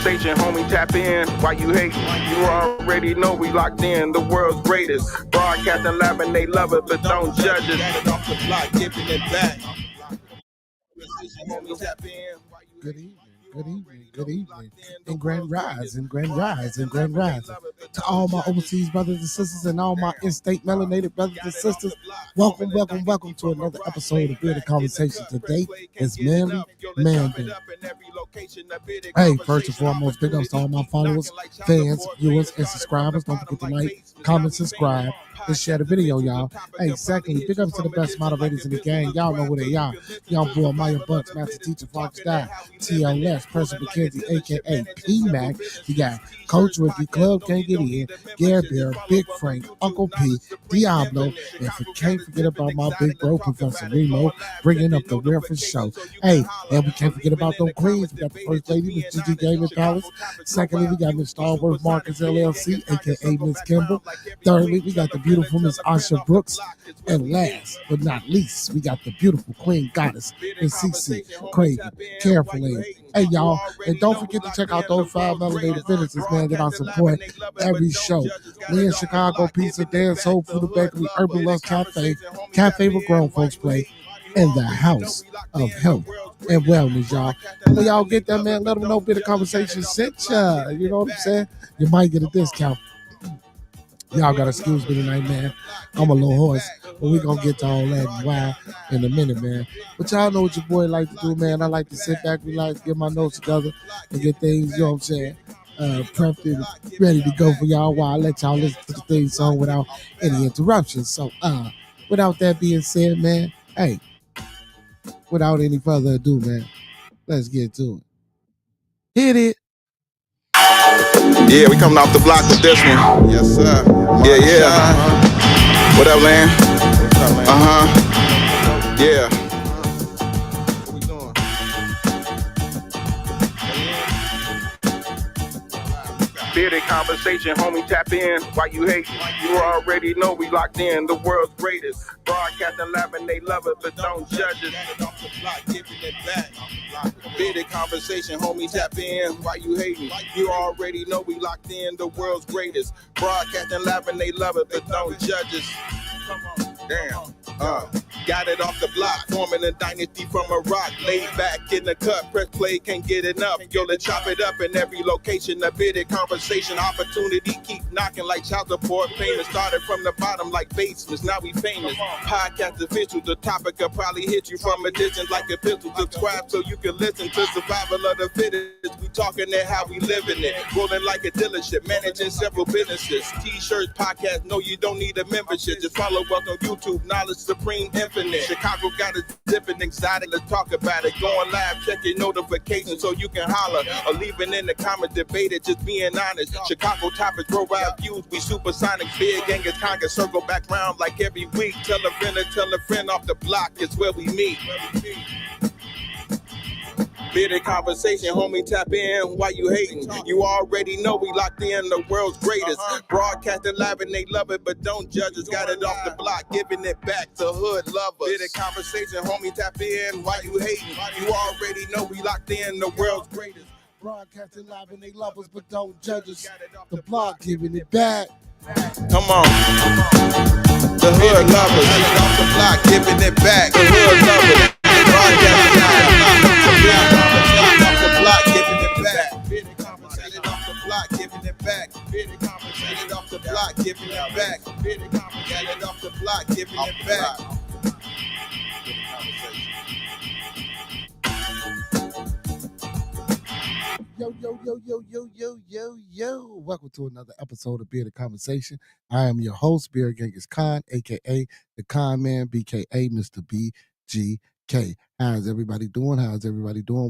conversation, homie, tap in. Why you hating? You already know we locked in, the world's greatest. Broadcasting live and they love it, but don't judge us. Got it off the block, giving it back. Good evening, good evening, good evening, and grand rise, and grand rise, and grand rise. To all my overseas brothers and sisters and all my in-state melanated brothers and sisters, welcome, welcome, welcome to another episode of Bearded Conversation. Today is Manday. Hey, first and foremost, big ups to all my followers, fans, viewers, and subscribers. Don't forget to like, comment, subscribe, and share the video, y'all. Hey, secondly, big ups to the best moderators in the game. Y'all know who they are. Y'all boy Maya Bucks, Master Teacher Fox Style, TLS, Person McKenzie, aka P-Mac. We got Coach Ricky, Club Can't Get In, Gary Bear, Big Frank, Uncle P, Diablo, and can't forget about my big bro, Professor Remo, bringing up the real for show. Hey, and we can't forget about them queens. We got the first lady, Miss Gigi Gaming Palace. Secondly, we got Miss Starworth Marcus LLC, aka Miss Kimball. Thirdly, we got the beautiful Miss Asha Brooks. And last but not least, we got the beautiful Queen Goddess, Miss CC Craven, Carefully. Hey, y'all, and don't forget to check out those 5 melanated businesses, man, that I support every show. We in Chicago, Pizza, Dance, Soul Food Bakery, Urban Love Cafe, Cafe where grown folks play, and the House of Health and Wellness, y'all. When y'all get that, man, let them know Bearded Conversation sent ya. You know what I'm saying? You might get a discount. Y'all got to excuse me tonight, man. I'm a little hoarse, but we going to get to all that and why in a minute, man. But y'all know what your boy like to do, man. I like to sit back, relax, get my notes together, and get things, you know what I'm saying, prepped and ready to go for y'all while I let y'all listen to the theme song without any interruptions. So, without that being said, man, hey, without any further ado, man, let's get to it. Hit it. Yeah, we coming off the block with this one. Yes, sir. Yeah. What up, Lan? Yeah. What we doing? Bearded conversation, homie, tap in. Why you hating? You already know we locked in, the world's greatest. Broadcasting live and they love it, but don't judge us. Got it off the block, giving it back. Bearded conversation, homie, tap in. Why you hating? You already know we locked in, the world's greatest. Broadcasting live and they love it, but don't judge us. Damn. Got it off the block, forming a dynasty from a rock. Laid back in the cut, press play, can't get enough. Yo, let's chop it up in every location. A Bearded conversation, opportunity keep knocking like child support payments. Started from the bottom like basements, now we famous. Podcast official, the topic will probably hit you from a distance like a pistol. Subscribe so you can listen to survival of the fittest. We talking it how we living it. Rolling like a dealership, managing several businesses. T-shirts, podcast, no, you don't need a membership. Just follow us on YouTube, Knowledge Supreme Infinite. Chicago got a different exotic, let's talk about it. Going live, check your notifications so you can holler. Or leaving in the comments, debate it, just being honest. Chicago topics, worldwide views, we supersonic. Big gangers, conquer, circle back round like every week. Tell a friend off the block, it's where we meet. Bearded conversation, homie, tap in. Why you hating? You already know we locked in, the world's greatest. Broadcasting live and they love it, but don't judge us. Got it off the block, giving it back to hood lovers. Bearded conversation, homie, tap in. Why you hating? You already know we locked in, the world's greatest. Broadcasting live and they love us, but don't judge us. The block giving it back. Come on. The hood lovers. Got it off the block, giving it back. The hood lovers. Broadcasting off the block, giving it back. Bearded conversation off the block, giving it back. Bearded conversation off the block, giving it back. Bearded conversation off the block, giving it back. Yo. Welcome to another episode of Bearded Conversation. I am your host, BEARDEDBUCKZ Khan, a.k.a. the Con Man, b.k.a. Mr. BGK. How's everybody doing?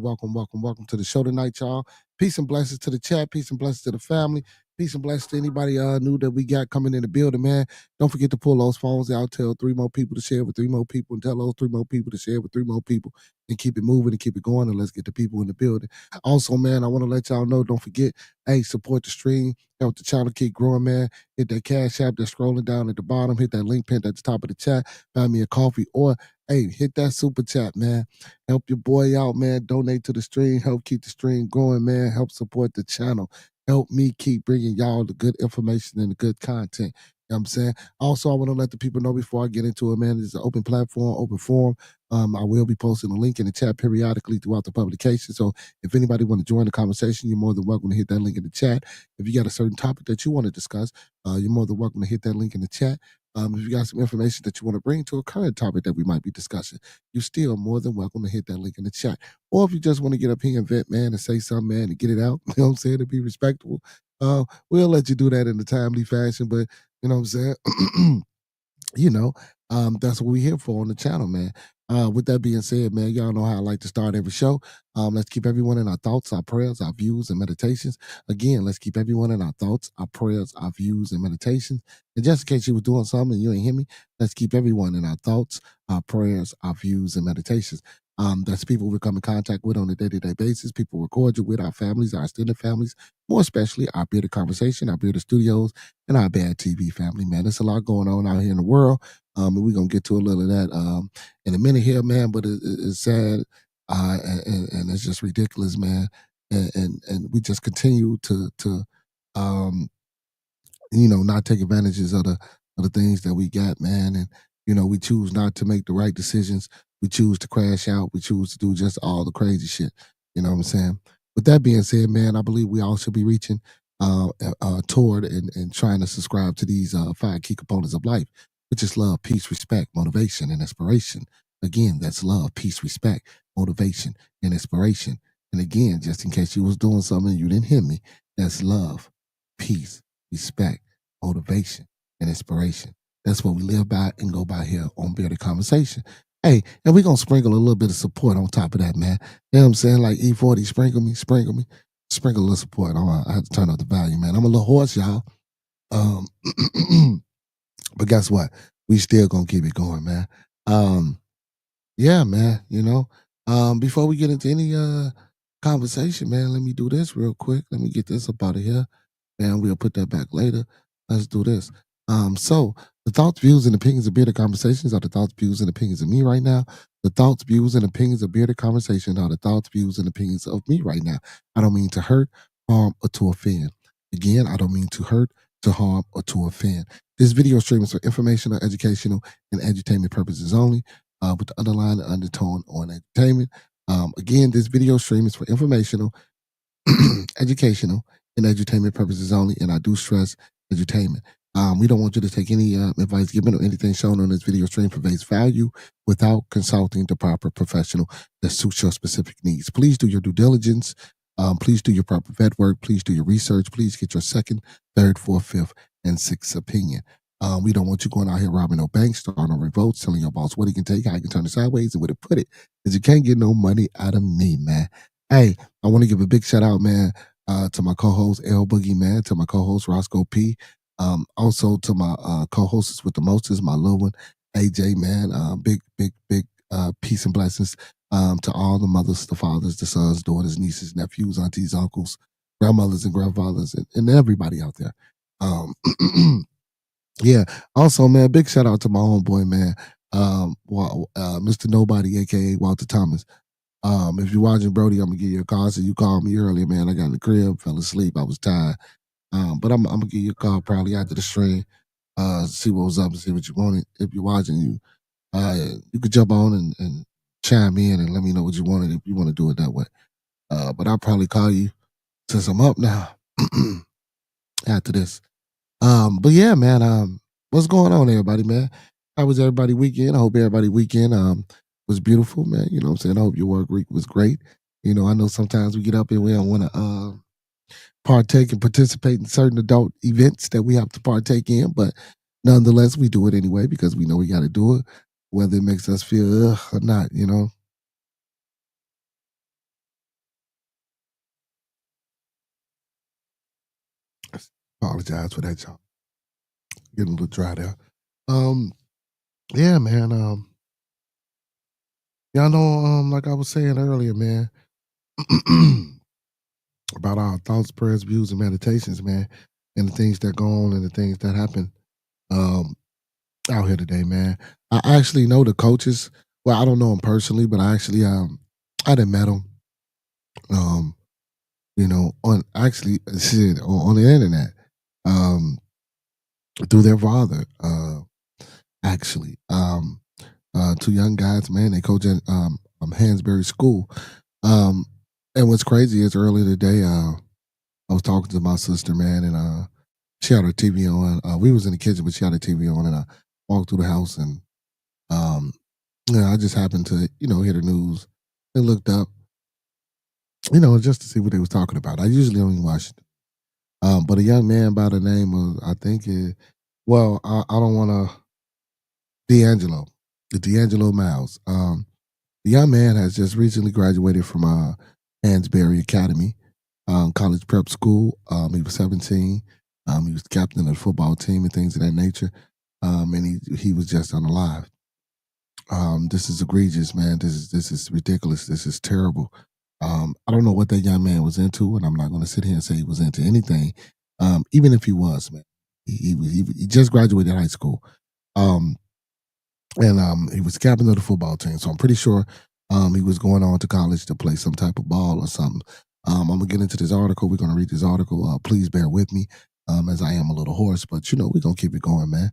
Welcome to the show tonight, y'all. Peace and blessings to the chat. Peace and blessings to the family. Peace and blessings to anybody new that we got coming in the building, man. Don't forget to pull those phones out. Tell 3 more people to share with 3 more people, and tell those 3 more people to share with 3 more people, and keep it moving and keep it going, and let's get the people in the building. Also, man, I want to let y'all know, don't forget, hey, support the stream. Help the channel keep growing, man. Hit that Cash App that's scrolling down at the bottom. Hit that link pinned at the top of the chat. Buy me a coffee or Hey, hit that super chat, man. Help your boy out, man. Donate to the stream. Help keep the stream going, man. Help support the channel. Help me keep bringing y'all the good information and the good content. You know what I'm saying? Also, I want to let the people know before I get into it, man, it's an open platform, open forum. I will be posting a link in the chat periodically throughout the publication. So if anybody want to join the conversation, you're more than welcome to hit that link in the chat. If you got a certain topic that you want to discuss, you're more than welcome to hit that link in the chat. If you got some information that you want to bring to a current topic that we might be discussing, you're still more than welcome to hit that link in the chat. Or if you just want to get up here and vent, man, and say something, man, and get it out, you know what I'm saying, to be respectable, we'll let you do that in a timely fashion. But, you know what I'm saying? you know, that's what we're here for on the channel, man. With that being said, man, y'all know how I like to start every show. Let's keep everyone in our thoughts, our prayers, our views, and meditations. Again, let's keep everyone in our thoughts, our prayers, our views, and meditations. And just in case you were doing something and you ain't hear me, let's keep everyone in our thoughts, our prayers, our views, and meditations. That's people we come in contact with on a day-to-day basis, people we're cordial with, our families, our extended families, more especially our Bearded Conversation, our Bearded Studios, and our Bad TV family, man. There's a lot going on out here in the world. And we're going to get to a little of that in a minute here, man, but it's sad and it's just ridiculous, man. And we just continue to not take advantages of the things that we got, man. And we choose not to make the right decisions. We choose to crash out. We choose to do just all the crazy shit. You know what I'm saying? With that being said, man, I believe we all should be reaching toward and trying to subscribe to these 5 key components of life, which is love, peace, respect, motivation, and inspiration. Again, that's love, peace, respect, motivation, and inspiration. And again, just in case you was doing something and you didn't hear me, that's love, peace, respect, motivation, and inspiration. That's what we live by and go by here on Bearded Conversation. Hey, and we're going to sprinkle a little bit of support on top of that, man. You know what I'm saying? Like E40, sprinkle me. Sprinkle a little support. I have to turn up the volume, man. I'm a little hoarse, y'all. But guess what? We still going to keep it going, man. Yeah, man, before we get into any conversation, man, let me do this real quick. Let me get this up out of here. And we'll put that back later. Let's do this. So the thoughts, views, and opinions of Bearded Conversations are the thoughts, views, and opinions of me right now. The thoughts, views, and opinions of Bearded Conversation are the thoughts, views, and opinions of me right now. I don't mean to hurt, harm, or to offend. Again, I don't mean to hurt, to harm, or to offend. This video stream is for informational, educational, and edutainment purposes only, with the underlying undertone on entertainment. Again, this video stream is for informational, educational, and edutainment purposes only, and I do stress edutainment. We don't want you to take any advice given or anything shown on this video stream for face value without consulting the proper professional that suits your specific needs. Please do your due diligence. Please do your proper vet work. Please do your research. Please get your second, third, fourth, fifth, and sixth opinion. We don't want you going out here robbing no banks, starting no revolts, telling your boss what he can take, how he can turn it sideways, and where to put it. Because you can't get no money out of me, man. Hey, I want to give a big shout out, man, to my co-host L Boogie, man, to my co-host Roscoe P, also to my co-hosts with the mostest, my little one AJ, man. Big peace and blessings to all the mothers, the fathers, the sons, daughters, nieces, nephews, aunties, uncles, grandmothers, and grandfathers, and everybody out there. Yeah. Also, man, big shout out to my homeboy, man, Mr. Nobody, aka Walter Thomas. If you're watching, Brody, I'm gonna give you a call. So you called me earlier, man. I got in the crib, fell asleep, I was tired. But I'm gonna give you a call probably after the stream, see what was up and see what you wanted. If you're watching, you could jump on and chime in and let me know what you wanted if you want to do it that way. But I'll probably call you since I'm up now after this. But yeah, man, what's going on, everybody, man? How was everybody weekend? I hope everybody weekend was beautiful, man. You know what I'm saying? I hope your work week was great. I know sometimes we get up and we don't want to partake and participate in certain adult events that we have to partake in, but nonetheless, we do it anyway because we know we got to do it, whether it makes us feel or not, Apologize for that, y'all. Getting a little dry there. Yeah, man. Y'all know, like I was saying earlier, man, about our thoughts, prayers, views, and meditations, man, and the things that go on and the things that happen out here today, man. I actually know the coaches Well, I don't know him personally, but I actually I done met him. Um, on actually shit on the internet. Um, through their father. Actually, two young guys, man. They coach at Hansberry School. Um, and what's crazy is earlier today, I was talking to my sister, man, and she had her TV on. We was in the kitchen, but she had her TV on, and I walked through the house, and um, I just happened to, hear the news and looked up, just to see what they was talking about. I usually don't even watch it. But a young man by the name of, I think I don't want to, D'Angelo Miles. The young man has just recently graduated from Hansberry Academy, college prep school. He was 17. He was the captain of the football team and things of that nature. And he was just unalive. This is egregious, man. This is ridiculous. This is terrible. I don't know what that young man was into, and I'm not going to sit here and say he was into anything. Even if he was, man, he just graduated high school. And he was captain of the football team. So I'm pretty sure he was going on to college to play some type of ball or something. I'm gonna get into this article. We're gonna read this article. Please bear with me, as I am a little hoarse, but we're gonna keep it going, man.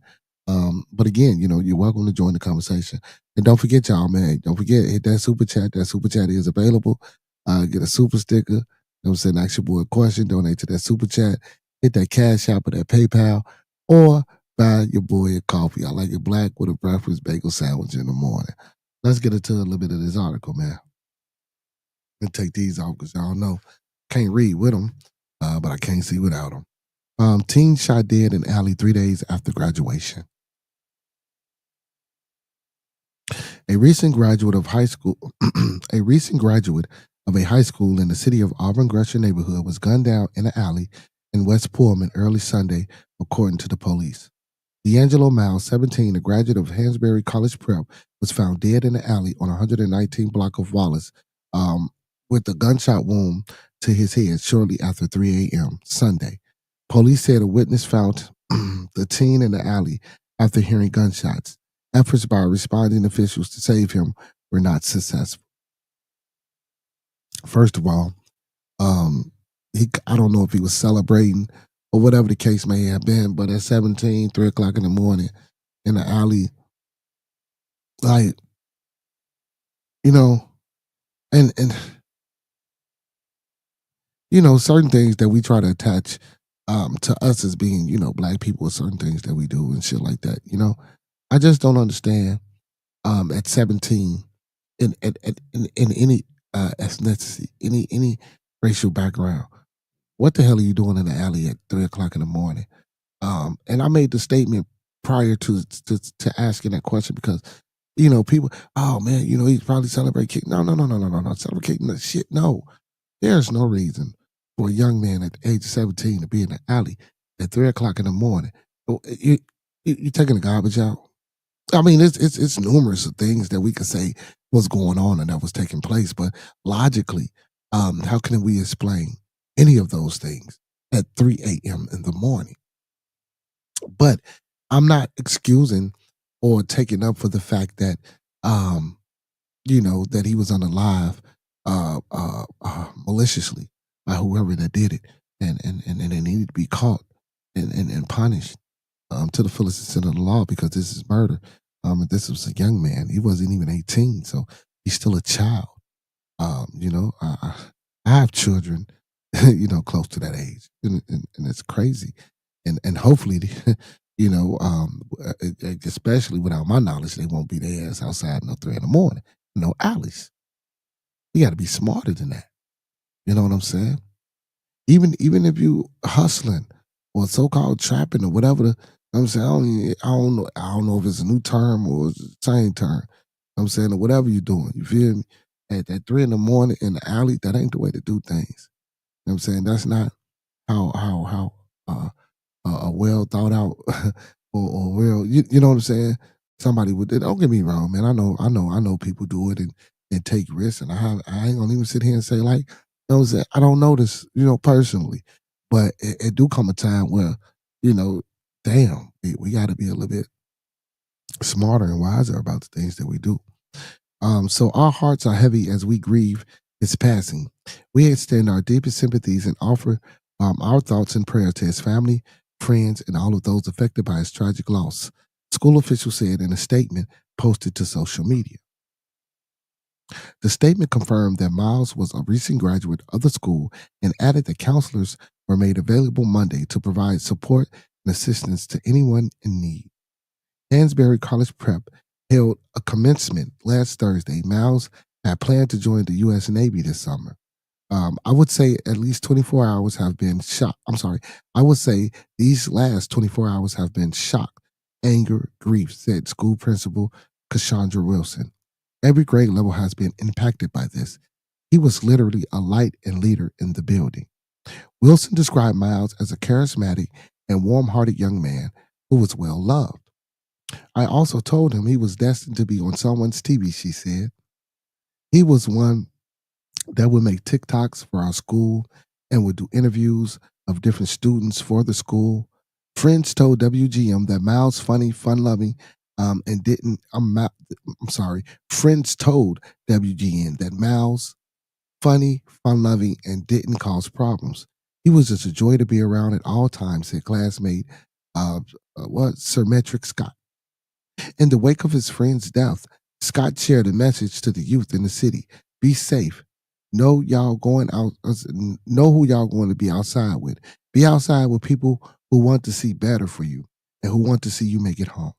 But again, you're welcome to join the conversation. And don't forget, y'all, man, don't forget, hit that super chat. That super chat is available. Get a super sticker. I'm saying, ask your boy a question, donate to that super chat, hit that Cash App or that PayPal, or buy your boy a coffee. I like it black with a breakfast bagel sandwich in the morning. Let's get into a little bit of this article, man. And take these off because y'all know can't read with them, but I can't see without them. Teen shot dead in alley 3 days after graduation. A recent graduate of high school, a recent graduate of a high school in the city of Auburn Gresham neighborhood was gunned down in an alley in West Pullman early Sunday, according to the police. D'Angelo Miles, 17, a graduate of Hansberry College Prep, was found dead in the alley on 119 block of Wallace, with a gunshot wound to his head shortly after 3 a.m. Sunday. Police said a witness found the teen in the alley after hearing gunshots. Efforts by responding officials to save him were not successful. First of all, I don't know if he was celebrating or whatever the case may have been, but at 17, 3 o'clock in the morning in the alley, like, and certain things that we try to attach to us as being, black people, certain things that we do and shit like that, I just don't understand at 17 in any ethnicity, any racial background. What the hell are you doing in the alley at 3 o'clock in the morning? And I made the statement prior to asking that question because, people, oh man, he's probably celebrating. No, celebrating that shit. No, there's no reason for a young man at the age of 17 to be in the alley at 3 o'clock in the morning. You taking the garbage out? I mean, it's numerous of things that we could say was going on and that was taking place, but logically, how can we explain any of those things at 3 a.m. in the morning? But I'm not excusing or taking up for the fact that, that he was unalive maliciously by whoever that did it, and they needed to be caught and punished to the fullest extent of the law because this is murder. And this was a young man; he wasn't even 18, so he's still a child. I have children, close to that age, and it's crazy, and hopefully, especially without my knowledge, they won't be their ass outside no 3 in the morning, no alleys. You got to be smarter than that. You know what I'm saying? Even if you hustling or so-called trapping or whatever I'm saying, I don't know if it's a new term or it's the same term. I'm saying, or whatever you're doing, you feel me? At 3 in the morning in the alley, that ain't the way to do things. You know what I'm saying? That's not how a well thought out or real, you know what I'm saying? Somebody would, don't get me wrong, man. I know people do it and take risks, and I ain't gonna even sit here and say like, you know what I'm saying? I don't know this, personally, but it do come a time where, damn, we got to be a little bit smarter and wiser about the things that we do. So our hearts are heavy as we grieve his passing. We extend our deepest sympathies and offer our thoughts and prayers to his family, friends, and all of those affected by his tragic loss. School officials said in a statement posted to social media. The statement confirmed that Miles was a recent graduate of the school and added that counselors were made available Monday to provide support and assistance to anyone in need. Hansberry College Prep held a commencement last Thursday. Miles had planned to join the U.S. Navy this summer. I would say at least 24 hours have been shock. I'm sorry. I would say these last 24 hours have been shock, anger, grief, said school principal Cassandra Wilson. Every grade level has been impacted by this. He was literally a light and leader in the building. Wilson described Miles as a charismatic and warm hearted young man who was well loved. I also told him he was destined to be on someone's TV, she said. He was one that would make TikToks for our school and would do interviews of different students for the school. Friends told WGM that Miles funny, fun loving, and didn't. I'm sorry. Friends told WGN that Miles funny, fun loving, and didn't cause problems. He was just a joy to be around at all times, said classmate Sir Metric Scott. In the wake of his friend's death, Scott shared a message to the youth in the city: be safe. Know y'all going out. Know who y'all going to be outside with. Be outside with people who want to see better for you and who want to see you make it home.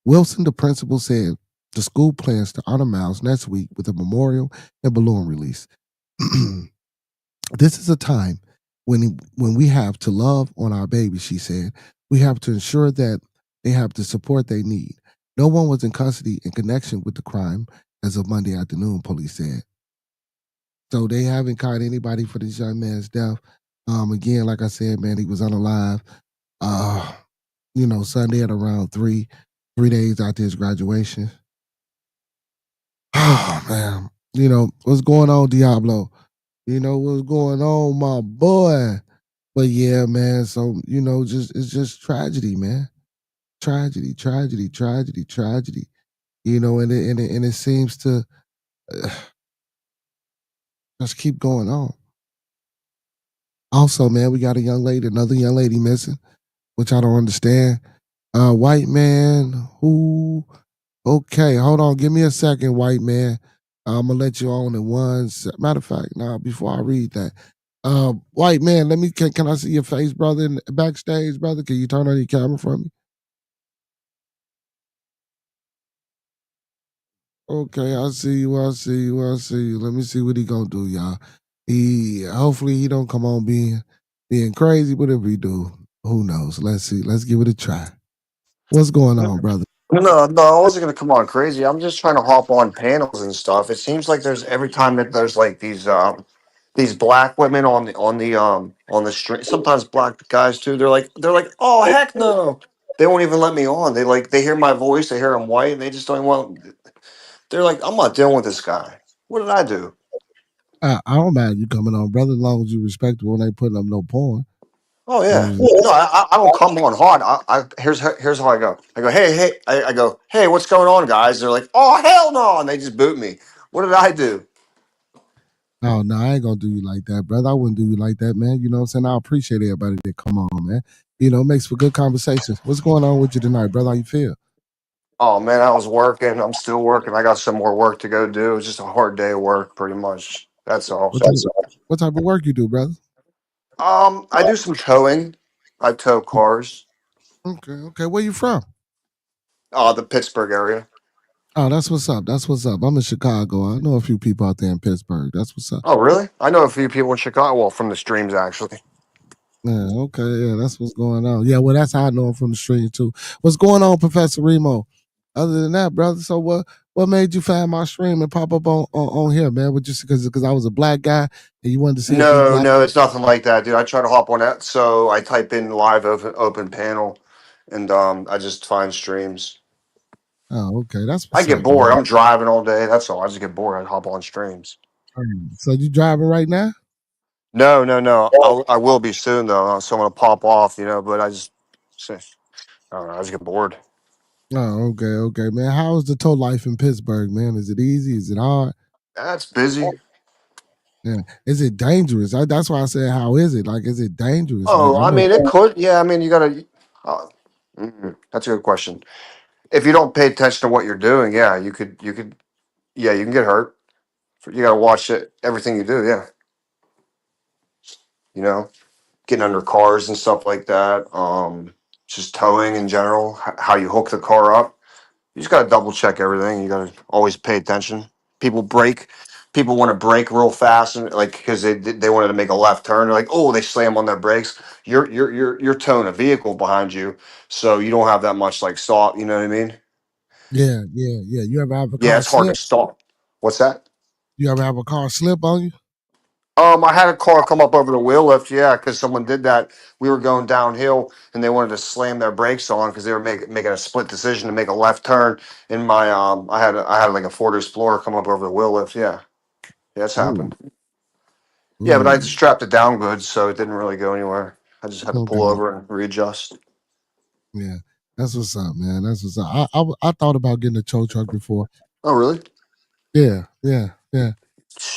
Wilson, the principal, said the school plans to honor Miles next week with a memorial and balloon release. This is a time when we have to love on our babies, she said. We have to ensure that they have the support they need. No one was in custody in connection with the crime as of Monday afternoon, police said. So they haven't caught anybody for this young man's death. Again, like I said, man, he was unalive. Sunday at around 3 days after his graduation. Oh man. What's going on, Diablo? What's going on, my boy? But yeah, man. So, it's just tragedy, man. Tragedy, tragedy, tragedy, tragedy. And it seems to just keep going on. Also, man, we got another young lady missing, which I don't understand. White man who okay, hold on, give me a second, white man. I'm gonna let you on in matter of fact, now before I read that. White man, can I see your face, brother, in the backstage, brother? Can you turn on your camera for me? Okay, I see you, I see you, I see you. Let me see what he gonna do, y'all. Hopefully he don't come on being crazy, but if he do, who knows? Let's see. Let's give it a try. What's going on, brother? No, I wasn't gonna come on crazy. I'm just trying to hop on panels and stuff. It seems like there's every time that there's like these black women on the street. Sometimes black guys too. They're like, oh heck no. They won't even let me on. They hear my voice. They hear I'm white, and they just don't want. They're like, I'm not dealing with this guy. What did I do? I don't mind you coming on, brother, as long as you respectable and ain't putting up no porn. Oh yeah. Um, No, I don't come on hard. Here's how I go. I go, hey. I go, hey, what's going on, guys? They're like, oh hell no, and they just boot me. What did I do? oh no, I ain't gonna do you like that, brother. I wouldn't do you like that, man. You know what I'm saying? I appreciate everybody that come on, man. It makes for good conversations. What's going on with you tonight, brother? How you feel? Oh man, I was working. I'm still working. I got some more work to go do. It was just a hard day of work, pretty much. That's all. What type, what type of work you do, brother? I do some towing. I tow cars. Okay, okay. Where you from? The Pittsburgh area. Oh, that's what's up. That's what's up. I'm in Chicago. I know a few people out there in Pittsburgh. That's what's up. Oh really? I know a few people in Chicago. Well, from the streams actually. Yeah, okay, yeah, that's what's going on. Yeah, well, that's how I know him from the stream too. What's going on, Professor Remo? Other than that, brother, so what made you find my stream and pop up on here, man? What just because I was a black guy and you wanted to see if these No, black. no, it's nothing like that, dude. I try to hop on that, so I type in live open panel, and I just find streams. Oh, okay, that's I what's get up, bored. man. I'm driving all day. That's all. I just get bored. I hop on streams. So you driving right now? No. I will be soon though. So I'm gonna pop off, but I don't know. I just get bored. Oh, okay, man. How is the tow life in Pittsburgh, man? Is it easy? Is it hard? That's busy. Yeah. Is it dangerous? That's why I said, how is it? Like, is it dangerous? Like, Oh, you I know, mean, it could. Yeah, I mean, you gotta. Uh, that's a good question. If you don't pay attention to what you're doing, yeah, you could. You could. Yeah, you can get hurt. You gotta watch it. Everything you do. Yeah, you know, getting under cars and stuff like that. Just towing in general. How you hook the car up. You just gotta double check everything. You gotta always pay attention. People brake. People want to brake real fast and like because they wanted to make a left turn. They're like, oh, they slam on their brakes. You're towing a vehicle behind you, so you don't have that much like stop. You know what I mean? yeah. You ever have a Yeah, car it's hard to slip? stop. What's that? You ever have a car slip on you? I had a car come up over the wheel lift, yeah, because someone did that. We were going downhill and they wanted to slam their brakes on because they were making a split decision to make a left turn. In my I had like a Ford Explorer come up over the wheel lift. Yeah, yeah, it's Ooh, happened. Yeah, but I just ooh. strapped it down good, so it didn't really go anywhere. I just had to pull Okay. over and readjust. Yeah. That's what's up, man. That's what's up. I thought about getting a tow truck before. Oh, really? Yeah.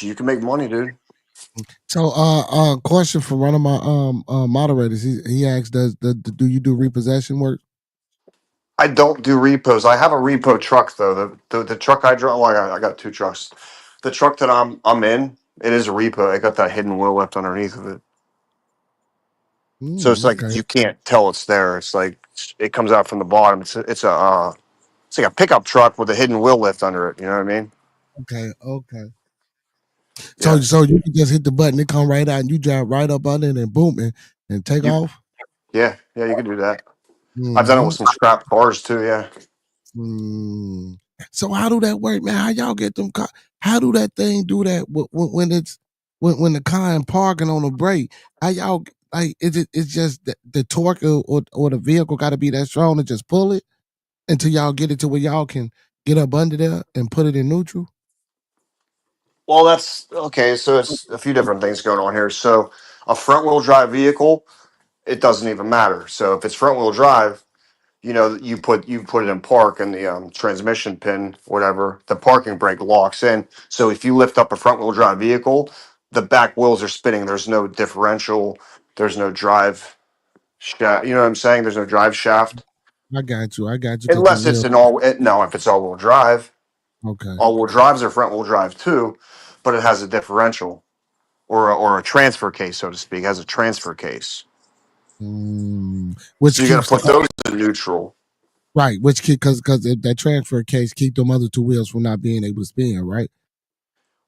You can make money, dude. So, question for one of my moderators. He asked, do you do repossession work? I don't do repos. I have a repo truck though. The truck I drive. Well, I got two trucks. The truck that I'm in, it is a repo. I got that hidden wheel lift underneath of it. So it's like Okay, you can't tell it's there. It's like it comes out from the bottom. It's like a pickup truck with a hidden wheel lift under it. You know what I mean? okay. So, Yeah, so you can just hit the button, it come right out, and you drive right up under it, and boom, and take you off. yeah, you can do that. I've done it with Hmm. some scrap cars too. Yeah. Mm. So how do that work, man? How y'all get them car? How do that thing do that when it's when the car and parking on a brake? How y'all like? It's just the torque or the vehicle got to be that strong to just pull it until y'all get it to where y'all can get up under there and put it in neutral? Well, that's okay. So it's a few different things going on here. So a front wheel drive vehicle, it doesn't even matter. So if it's front wheel drive, you put it in park and the transmission pin, whatever, the parking brake locks in. So if you lift up a front wheel drive vehicle, the back wheels are spinning. There's no differential. There's no drive shaft. You know what I'm saying? There's no drive shaft I got you, because the unless it's wheel. an all. No, if it's all wheel drive, Okay. all wheel drives are front wheel drive too, but it has a differential or a transfer case, so to speak. It has a transfer case. Which So you got keeps to put the those in neutral. right, which keep because that transfer case keep them other two wheels from not being able to spin, right?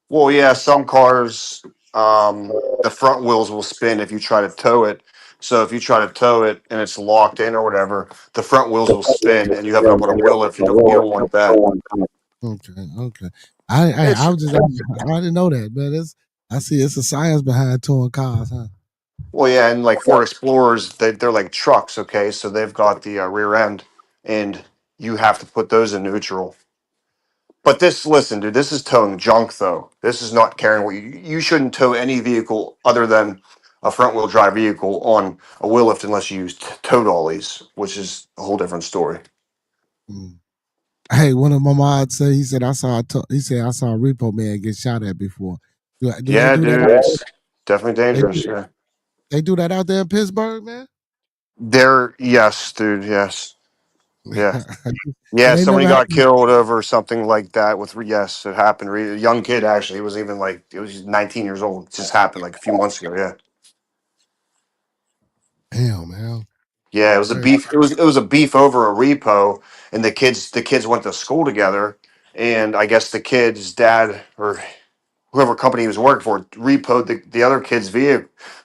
Well, yeah, some cars, the front wheels will spin if you try to tow it. So if you try to tow it and it's locked in or whatever, the front wheels will spin and you have it up on a wheel if you don't want that. Okay. I It's was just I didn't know that, man. I see it's a science behind towing cars, huh? well, yeah, and like Ford Explorers, they're like trucks, okay? So they've got the rear end, and you have to put those in neutral. But listen, dude, this is towing junk, though. This is not carrying what you shouldn't tow any vehicle other than a front wheel drive vehicle on a wheel lift unless you use tow dollies, which is a whole different story. Mm. Hey, one of my mods said he said I saw a repo man get shot at before. Do they Yeah, do that? dude, it's definitely They dangerous. do, Yeah, they do that out there in Pittsburgh, man. yes, dude, yes, yeah, yeah. And they Somebody never got happened. killed over something like that. Yes, it happened. A young kid actually. He was even like it was 19 years old. It just happened like a few months ago. Yeah. Damn, man. Yeah, it That's was a crazy. beef. It was a beef over a repo, and the kids went to school together, and I guess the kid's dad or whoever company he was working for repoed the other kid's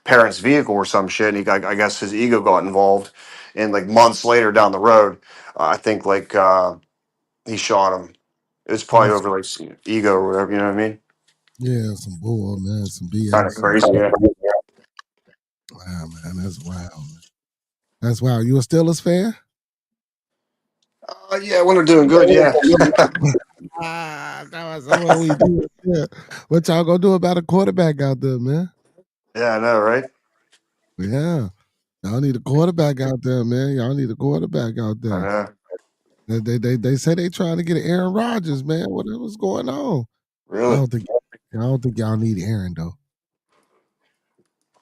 parents' vehicle or some shit. And I guess his ego got involved, and like months later down the road, I think like he shot him. It was probably That's over like ego or whatever. You know what I mean? yeah, some bull, man, some Kind of BS. crazy. Yeah. Wow, man, that's wild. Man. That's wild. You a Steelers fan? Yeah, when they're doing good. Yeah. That's what we do. Yeah. What y'all gonna do about a quarterback out there, man? Yeah, I know, right? Yeah. Y'all need a quarterback out there, man. Y'all need a quarterback out I there. know. They say they trying to get Aaron Rodgers, man. What's going on? I Really? don't think y'all need Aaron though.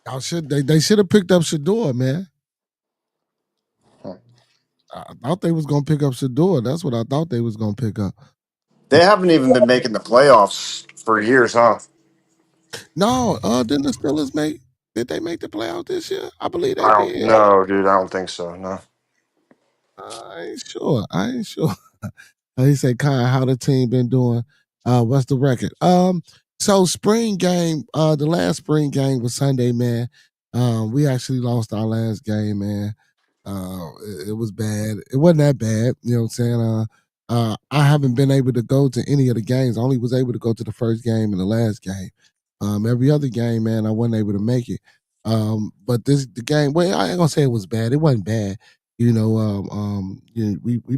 Y'all should they should have picked up Shador, man. I thought they was gonna pick up Shador. That's what I thought they was gonna pick up. They haven't even been making the playoffs for years, huh? No, didn't the Steelers make? Did they make the playoffs this year? I believe they I don't did. know, dude. I don't think so. No. I ain't sure. I ain't sure. He said, "Kai, how the team been doing? What's the record?" So spring game, the last spring game was Sunday, man. We actually lost our last game, man. It was bad. It wasn't that bad, you know what I'm saying? I haven't been able to go to any of the games. I only was able to go to the first game and the last game. Every other game, man, I wasn't able to make it. But the game, well, I ain't gonna say it was bad. It wasn't bad. We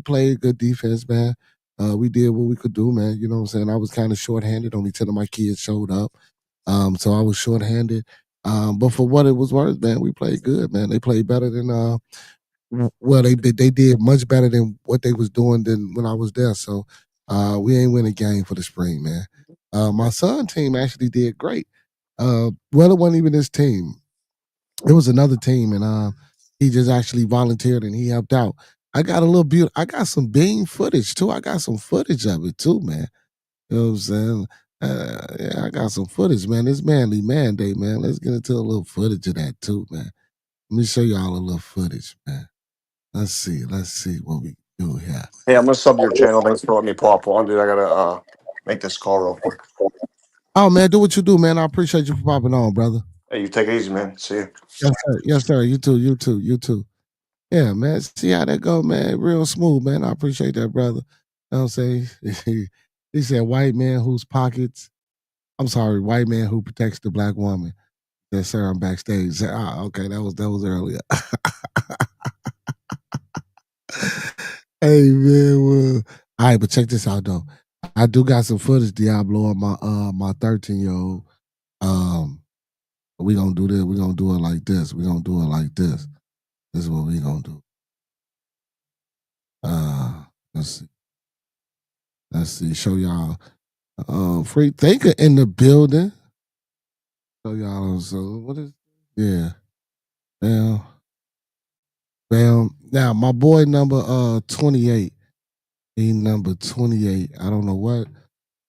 played good defense, man. We did what we could do, man. You know what I'm saying? I was kind of shorthanded. Only 10 of my kids showed up. So I was shorthanded. But for what it was worth, man, we played good, man. They played better than well, they did much better than what they was doing than when I was there. So we ain't win a game for the spring, man. My son team actually did great. Well, it wasn't even his team. It was another team, and he just actually volunteered and he helped out. I got a little beauty. I got some beam footage too. I got some footage of it too, man. You know what I'm saying? Yeah, I got some footage, man. It's Manday, man. Let's get into a little footage of that too, man. Let me show y'all a little footage, man. Let's see what we do here. Hey, I'm gonna sub your channel. Thanks for letting me pop on, dude. I gotta make this call real quick. Oh man, do what you do, man. I appreciate you for popping on, brother. Hey, you take it easy, man. See you. Yes, sir. Yes, sir. You too. You too. You too. Yeah, man. See how that go, man. Real smooth, man. I appreciate that, brother. You know what I'm saying? He said, white man whose pockets. I'm sorry, white man who protects the black woman. Yes, sir. I'm backstage. Okay, that was earlier. Hey man, well, all right, but check this out though. I do got some footage, Diablo, on my 13-year-old. We gonna do this. We gonna do it like this. We gonna do it like this. This is what we gonna do. Let's see. Let's see. Show y'all. Free thinker in the building. Show y'all. So what is? Yeah. Bam. Bam. Now my boy number 28. He number 28. I don't know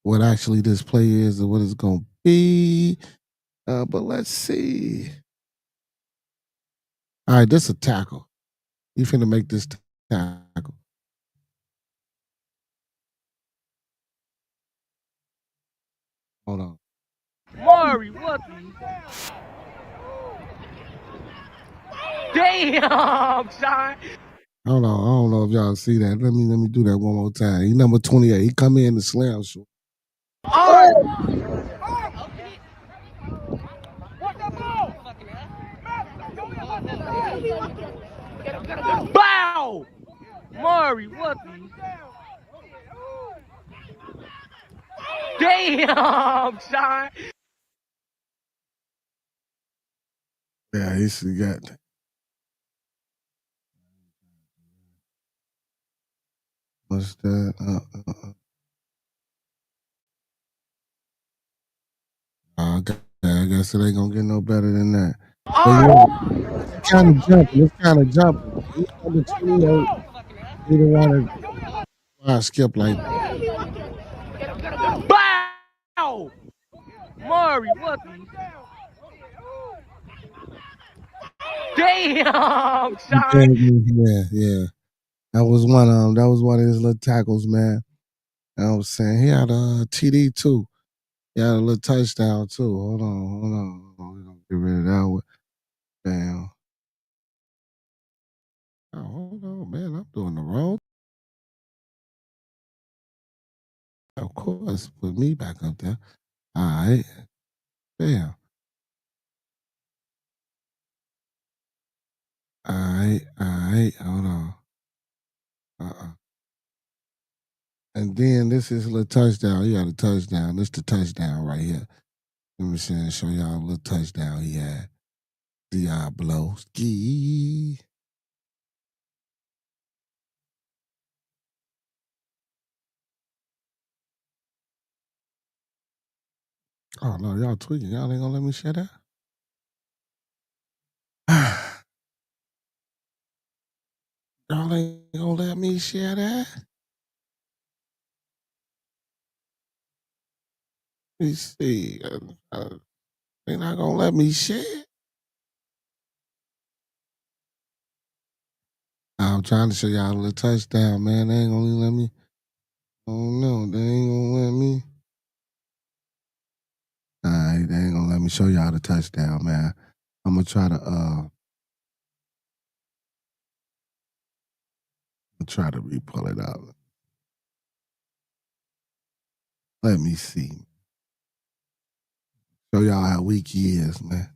what actually this play is or what it's gonna be. But let's see. All right, this a tackle. You finna make this tackle. Hold on. Mari, what the? Damn, son. Hold on. I don't know if y'all see that. Let me do that one more time. He number 28. He come in the slam short. Oh! Bow! Mari, what the? Damn, son. Yeah, he got. What's that? I guess it ain't gonna get no better than that. But yeah, it's kind of jumping. It's kind of jumping. He's number 28. He the one that skip like that. Bow! Mari, what the? Damn, son. Yeah. That was one of them. That was one of his little tackles, man. You know what I'm saying? He had a TD too. He had a little touchdown too. Hold on. We're gonna get rid of that one. Bam. Oh, hold on, man. I'm doing the wrong. Of course, put me back up there. All right. Bam. All right. Hold on. And then this is a little touchdown. He had a touchdown. This the touchdown right here. Let me see, show y'all a little touchdown he had. Diablo. Ski. Oh no, y'all tweaking. Y'all ain't gonna let me share that. Y'all ain't gonna let me share that. Let me see. They not gonna let me share. I'm trying to show y'all the touchdown, man. They ain't gonna let me. Oh no, they ain't gonna let me. All right, they ain't gonna let me show y'all the touchdown, man. I'm gonna try to re-pull it up. Let me see. Show y'all how weak he is, man.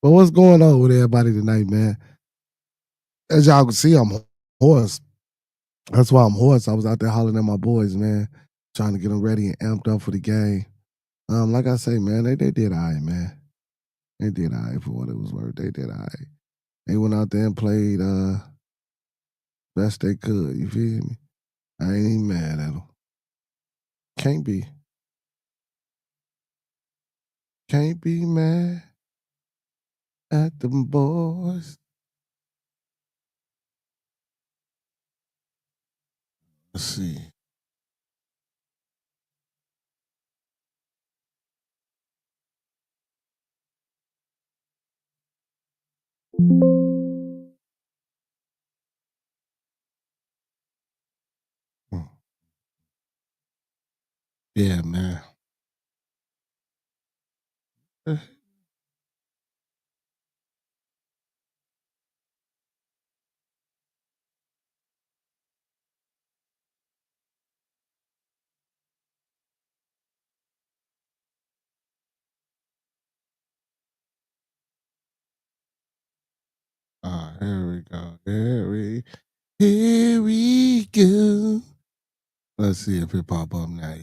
But what's going on with everybody tonight, man? As y'all can see, I'm hoarse. That's why I'm hoarse. I was out there hollering at my boys, man, trying to get them ready and amped up for the game. Like I say, man, they did all right, man. They did all right for what it was worth. They did all right. They went out there and played best they could. You feel me? I ain't even mad at them. Can't be. Can't be mad at them boys. Let's see. Yeah, man. Here we go. Here we go. Let's see if it pop up now.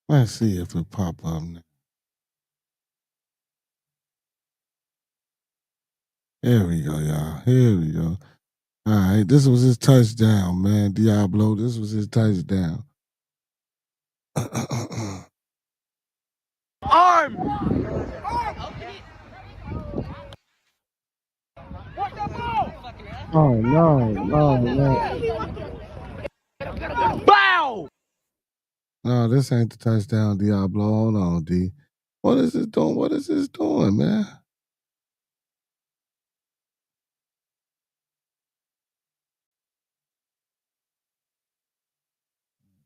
Let's see if it pop up now. Here we go, y'all. Here we go. All right, this was his touchdown, man. Diablo, this was his touchdown. Arm. Oh no. Bow. No, this ain't the touchdown, Diablo. Hold on, D. What is this doing? What is this doing, man?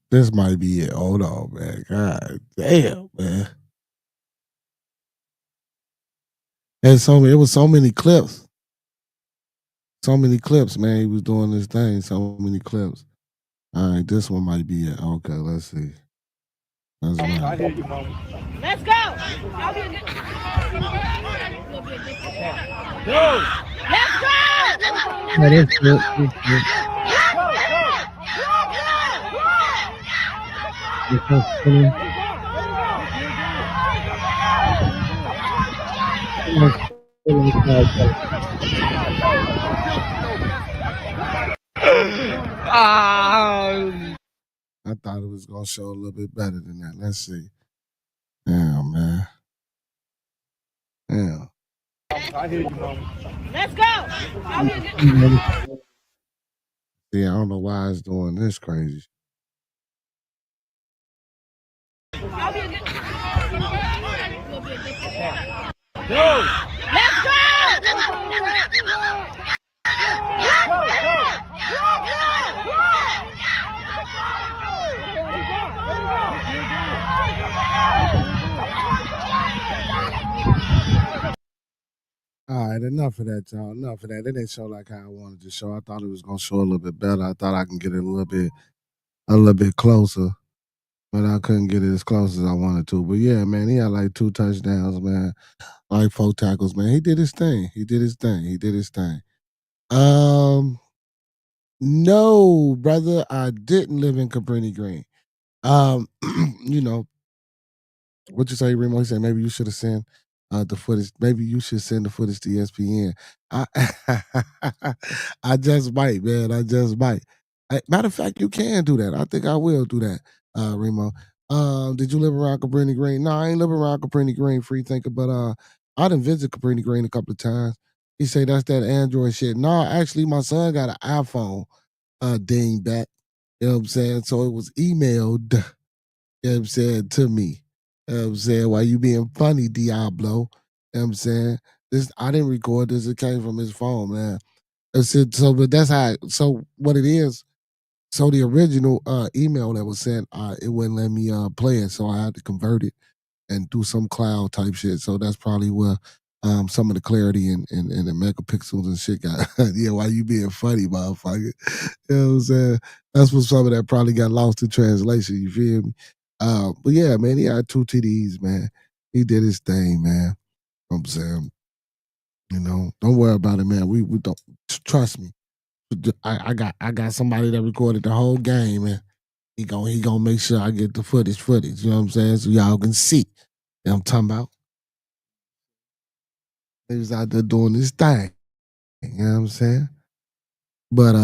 This might be it. Hold on, man. God damn, man. And it was so many clips. So many clips, man. He was doing this thing. So many clips. All right, this one might be it. Okay, let's see. Let's run. I hear you, mama. Let's go. Go. Let's go. Yeah, that's good. That's good. I thought it was gonna show a little bit better than that. Let's see. Damn, man. Damn. I hear you, mama. Let's go. See, I don't know why it's doing this crazy. Go. Let's go. All right, enough of that, y'all. Enough of that. It didn't show like how I wanted to show. I thought it was gonna show a little bit better. I thought I can get it a little bit closer, but I couldn't get it as close as I wanted to. But yeah, man, he had like 2 touchdowns, man, like 4 tackles, man. He did his thing. He did his thing. He did his thing. No, brother, I didn't live in Cabrini Green. You know, What you say, Remo? He said maybe you should have sent the footage. Maybe you should send the footage to ESPN. I I just might, man. I just might. Matter of fact, you can do that. I think I will do that, Remo. Did you live around Cabrini Green? No, I ain't live around Cabrini Green, free thinker, but I done visit Cabrini Green a couple of times. He say that's that Android shit. No, actually, my son got an iPhone, dingbat. You know what I'm saying? So it was emailed, you know what I'm saying, to me. You know what I'm saying? Why you being funny, Diablo? You know what I'm saying? This I didn't record this. It came from his phone, man. That's it. So, but that's how. So what it is. So the original email that was sent, it wouldn't let me play it, so I had to convert it and do some cloud type shit. So that's probably where some of the clarity and the megapixels and shit got. Yeah, why you being funny, motherfucker? You know what I'm saying? That's what some of that probably got lost in translation. You feel me? But yeah, man, he had 2 TDs, man. He did his thing, man. I'm saying, don't worry about it, man. We don't trust me. I got somebody that recorded the whole game, man. He gonna make sure I get the footage. You know what I'm saying? So y'all can see. You know what I'm talking about? He was out there doing this thing. You know what I'm saying? But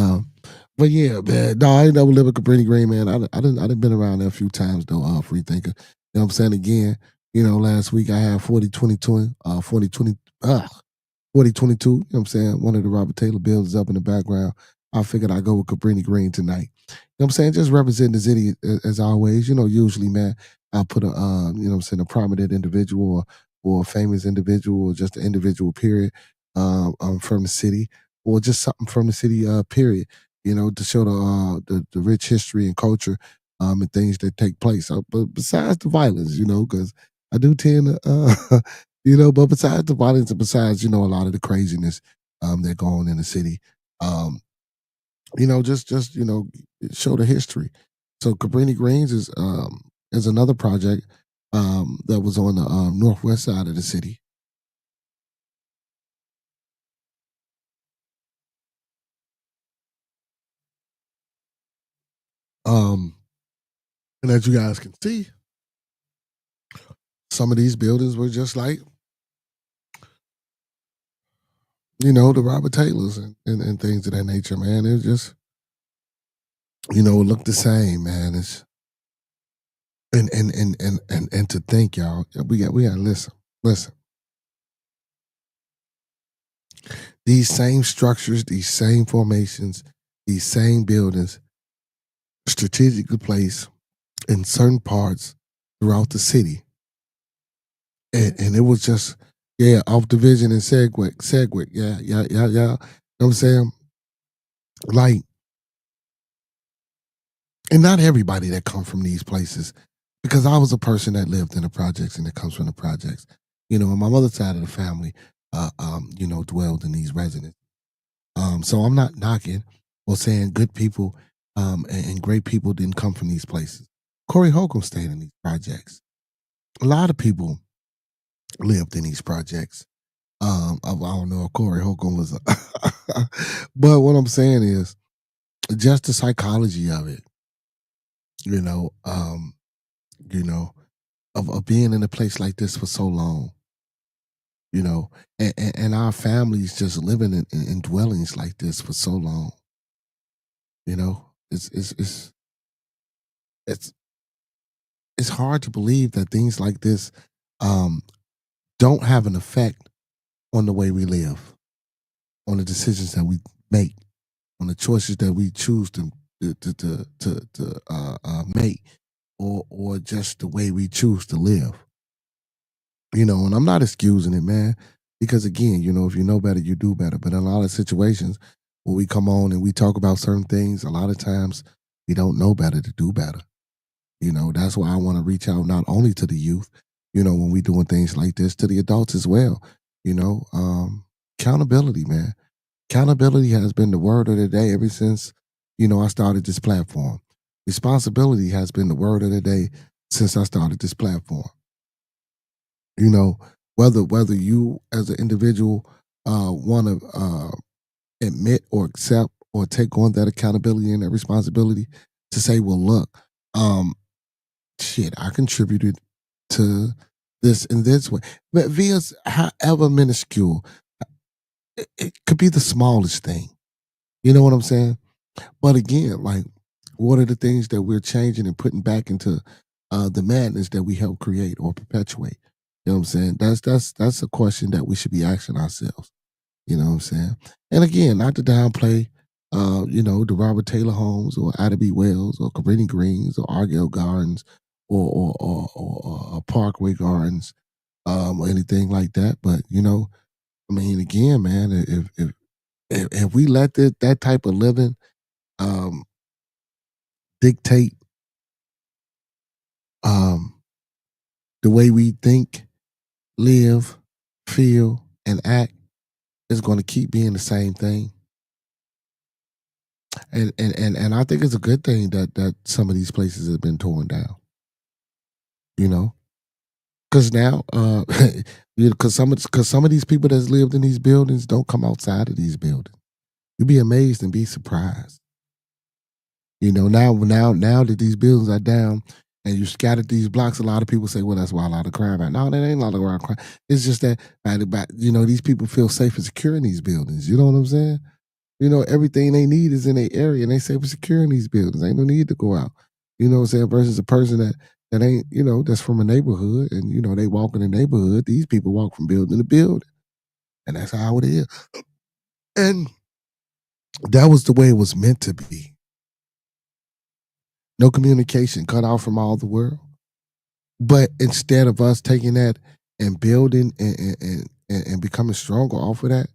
yeah, man. No, I ain't never lived in Cabrini Green, man. I done been around there a few times though, free thinker. You know what I'm saying? Again, last week I had 4022, 4022, you know what I'm saying? One of the Robert Taylor builders up in the background. I figured I'd go with Cabrini Green tonight. You know what I'm saying? Just representing the city as always. Usually, man, I'll put a prominent individual or a famous individual or just an individual period from the city or just something from the city period, to show the rich history and culture and things that take place. But besides the violence, because I do tend to but besides the violence and besides, a lot of the craziness that go on in the city, just show the history. So Cabrini Greens is another project that was on the northwest side of the city. And as you guys can see, some of these buildings were just like, the Robert Taylors and things of that nature, man. It just, it looked the same, man. It's and to think, y'all, we got to listen. These same structures, these same formations, these same buildings, strategically placed in certain parts throughout the city, and it was just off division and Sedgwick, yeah. You know what I'm saying? Like, and not everybody that come from these places, because I was a person that lived in the projects and that comes from the projects. On my mother's side of the family, dwelled in these residences. So I'm not knocking or saying good people and great people didn't come from these places. Corey Holcomb stayed in these projects. A lot of people lived in these projects. I don't know if Corey Holcomb was, but what I'm saying is just the psychology of it. Of being in a place like this for so long. And our families just living in dwellings like this for so long. It's hard to believe that things like this don't have an effect on the way we live, on the decisions that we make, on the choices that we choose to make, or just the way we choose to live. And I'm not excusing it, man, because again, if you know better, you do better. But in a lot of situations when we come on and we talk about certain things, a lot of times we don't know better to do better. That's why I want to reach out not only to the youth, when we doing things like this, to the adults as well. Accountability, man. Accountability has been the word of the day ever since, I started this platform. Responsibility has been the word of the day since I started this platform. Whether you as an individual want to admit or accept or take on that accountability and that responsibility to say, well, look, I contributed to this in this way. But via however minuscule, it could be the smallest thing. You know what I'm saying? But again, like, what are the things that we're changing and putting back into the madness that we help create or perpetuate? You know what I'm saying? That's a question that we should be asking ourselves. You know what I'm saying? And again, not to downplay, the Robert Taylor Homes or Ida B. Wells or Cabrini Greens or Argyle Gardens or Parkway Gardens or anything like that. But I mean, again, man, if we let that type of living um, dictate the way we think, live, feel, and act, it's going to keep being the same thing. And I think it's a good thing that some of these places have been torn down. Because now, because some of these people that's lived in these buildings don't come outside of these buildings. You'd be amazed and be surprised. Now that these buildings are down and you scattered these blocks, a lot of people say, well, that's why a lot of crime. No, that ain't a lot of crime. It's just that, these people feel safe and secure in these buildings. You know what I'm saying? Everything they need is in their area and they safe and secure in these buildings. Ain't no need to go out. You know what I'm saying? Versus a person that ain't, that's from a neighborhood and, they walk in the neighborhood. These people walk from building to building. And that's how it is. And that was the way it was meant to be. No communication, cut off from all the world. But instead of us taking that and building and becoming stronger off of that,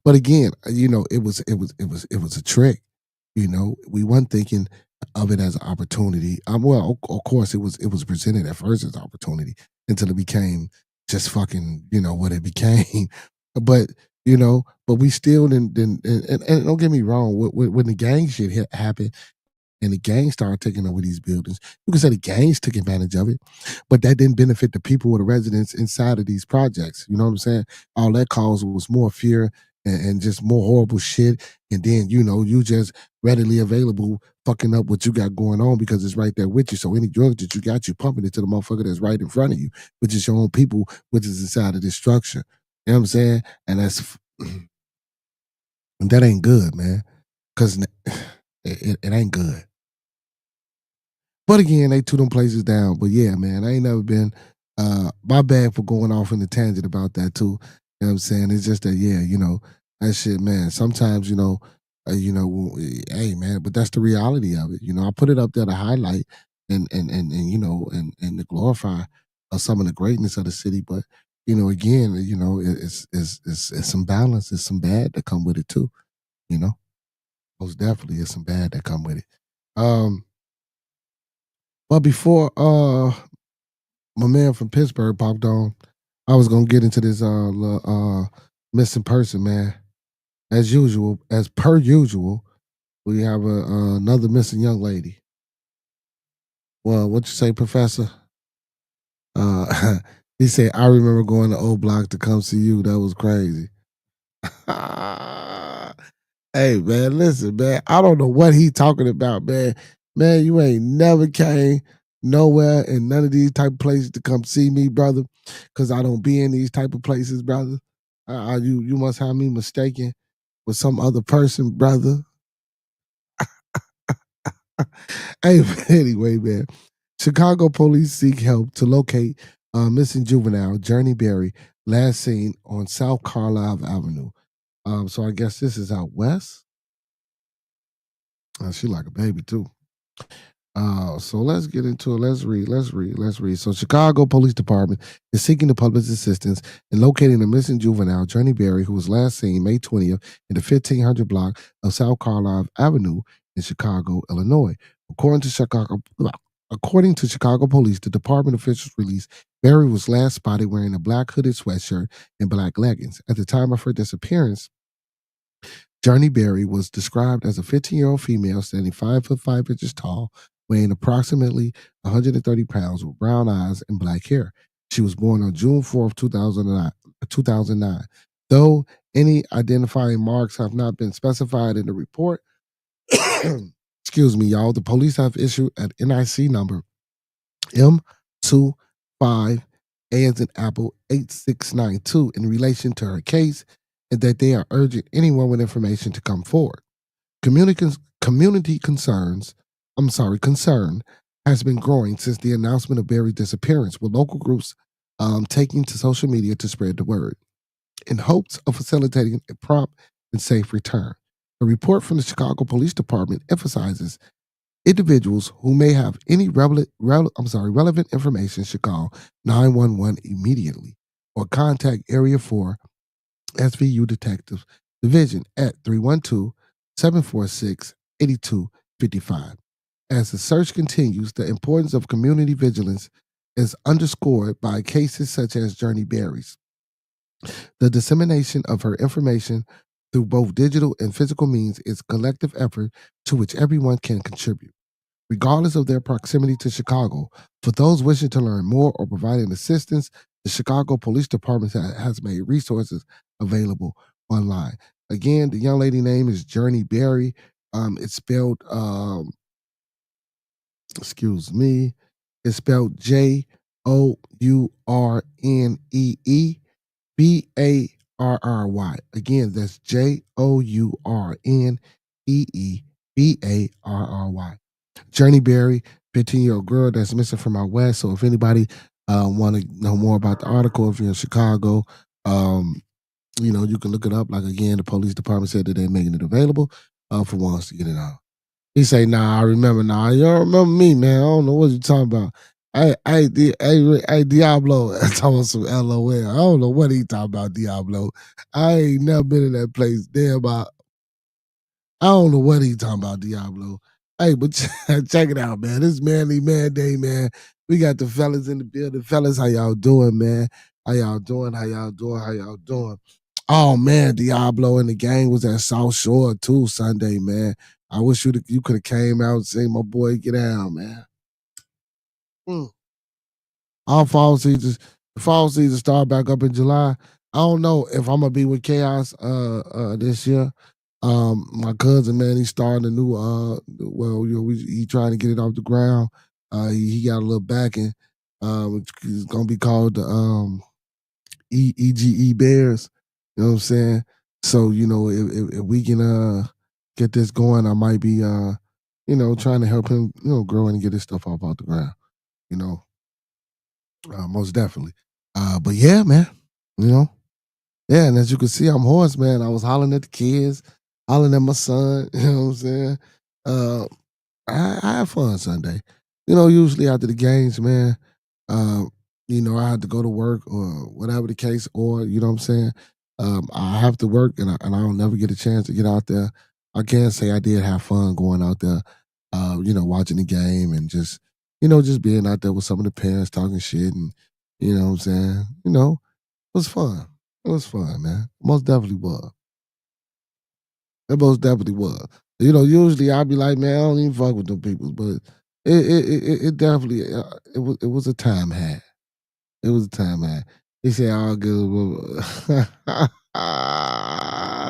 but again, it was a trick. We weren't thinking of it as an opportunity. Well, of course, it was presented at first as an opportunity until it became just fucking, what it became. But we still didn't. And don't get me wrong, when the gang shit happened. And the gangs started taking over these buildings. You can say the gangs took advantage of it, but that didn't benefit the people or the residents inside of these projects. You know what I'm saying? All that caused was more fear and just more horrible shit. And then, you just readily available fucking up what you got going on because it's right there with you. So any drugs that you got, you pumping it to the motherfucker that's right in front of you, which is your own people, which is inside of this structure. You know what I'm saying? And that ain't good, man. Because it ain't good. But again, they took them places down. But yeah, man, I ain't never been my bad for going off in the tangent about that too. You know what I'm saying? It's just that, yeah, that shit, man. Sometimes, hey man, but that's the reality of it. I put it up there to highlight and to glorify some of the greatness of the city. But, again, it's some balance, it's some bad that come with it too. Most definitely it's some bad that come with it. But before my man from Pittsburgh popped on, I was gonna get into this missing person, man. As per usual, we have another missing young lady. Well, what you say, Professor? He said, I remember going to O Block to come see you. That was crazy. Hey, man, listen, man. I don't know what he talking about, man. Man, you ain't never came nowhere in none of these type of places to come see me, brother, because I don't be in these type of places, brother. You must have me mistaken with some other person, brother. Hey, anyway, man. Chicago police seek help to locate missing juvenile Journey Berry, last seen on South Carlisle Avenue. So I guess this is out west. She like a baby too. So let's get into it. Let's read. So Chicago Police Department is seeking the public's assistance in locating the missing juvenile, Journey Berry, who was last seen May 20th in the 1500 block of South Carlisle Avenue in Chicago, Illinois. According to Chicago Police, the department officials released Berry was last spotted wearing a black hooded sweatshirt and black leggings. At the time of her disappearance, Journey Berry was described as a 15-year-old female standing 5 foot 5 inches tall, weighing approximately 130 pounds with brown eyes and black hair. She was born on June 4th, 2009. Though any identifying marks have not been specified in the report, excuse me, y'all, the police have issued an NIC number M2 5 A as in Apple 8692 in relation to her case, and that they are urging anyone with information to come forward. Community concern has been growing since the announcement of Barry's disappearance, with local groups taking to social media to spread the word in hopes of facilitating a prompt and safe return. A report from the Chicago Police Department emphasizes individuals who may have any relevant information should call 911 immediately or contact Area 4 SVU Detective Division at 312-746-8255. As the search continues, the importance of community vigilance is underscored by cases such as Journey Berry's. The dissemination of her information through both digital and physical means is a collective effort to which everyone can contribute. Regardless of their proximity to Chicago, for those wishing to learn more or providing assistance, the Chicago Police Department has made resources available online. Again, the young lady name is Journey Berry. It's spelled, excuse me, it's spelled JOURNEEBARRY. Again, that's JOURNEEBARRY. Journey Berry, 15-year-old girl that's missing from out west. So if anybody want to know more about the article, if you're in Chicago, you can look it up. Like again, the police department said that they're making it available for ones to get it out. He say, "Nah, I remember. Nah, you don't remember me, man. I don't know what you talking about." Hey, Diablo, talking about some LOL. I don't know what he talking about, Diablo. I ain't never been in that place. Damn, I don't know what he talking about, Diablo. Hey, but check it out, man. This is Manday, man. We got the fellas in the building. Fellas, how y'all doing, man? How y'all doing? Oh, man, Diablo and the gang was at South Shore, too, Sunday, man. I wish you could have came out and seen my boy get down, man. All fall seasons start back up in July. I don't know if I'm gonna be with Chaos this year. My cousin, man, he's starting a new he trying to get it off the ground. He got a little backing. It's gonna be called the EGE Bears. You know what I'm saying? So, if we can get this going, I might be trying to help him, grow and get his stuff off out the ground. Most definitely. But yeah, man, yeah, and as you can see, I'm hoarse, man. I was hollering at the kids, hollering at my son, you know what I'm saying? I had fun Sunday. Usually after the games, man, I had to go to work or whatever the case, or, you know what I'm saying? I have to work and I don't never get a chance to get out there. I can say I did have fun going out there, watching the game and just being out there with some of the parents talking shit and, you know what I'm saying? It was fun. It was fun, man. Most definitely was. It most definitely was. Usually I'd be like, man, I don't even fuck with them people, but it definitely it was a time had. It was a time had. He said, "All good."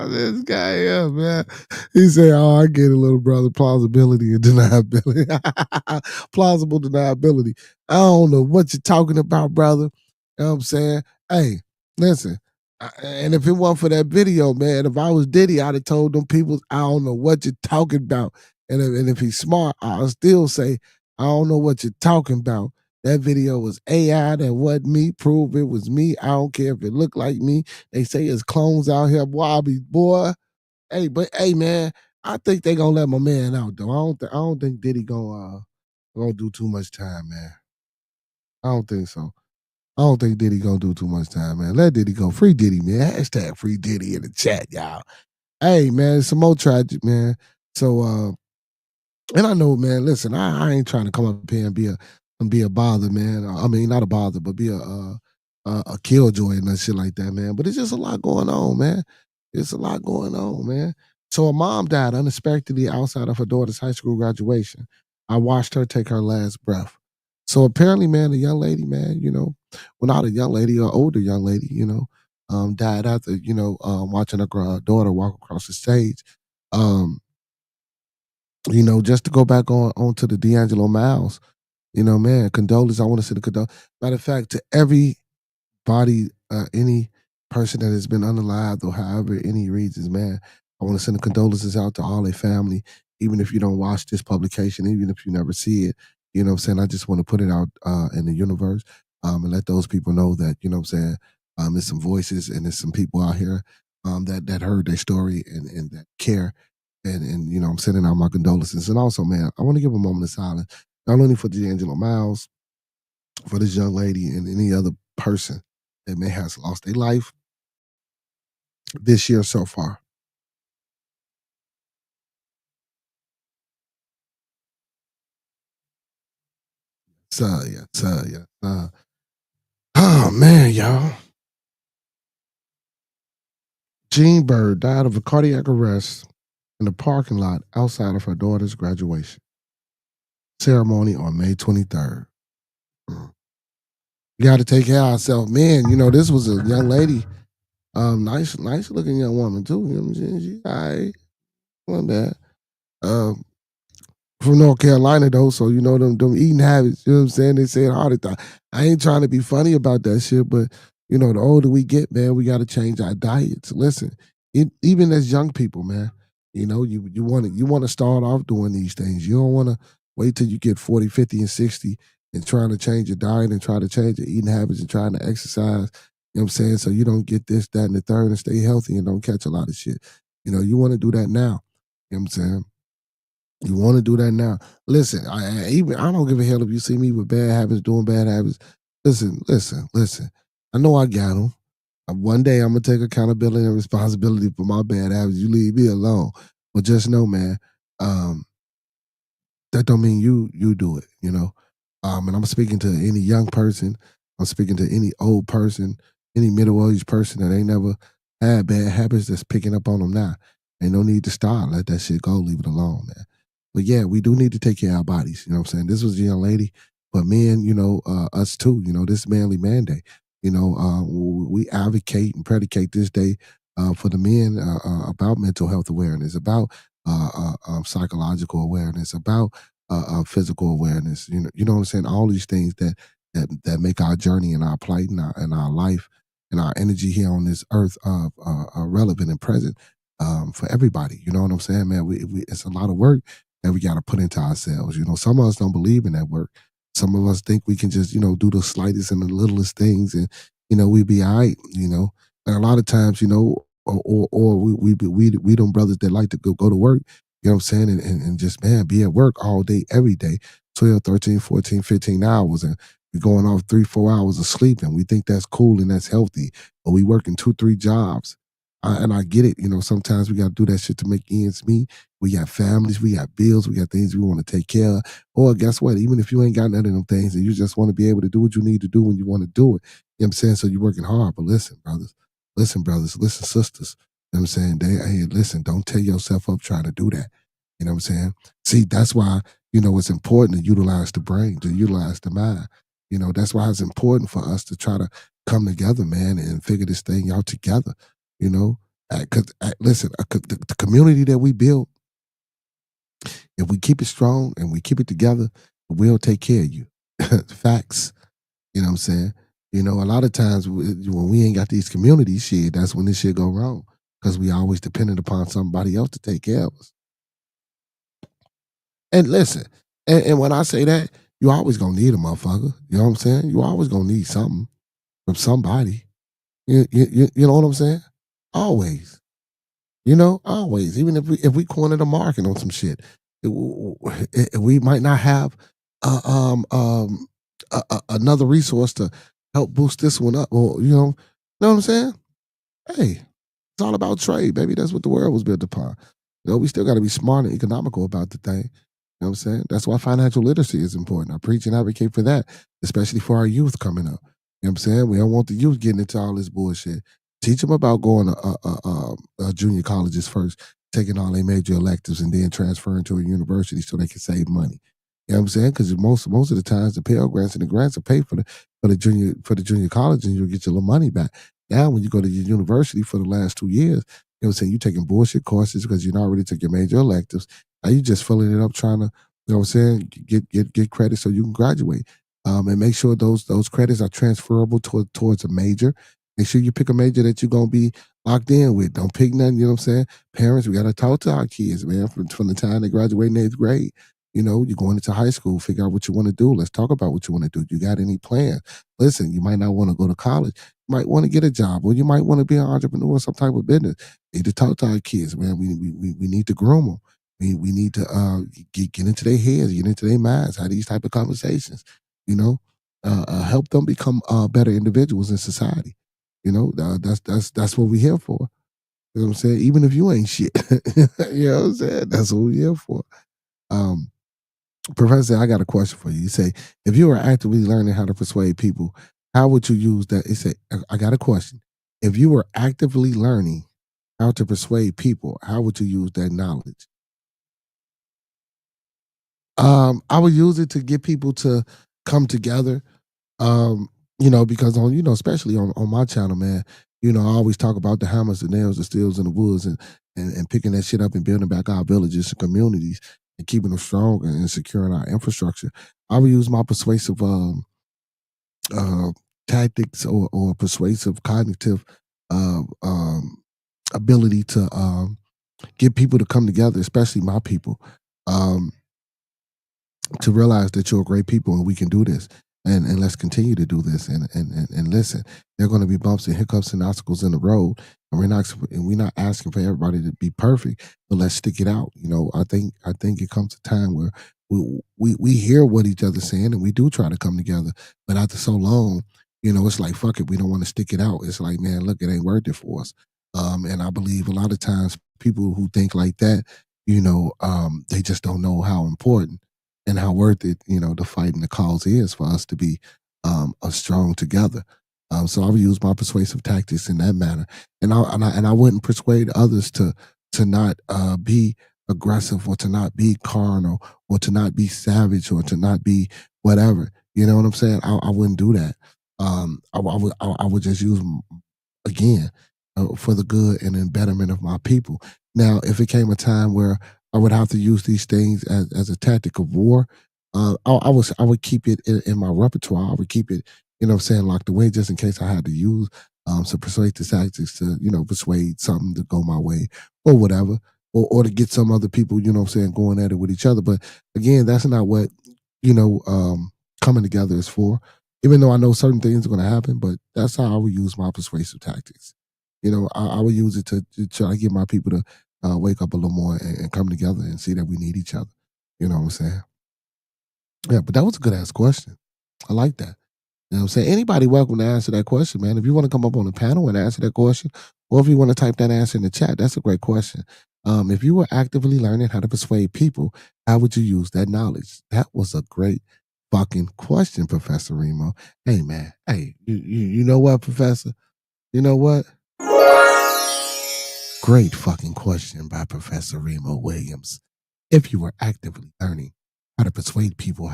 This guy here, man. He said, "Oh, I get a little brother plausibility and deniability, plausible deniability." I don't know what you're talking about, brother. You know what I'm saying? Hey, listen. And if it wasn't for that video, man, if I was Diddy, I'd have told them people, I don't know what you're talking about. And if he's smart, I'll still say, I don't know what you're talking about. That video was AI. That wasn't me. Prove it was me. I don't care if it looked like me. They say it's clones out here. Boy. Hey, but hey, man, I think they gonna let my man out though. I don't think Diddy gonna do too much time, man. I don't think so. I don't think Diddy gonna do too much time, man. Let Diddy go. Free Diddy, man. Hashtag free Diddy in the chat, y'all. Hey, man, it's some more tragic, man. So, and I know, man. Listen, I ain't trying to come up here and be a bother, man. I mean, not a bother, but be a killjoy and that shit like that, man. But it's just a lot going on, man. It's a lot going on, man. So a mom died unexpectedly outside of her daughter's high school graduation. I watched her take her last breath. So apparently, man, a young lady, man, well, not a young lady, an older young lady, died after, watching her daughter walk across the stage. Just to go back onto the D'Angelo Miles, Man, condolence. I want to send a condolence. Matter of fact, to everybody, any person that has been unalived or however any reasons, man, I want to send the condolences out to all their family, even if you don't watch this publication, even if you never see it. You know what I'm saying? I just want to put it out in the universe and let those people know that, you know what I'm saying, there's some voices and there's some people out here that heard their story and that care. And I'm sending out my condolences. And also, man, I want to give a moment of silence, not only for D'Angelo Miles, for this young lady and any other person that may have lost their life this year so far. Yeah. Oh man, y'all. Jean Bird died of a cardiac arrest in the parking lot outside of her daughter's graduation ceremony on May 23rd. We got to take care of ourselves, man. This was a young lady, nice looking young woman too. You know what I'm saying? She, I wasn't bad. From North Carolina though, so them eating habits, you know what I'm saying? They say heart attack. I ain't trying to be funny about that shit, but the older we get, man, we gotta change our diets. Listen, even as young people, man, you wanna start off doing these things. You don't wanna wait till you get 40, 50, and 60 and trying to change your diet and try to change your eating habits and trying to exercise, you know what I'm saying? So you don't get this, that, and the third and stay healthy and don't catch a lot of shit. You wanna do that now. You know what I'm saying? You want to do that now. Listen, I don't give a hell if you see me with bad habits, doing bad habits. Listen. I know I got them. One day I'm gonna take accountability and responsibility for my bad habits. You leave me alone. But just know, man, that don't mean you do it. And I'm speaking to any young person. I'm speaking to any old person, any middle-aged person that ain't never had bad habits that's picking up on them now. Ain't no need to start. Let that shit go. Leave it alone, man. But yeah, we do need to take care of our bodies. You know what I'm saying? This was a young lady, but men, us too, this manly Manday. We advocate and predicate this day for the men about mental health awareness, about psychological awareness, about physical awareness. You know what I'm saying? All these things that make our journey and our plight and our life and our energy here on this earth relevant and present for everybody. You know what I'm saying, man? It's a lot of work that we got to put into ourselves. Some of us don't believe in that work. Some of us think we can just, do the slightest and the littlest things and, we be all right, And a lot of times, or we them brothers that like to go to work, you know what I'm saying? And just, man, be at work all day, every day, 12, 13, 14, 15 hours. And we're going off 3-4 hours of sleep. And we think that's cool and that's healthy. But we working 2-3 jobs. And I get it. Sometimes we got to do that shit to make ends meet. We got families, we got bills, we got things we want to take care of. Or guess what? Even if you ain't got none of them things and you just want to be able to do what you need to do when you want to do it, you know what I'm saying? So you're working hard. But listen, brothers, listen, sisters. You know what I'm saying? Hey, listen, don't tear yourself up trying to do that. You know what I'm saying? See, that's why, it's important to utilize the brain, to utilize the mind. That's why it's important for us to try to come together, man, and figure this thing out together. Because listen, the community that we build, if we keep it strong and we keep it together, we'll take care of you. Facts. You know what I'm saying? A lot of times when we ain't got these communities, shit, that's when this shit go wrong. Because we always dependent upon somebody else to take care of us. And listen, and when I say that, you always gonna need a motherfucker. You know what I'm saying? You always gonna need something from somebody. You know what I'm saying? Always. Always. Even if we corner the market on some shit, we might not have another resource to help boost this one up. Or know what I'm saying? Hey, it's all about trade, baby. That's what the world was built upon. We still got to be smart and economical about the thing. You know what I'm saying? That's why financial literacy is important. I preach and advocate for that, especially for our youth coming up. You know what I'm saying? We don't want the youth getting into all this bullshit. Teach them about going to junior colleges first, taking all their major electives, and then transferring to a university so they can save money. You know what I'm saying? Because most of the times the Pell Grants and the grants will pay for the junior college, and you'll get your little money back. Now, when you go to your university for the last 2 years, you know what I'm saying, you're taking bullshit courses because you already took your major electives. Now you just filling it up trying to You know what I'm saying? Get credit so you can graduate. And make sure those credits are transferable towards a major. Make sure you pick a major that you're gonna be locked in with. Don't pick nothing, you know what I'm saying? Parents, we gotta talk to our kids, man, from the time they graduate in 8th grade. You know, you're going into high school, figure out what you want to do. Let's talk about what you want to do. You got any plans? Listen, you might not want to go to college. You might want to get a job, or you might want to be an entrepreneur or some type of business. We need to talk to our kids, man. We need to groom them. We need to get into their heads, get into their minds, have these type of conversations. You know, help them become better individuals in society. You know, that's what we're here for. You know what I'm saying? Even if you ain't shit, you know what I'm saying? That's what we're here for. Um, Professor, I got a question for you. You say, if you were actively learning how to persuade people, how would you use that? It say, I got a question. If you were actively learning how to persuade people, how would you use that knowledge? I would use it to get people to come together. Um, you know, because on, you know, especially on my channel, man, you know, I always talk about the hammers, the nails, the steels, and the woods, and picking that shit up and building back our villages and communities and keeping them strong and securing our infrastructure. I would use my persuasive uh, tactics or persuasive cognitive uh, um, ability to get people to come together, especially my people. Um, to realize that you're great people and we can do this. And let's continue to do this and listen. There are going to be bumps and hiccups and obstacles in the road, and we're not asking for everybody to be perfect, but let's stick it out. You know, I think it comes a time where we hear what each other's saying and we do try to come together, but after so long, you know, it's like fuck it, we don't want to stick it out. It's like, man, look, it ain't worth it for us. And I believe a lot of times people who think like that, you know, they just don't know how important and how worth it, you know, the fight and the cause is for us to be strong together. So I would use my persuasive tactics in that manner, and I wouldn't persuade others to not be aggressive or to not be carnal or to not be savage or to not be whatever. You know what I'm saying? I wouldn't do that. I would just use again for the good and then betterment of my people. Now, if it came a time where I would have to use these things as a tactic of war, I would keep it in my repertoire. I would keep it, you know what I'm saying, locked away just in case I had to use some persuasive tactics to, you know, persuade something to go my way or whatever, or to get some other people, you know what I'm saying, going at it with each other. But again, that's not what, you know, coming together is for. Even though I know certain things are going to happen, but that's how I would use my persuasive tactics. You know, I would use it to try to get my people to wake up a little more and come together and see that we need each other. You know what I'm saying? Yeah, but that was a good ass question. I like that. You know what I'm saying? Anybody welcome to answer that question, man. If you want to come up on the panel and answer that question, or if you want to type that answer in the chat, that's a great question. If you were actively learning how to persuade people, how would you use that knowledge? That was a great fucking question, Professor Remo. Hey, man. Hey, you know what, Professor? You know what? Great fucking question by Professor Remo Williams. If you were actively learning how to persuade people,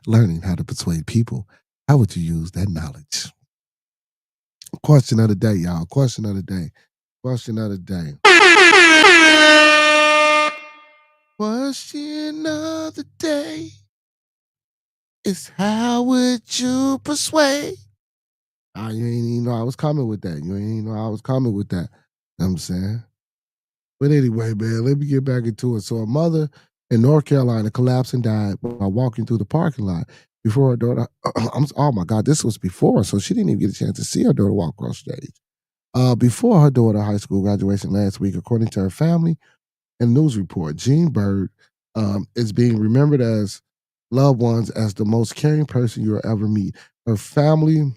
learning how to persuade people, how would you use that knowledge? Question of the day, y'all. Question of the day. Question of the day. Question of the day is how would you persuade? You ain't even know I was coming with that. You ain't even know I was coming with that. You know what I'm saying? But anyway, man, let me get back into it. So a mother in North Carolina collapsed and died while walking through the parking lot before her daughter. Oh my God, this was before, so she didn't even get a chance to see her daughter walk across stage. Before her daughter high school graduation last week, according to her family and news report, Jean Bird is being remembered as loved ones as the most caring person you'll ever meet. Her family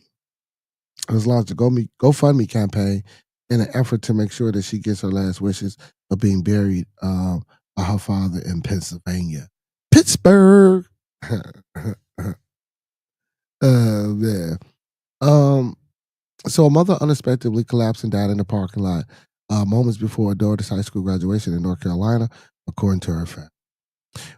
has launched a GoFundMe campaign in an effort to make sure that she gets her last wishes of being buried by her father in Pennsylvania. Pittsburgh. Man. So a mother unexpectedly collapsed and died in the parking lot moments before her daughter's high school graduation in North Carolina, according to her family.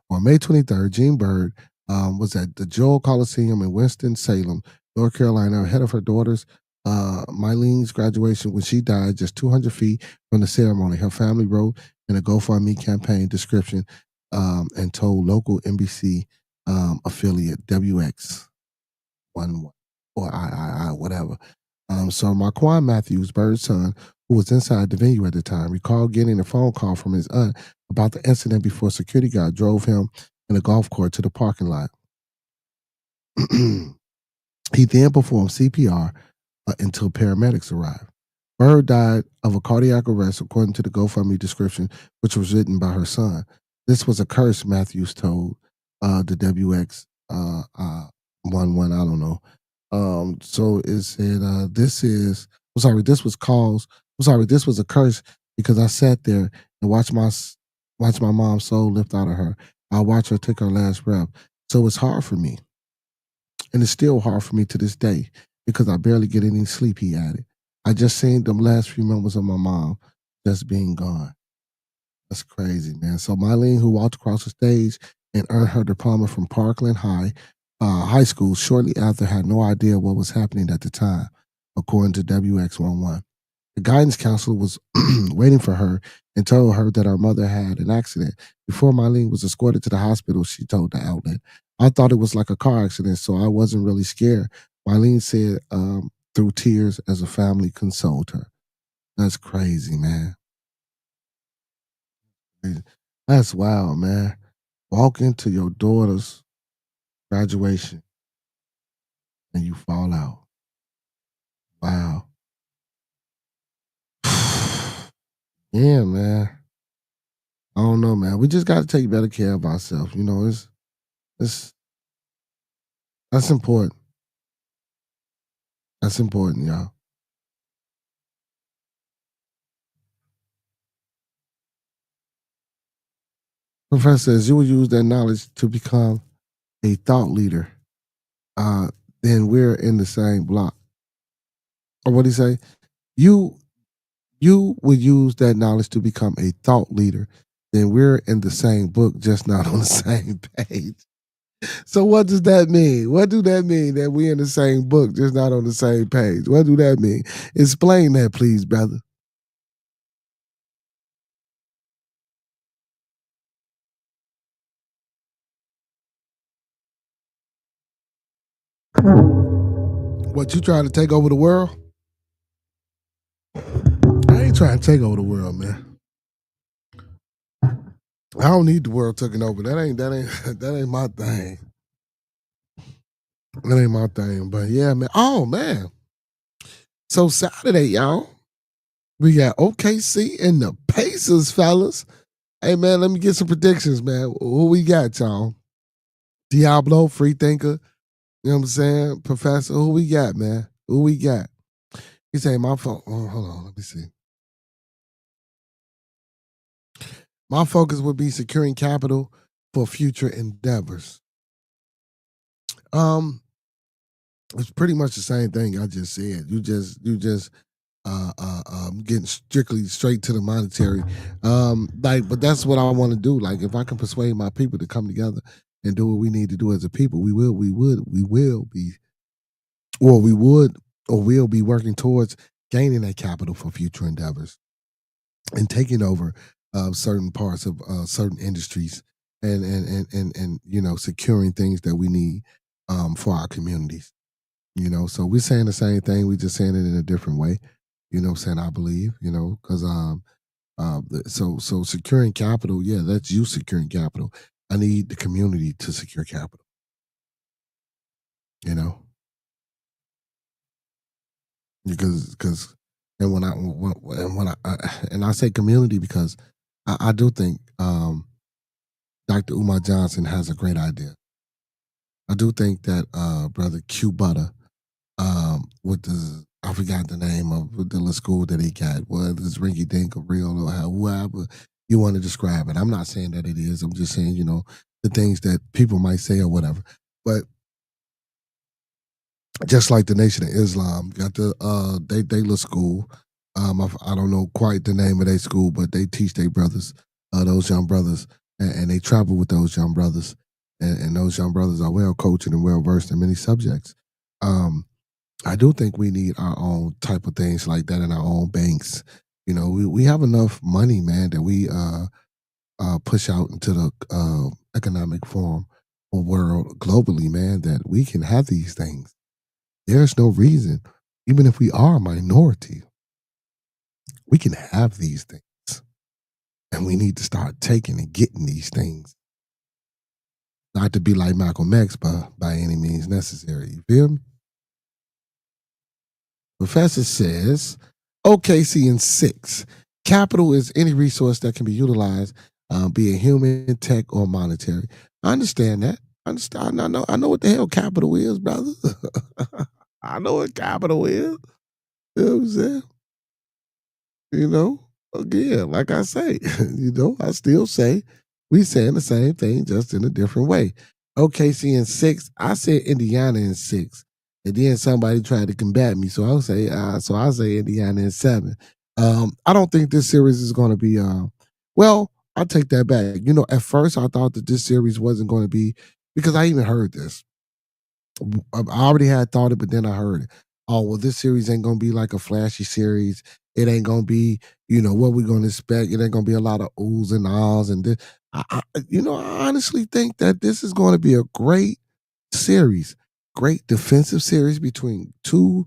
On May 23rd, Jean Bird was at the Joel Coliseum in Winston-Salem, North Carolina, ahead of her daughter's Mylene's graduation when she died just 200 feet from the ceremony. Her family wrote in a GoFundMe campaign description and told local NBC affiliate WX11 or I whatever. So Marquand Matthews, Bird's son, who was inside the venue at the time, recalled getting a phone call from his aunt about the incident before security guard drove him in a golf cart to the parking lot. He then performed CPR until paramedics arrived. Bird died of a cardiac arrest, according to the GoFundMe description, which was written by her son. This was a curse, Matthews told the WX 11. I don't know. So it said, this was a curse because I sat there and watched my mom's soul lift out of her. I watched her take her last breath. So it's hard for me. And it's still hard for me to this day because I barely get any sleep, he added. I just seen them last few moments of my mom just being gone. That's crazy, man. So Mylene, who walked across the stage and earned her diploma from Parkland High School shortly after, had no idea what was happening at the time, according to WX11. The guidance counselor was waiting for her and told her that her mother had an accident. Before Mylene was escorted to the hospital, she told the outlet, I thought it was like a car accident, so I wasn't really scared. Mylene said through tears as a family consoled her. That's crazy, man. That's wild, man. Walk into your daughter's graduation and you fall out. Wow. Yeah, man. I don't know, man. We just got to take better care of ourselves. You know, that's important. That's important, y'all. Professor says you will use that knowledge to become a thought leader. Then we're in the same block. Or what do you say? You would use that knowledge to become a thought leader. Then we're in the same book, just not on the same page. So what does that mean? What do that mean that we're in the same book, just not on the same page? What do that mean? Explain that, please, brother. What, you trying to take over the world? I ain't trying to take over the world, man. I don't need the world taking over. That ain't my thing. That ain't my thing. But yeah, man. Oh man. So Saturday, y'all, we got OKC and the Pacers, fellas. Hey man, let me get some predictions, man. Who we got, y'all? Diablo, free thinker. You know what I'm saying? Professor, who we got, man? Who we got? He saying my phone. Oh, hold on, let me see. My focus would be securing capital for future endeavors. It's pretty much the same thing I just said. You just getting strictly straight to the monetary. But that's what I want to do. Like, if I can persuade my people to come together and do what we need to do as a people, we will be working towards gaining that capital for future endeavors and taking over certain parts of certain industries and you know, securing things that we need for our communities. You know, so we're saying the same thing. We're just saying it in a different way. You know what I'm saying? I believe, you know, because so securing capital, yeah, that's you securing capital. I need the community to secure capital. You know, because and when I say community because I do think Dr. Umar Johnson has a great idea. I do think that brother Q Butter with the I forgot the name of the little school that he got, whether it's Rinky Dink or Real or whoever you want to describe it. I'm not saying that it is. I'm just saying, you know, the things that people might say or whatever. But just like the Nation of Islam got the they little school. I don't know quite the name of their school, but they teach their brothers, those young brothers, and they travel with those young brothers, and those young brothers are well coached and well versed in many subjects. I do think we need our own type of things like that in our own banks. You know, we have enough money, man, that we push out into the economic forum or world globally, man, that we can have these things. There's no reason, even if we are a minority, we can have these things. And we need to start taking and getting these things. Not to be like Malcolm X by any means necessary. You feel me? Professor says, OKC in 6. Capital is any resource that can be utilized, be it human, tech, or monetary. I understand that. I understand. I know what the hell capital is, brother. I know what capital is. You know what I'm saying? You know, again, like I say, I still say we saying the same thing, just in a different way. OKC in 6. I said Indiana in 6. And then somebody tried to combat me. So I'll say, Indiana in 7. I don't think this series is going to be, well, I'll take that back. At first I thought that this series wasn't going to be, because I even heard this. I already had thought it, but then I heard it. Oh, well, this series ain't going to be like a flashy series. It ain't going to be, what we're going to expect. It ain't going to be a lot of oohs and ahs. And this. I honestly think that this is going to be a great series. Great defensive series between two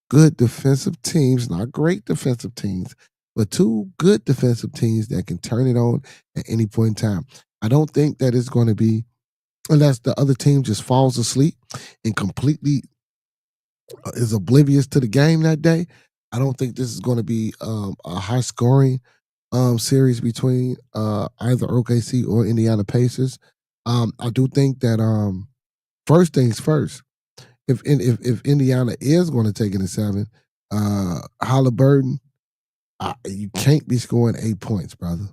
good defensive teams, not great defensive teams, but two good defensive teams that can turn it on at any point in time. I don't think that it's going to be, unless the other team just falls asleep and completely is oblivious to the game that day. I don't think this is going to be a high scoring series between either OKC or Indiana Pacers. I do think that first things first, if Indiana is going to take it in 7, Halliburton, you can't be scoring 8 points, brother.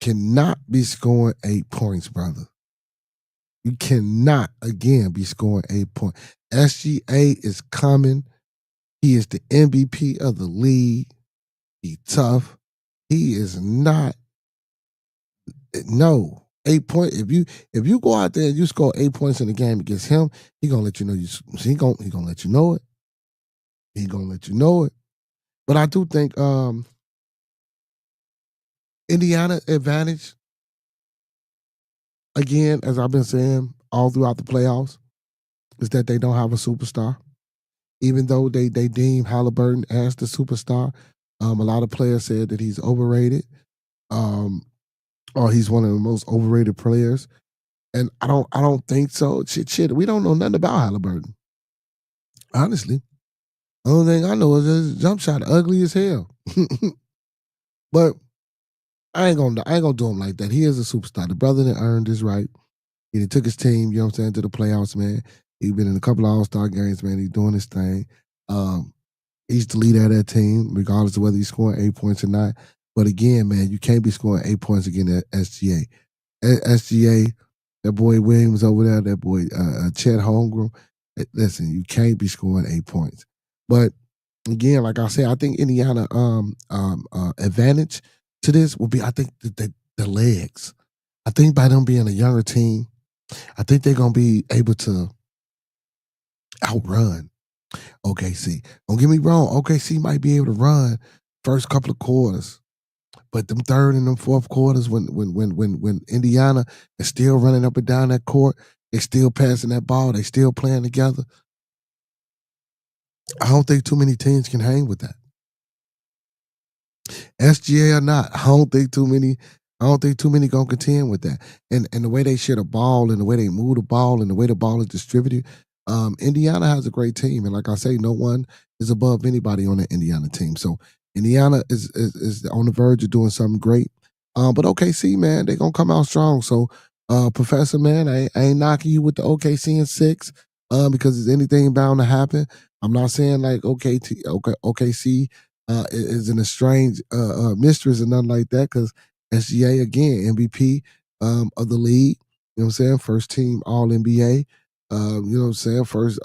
Cannot be scoring 8 points, brother. You cannot, again, be scoring 8 points. SGA is coming. He is the MVP of the league. He's tough. He is not. No. 8 points. If you go out there and you score 8 points in the game against him, he gonna let you know he gonna let you know it. He gonna let you know it. But I do think Indiana advantage, again, as I've been saying all throughout the playoffs, is that they don't have a superstar. Even though they deem Halliburton as the superstar, a lot of players said that he's overrated, or he's one of the most overrated players. And I don't think so. Shit, we don't know nothing about Halliburton. Honestly, the only thing I know is his jump shot ugly as hell. But I ain't gonna do him like that. He is a superstar. The brother that earned his right. He took his team, to the playoffs, man. He's been in a couple of All-Star games, man. He's doing his thing. He's the leader of that team, regardless of whether he's scoring 8 points or not. But again, man, you can't be scoring 8 points against SGA. SGA, that boy Williams over there, that boy Chet Holmgren. Listen, you can't be scoring 8 points. But again, like I said, I think Indiana advantage to this will be, I think, the legs. I think by them being a younger team, I think they're going to be able to outrun OKC. Don't get me wrong, OKC might be able to run first couple of quarters, but them third and them fourth quarters, when Indiana is still running up and down that court, they still passing that ball, they still playing together. I don't think too many teams can hang with that. SGA or not, I don't think too many gonna contend with that. And the way they share the ball and the way they move the ball and the way the ball is distributed, Indiana has a great team. And like I say, no one is above anybody on the Indiana team. So Indiana is on the verge of doing something great. But OKC, man, they're gonna come out strong. So Professor, man, I ain't knocking you with the OKC in 6, because is anything bound to happen. I'm not saying like OKC is an estranged mistress or nothing like that, because SGA, again, MVP of the league. You know what I'm saying? First team All NBA. You know what I'm saying? First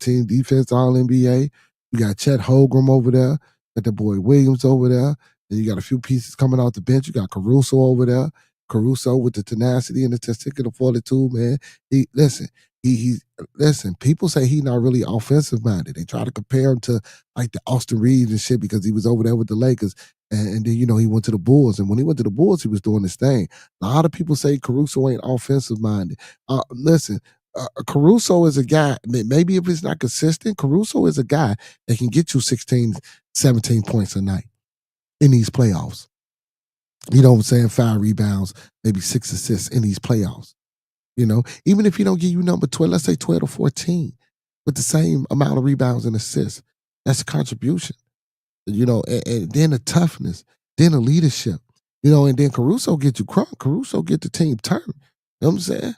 team defense All NBA. You got Chet Holmgren over there. Got the boy Williams over there. And you got a few pieces coming off the bench. You got Caruso over there. Caruso with the tenacity and the testicular fortitude, man. he listen, people say he's not really offensive minded. They try to compare him to like the Austin Reeves and shit because he was over there with the Lakers. And then, he went to the Bulls. And when he went to the Bulls, he was doing this thing. A lot of people say Caruso ain't offensive minded. Listen, Caruso is a guy, maybe if it's not consistent, Caruso is a guy that can get you 16, 17 points a night in these playoffs. You know what I'm saying? 5 rebounds, maybe 6 assists in these playoffs. Even if he don't give you number 12, let's say 12 or 14, with the same amount of rebounds and assists, that's a contribution. And then the toughness, then the leadership, and then Caruso get you crunk. Caruso get the team turned. You know what I'm saying?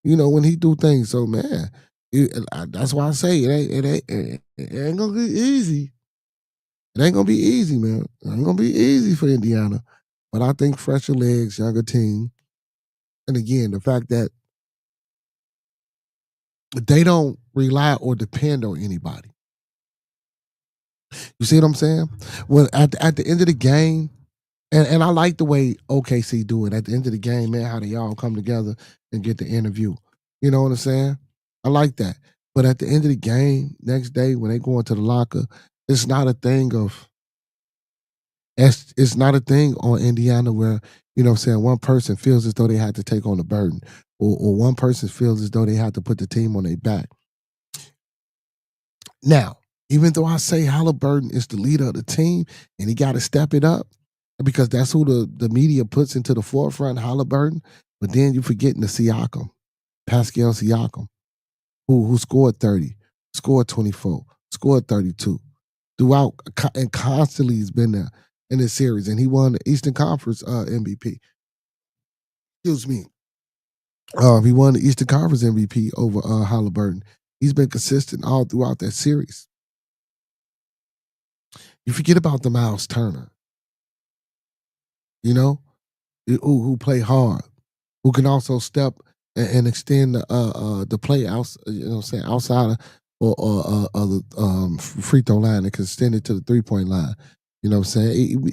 When he do things. So, man, that's why I say it ain't going to be easy. It ain't going to be easy, man. It ain't going to be easy for Indiana. But I think fresher legs, younger team. And again, the fact that they don't rely or depend on anybody. You see what I'm saying? Well, at the end of the game, and I like the way OKC do it. At the end of the game, man, how they all come together and get the interview. You know what I'm saying? I like that. But at the end of the game, next day when they go into the locker, it's not a thing of. It's not a thing on Indiana where, one person feels as though they had to take on the burden or one person feels as though they had to put the team on their back. Now, even though I say Halliburton is the leader of the team and he got to step it up because that's who the media puts into the forefront, Halliburton, but then you're forgetting the Siakam, Pascal Siakam, who scored 30, scored 24, scored 32, throughout and constantly has been there in this series, and he won the Eastern Conference MVP. Excuse me. He won the Eastern Conference MVP over Halliburton. He's been consistent all throughout that series. You forget about the Miles Turner, who play hard, who can also step and extend the play out, outside of or the free throw line and can extend it to the 3-point line. You know what I'm saying?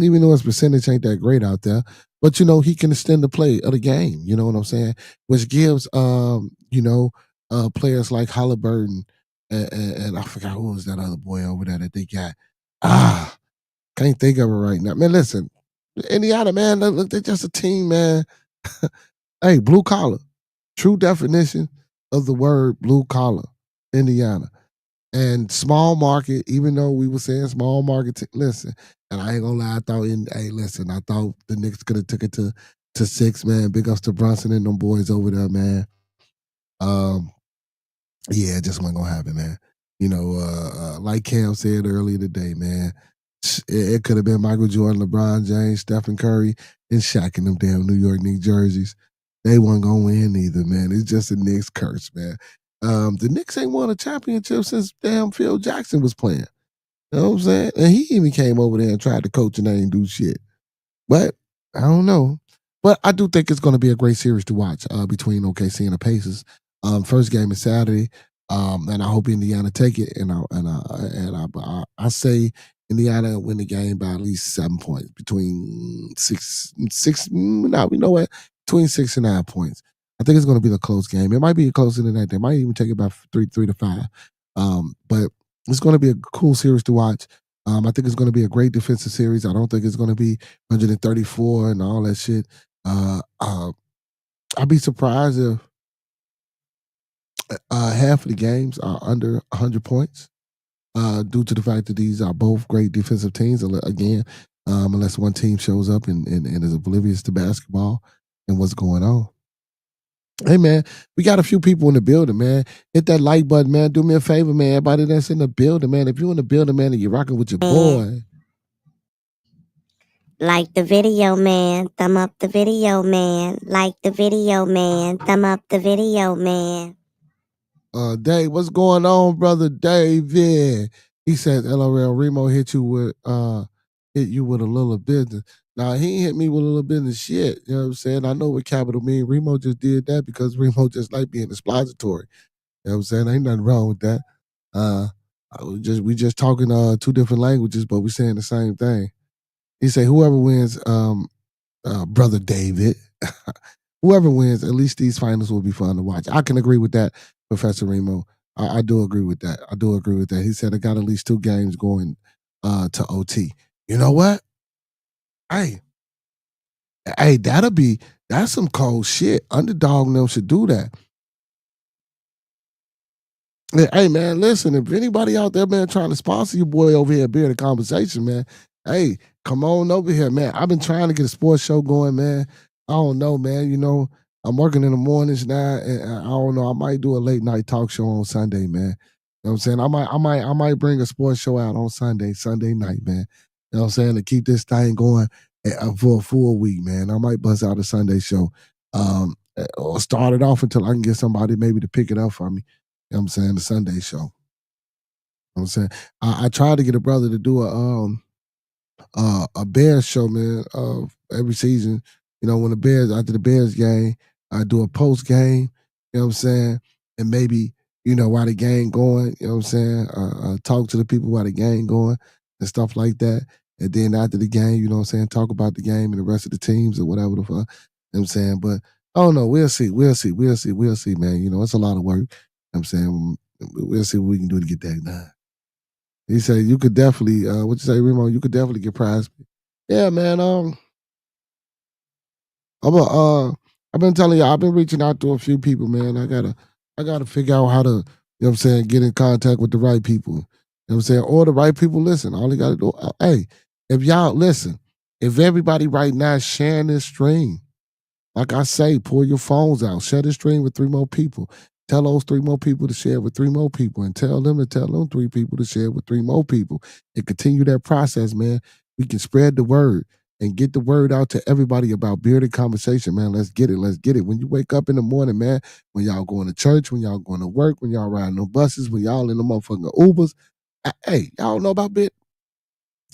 Even though his percentage ain't that great out there, but he can extend the play of the game. You know what I'm saying? Which gives players like Halliburton and I forgot who was that other boy over there that they got. Can't think of it right now. Man, listen, Indiana, man, look, they're just a team, man. Hey, blue collar, true definition of the word blue collar, Indiana. And small market, even though we were saying small market, listen, and I ain't gonna lie, I thought the Knicks could have took it to 6, man. Big ups to Brunson and them boys over there, man. Yeah, it just wasn't gonna happen, man. Like Cam said earlier today, man, it could have been Michael Jordan, LeBron James, Stephen Curry, and Shaq in them damn New York Knicks jerseys. They wasn't gonna win either, man. It's just a Knicks curse, man. The Knicks ain't won a championship since damn Phil Jackson was playing. You know what I'm saying? And he even came over there and tried to coach and they ain't do shit. But I don't know. But I do think it's going to be a great series to watch between OKC and the Pacers. First game is Saturday, and I hope Indiana take it. And I say Indiana win the game by at least 7 points, between six. No, you know what? Between 6 and 9 points. I think it's going to be a close game. It might be closer than that. They might even take it by 3 to 5. But it's going to be a cool series to watch. I think it's going to be a great defensive series. I don't think it's going to be 134 and all that shit. I'd be surprised if half of the games are under 100 points due to the fact that these are both great defensive teams. Again, unless one team shows up and is oblivious to basketball and what's going on. Hey, man, we got a few people in the building, man. Hit that like button, man. Do me a favor, man. Everybody that's in the building, man. If you're in the building, man, and you're rocking with your boy. Like the video, man. Thumb up the video, man. Like the video, man. Thumb up the video, man. Dave, what's going on, brother David? He says, LRL, Remo hit you with a little business. Now, he ain't hit me with a little business shit. You know what I'm saying? I know what capital mean. Remo just did that because Remo just like being expository. You know what I'm saying? Ain't nothing wrong with that. We just talking 2 different languages, but we saying the same thing. He say, whoever wins, brother David, whoever wins, at least these finals will be fun to watch. I can agree with that, Professor Remo. I do agree with that. I do agree with that. He said I got at least 2 games going to OT. You know what? Hey, that's some cold shit. Underdog them should do that. Hey man, listen, if anybody out there, man, trying to sponsor your boy over here at Bearded Conversation, man, hey, come on over here, man. I've been trying to get a sports show going, man. I don't know, man. You know, I'm working in the mornings now, and I don't know. I might do a late night talk show on Sunday, man. You know what I'm saying? I might bring a sports show out on Sunday night, man. You know what I'm saying? To keep this thing going for a full week, man. I might bust out a Sunday show. Or start it off until I can get somebody maybe to pick it up for me. You know what I'm saying? The Sunday show. You know what I'm saying? I tried to get a brother to do a Bears show, man, every season. You know, when after the Bears game, I do a post game, you know what I'm saying? And maybe, you know, while the game going, you know what I'm saying? Talk to the people while the game going and stuff like that. And then after the game, you know what I'm saying? Talk about the game and the rest of the teams or whatever the fuck. You know what I'm saying? But I don't know. We'll see, man. You know, it's a lot of work. You know what I'm saying? We'll see what we can do to get that done. He said you could definitely, what you say, Remo? You could definitely get prize. Yeah, man. I've been telling you, I've been reaching out to a few people, man. I gotta figure out how to, you know what I'm saying, get in contact with the right people. You know what I'm saying? Or the right people listen. All you gotta do, hey, if y'all listen, if everybody right now is sharing this stream, like I say, pull your phones out, share this stream with 3 more people. Tell those 3 more people to share with 3 more people, and tell them 3 people to share with 3 more people, and continue that process, man. We can spread the word and get the word out to everybody about Bearded Conversation, man. Let's get it. When you wake up in the morning, man, when y'all going to church, when y'all going to work, when y'all riding on buses, when y'all in the motherfucking Ubers, hey, y'all know about Beard?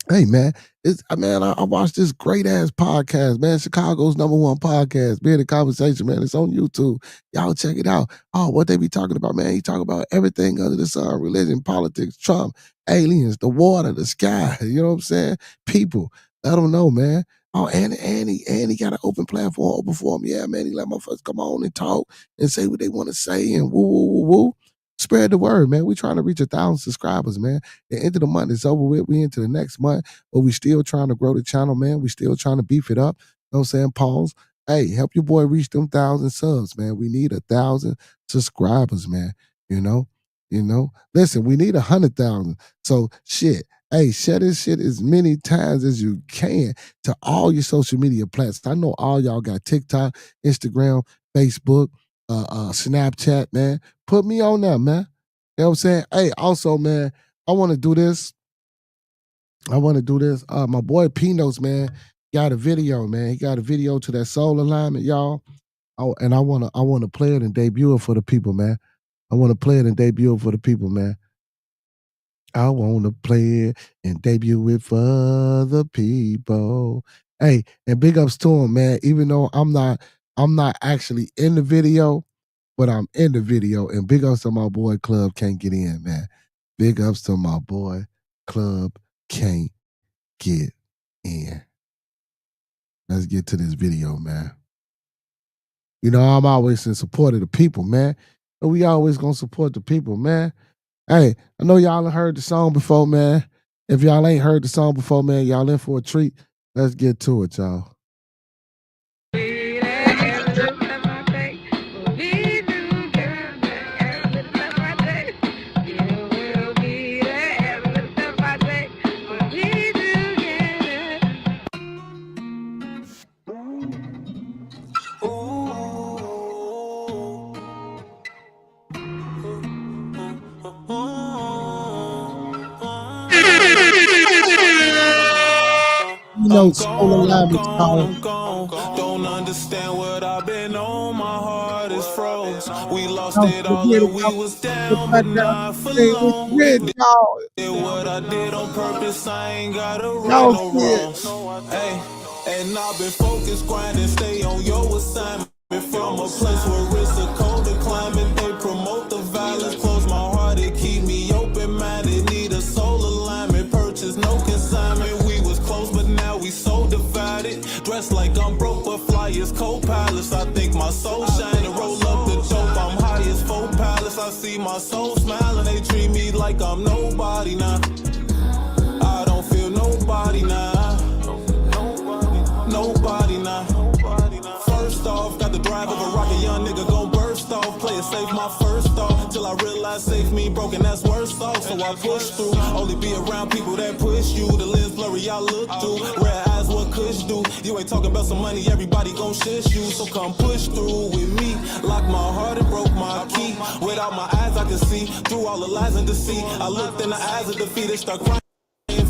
Hey man, I watched this great ass podcast, man. Chicago's #1 podcast, Bearded Conversation, man. It's on YouTube. Y'all check it out. Oh, what they be talking about, man? He talk about everything under the sun: religion, politics, Trump, aliens, the water, the sky. You know what I'm saying? People. Let them know, man. Oh, and he got an open platform, open forum. Yeah, man. He let motherfuckers come on and talk and say what they want to say and woo, woo, woo, woo. Spread the word, man. We trying to reach 1,000 subscribers, man. The end of the month is over with. We into the next month, but we still trying to grow the channel, man. We still trying to beef it up. You know what I'm saying? Pause. Hey, help your boy reach them 1,000 subs, man. We need 1,000 subscribers, man. You know. Listen, we need 100,000. So shit. Hey, share this shit as many times as you can to all your social media platforms. I know all y'all got TikTok, Instagram, Facebook, Snapchat, man. Put me on there, man. You know what I'm saying? Hey, also, man, I want to do this. My boy Pinos, man, got a video, man. He got a video to that soul alignment, y'all. And I wanna play it and debut it for the people, man. I want to play it and debut it for the people, man. I want to play it and debut it for the people. Hey, and big ups to him, man. Even though I'm not actually in the video, but I'm in the video. And big ups to my boy Club Can't Get In, man. Big ups to my boy Club Can't Get In. Let's get to this video, man. You know, I'm always in support of the people, man. And we always gonna support the people, man. Hey, I know y'all have heard the song before, man. If y'all ain't heard the song before, man, y'all in for a treat. Let's get to it, y'all. You know, soul alignment, don't understand what I've been on. My heart is froze. We lost it all and we was down, but not for long. Did what I did on purpose. I ain't gotta right no wrongs. Hey, and I've been focused, grinding, stay on your assignment. From a place where it's a colder climate, they promote the violence. Close my heart, it keep me open-minded. Need a soul alignment, purchase no consignment. We was close, but now we so divided. Dressed like I'm broke, but fly as co-pilots. I think my my soul smiling, they treat me like I'm nobody now. I don't feel nobody now. Nobody now. First off, got the drive of a rocket, young nigga gon' burst off. Play it safe, my first thought. Till I realize safe mean broken, that's worse off. So I push through, only be around people that push you. The lens blurry, I look through. Red eyes, what kush do? You ain't talking about some money, everybody gon' shish you. So come push through with me. Lock my heart and broke my key. Without my eyes, I can see through all the lies and deceit. I looked in the eyes of defeat and start crying.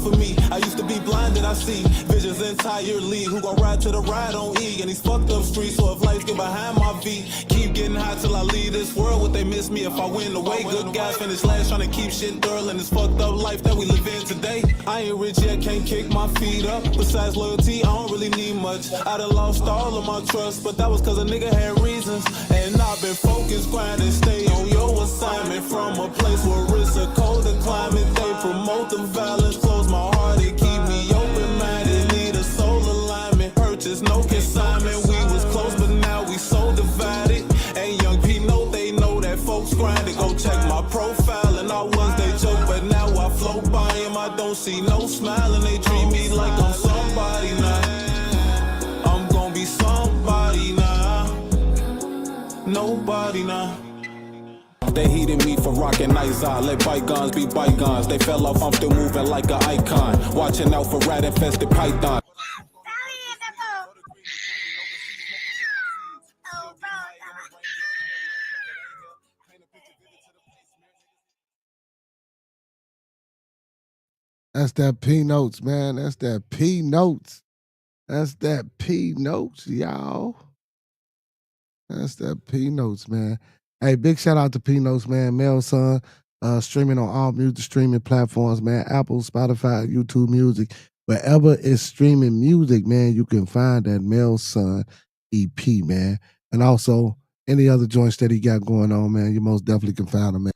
For me, I used to be blinded, I see visions entirely. Who gon' ride to the ride on E and these fucked up streets? So if lights get behind my V, keep getting high till I leave this world. Would they miss me if I win away? Good guys finish last, trying to keep shit thorough in this fucked up life that we live in today. I ain't rich yet, can't kick my feet up. Besides loyalty, I don't really need much. I done lost all of my trust, but that was cause a nigga had reasons. And I've been focused, grinding, stay on your assignment. From a place where it's a colder climate, they promote the violence. Close my heart and keep me open-minded. Need a soul alignment. Purchase no consignment. We was close, but now we so divided. And young people, they know that folks grinding. Go check my profile, and I was they joke, but now I float by him. I don't see no smile, and they treat me like I'm somebody now. I'm gonna be somebody now. Nobody now. They heated me for rocking nights out. Let bygones be bygones. They fell off, I'm still moving like an icon. Watching out for rat-infested python. That's that P notes, man. That's that P notes. That's that P notes, y'all. That's that P notes, man. Hey, big shout out to P notes, man. Mel Son, streaming on all music streaming platforms, man. Apple, Spotify, YouTube Music, wherever it's streaming music, man. You can find that Mel Son EP, man. And also any other joints that he got going on, man. You most definitely can find them, man.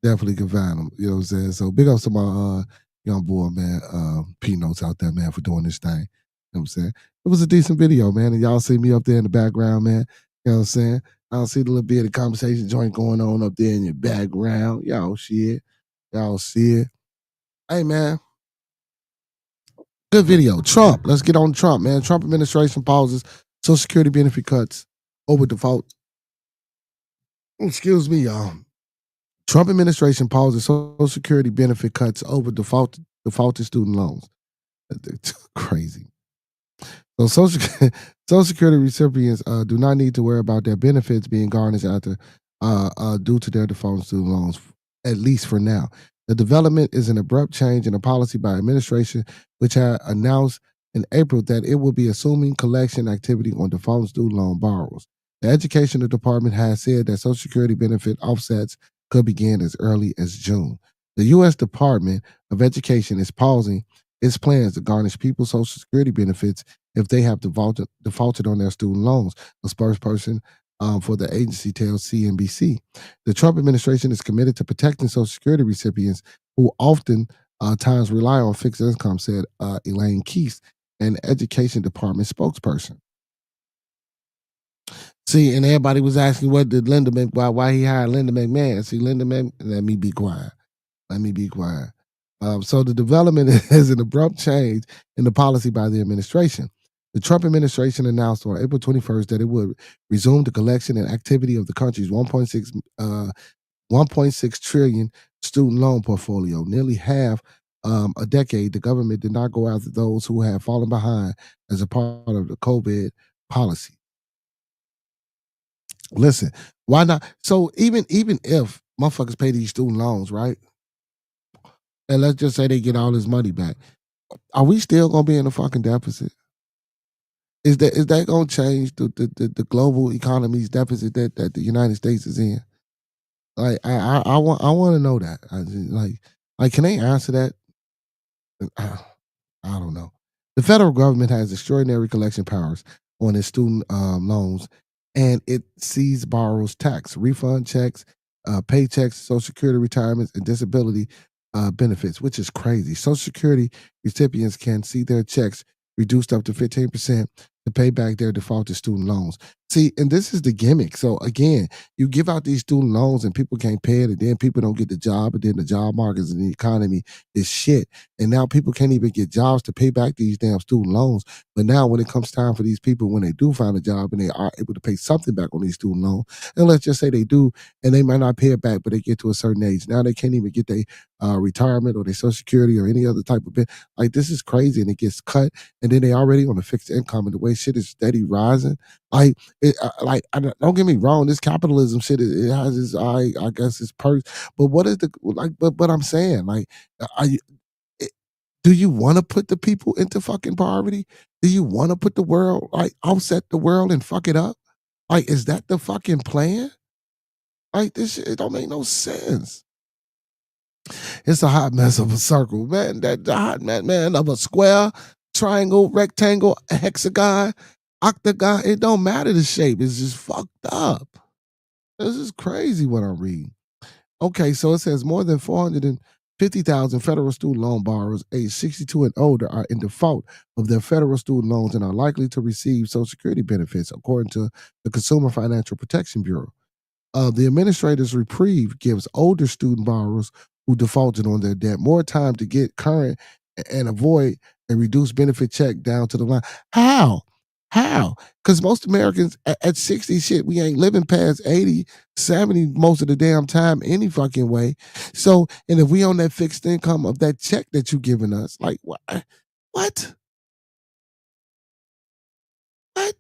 Definitely can find them. You know what I'm saying? So big ups to my young boy, man, P Notes out there, man, for doing this thing. You know what I'm saying? It was a decent video, man. And y'all see me up there in the background, man. You know what I'm saying? I don't see the little bit of conversation joint going on up there in your background. Y'all see it. Y'all see it. Hey, man. Good video. Trump. Let's get on Trump, man. Trump administration pauses Social Security benefit cuts over default. Excuse me, y'all. Trump administration pauses Social Security benefit cuts over defaulted student loans. Crazy. So Social Security recipients do not need to worry about their benefits being garnished after due to their default student loans, at least for now. The development is an abrupt change in a policy by administration, which had announced in April that it will be assuming collection activity on default student loan borrowers. The Education Department has said that Social Security benefit offsets could begin as early as June. The U.S. Department of Education is pausing its plans to garnish people's Social Security benefits if they have defaulted on their student loans, a spokesperson for the agency tells CNBC. The Trump administration is committed to protecting Social Security recipients who often times rely on fixed income, said Elaine Keith, an Education Department spokesperson. See, and everybody was asking what did why he hired Linda McMahon. See, let me be quiet. Let me be quiet. So the development is an abrupt change in the policy by the administration. The Trump administration announced on April 21st that it would resume the collection and activity of the country's 1.6 trillion student loan portfolio. Nearly half a decade, the government did not go after those who had fallen behind as a part of the COVID policy. Listen, why not? So even if motherfuckers pay these student loans, right? And let's just say they get all this money back, are we still gonna be in a fucking deficit? Is that gonna change the global economy's deficit that the United States is in? Like I want to know that. Like can they answer that? I don't know. The federal government has extraordinary collection powers on its student loans, and it sees borrowers' tax, refund checks, paychecks, Social Security retirements, and disability benefits, which is crazy. Social Security recipients can see their checks reduced up to 15% to pay back their defaulted student loans. See, and this is the gimmick. So again, you give out these student loans and people can't pay it, and then people don't get the job, and then the job markets and the economy is shit. And now people can't even get jobs to pay back these damn student loans. But now when it comes time for these people, when they do find a job and they are able to pay something back on these student loans, and let's just say they do, and they might not pay it back, but they get to a certain age. Now they can't even get their retirement or their social security or any other type of bit. Like, this is crazy, and it gets cut, and then they already on a fixed income, and the way shit is steady rising. Like, don't get me wrong, this capitalism shit, it has its, I guess, its perks. But what is the like? But I'm saying, like, are you? it- Do you want to put the people into fucking poverty? Do you want to put the world, like, offset the world and fuck it up? Like, is that the fucking plan? Like, this shit, it don't make no sense. It's a hot mess of a circle, man. That the hot mess, man, of a square, triangle, rectangle, hexagon, octagon. It don't matter the shape. It's just fucked up. This is crazy what I'm reading. Okay, so it says more than 450,000 federal student loan borrowers aged 62 and older are in default of their federal student loans and are likely to receive Social Security benefits, according to the Consumer Financial Protection Bureau. The administrator's reprieve gives older student borrowers who defaulted on their debt more time to get current and avoid a reduced benefit check down to the line. How? How? Because most Americans at 60, shit, we ain't living past 80, 70 most of the damn time any fucking way. So, and if we on that fixed income of that check that you giving us, like, what? What? What?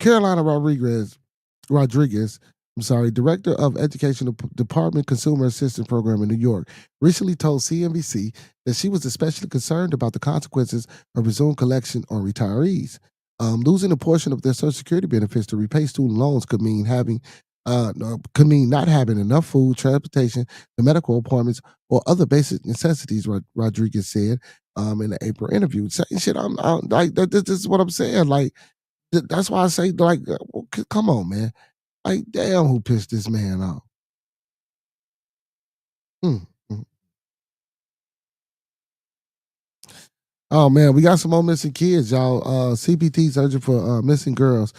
Carolina Rodriguez, Director of Education Department Consumer Assistance Program in New York, recently told CNBC that she was especially concerned about the consequences of resumed collection on retirees. Losing a portion of their Social Security benefits to repay student loans could mean not having enough food, transportation, the medical appointments, or other basic necessities. Rodriguez said in the April interview. Saying shit, I'm like, this is what I'm saying. Like, that's why I say, like, come on, man. Like, damn, who pissed this man off? Mm, mm. Oh man, we got some more missing kids, y'all. CPT searching for missing girls.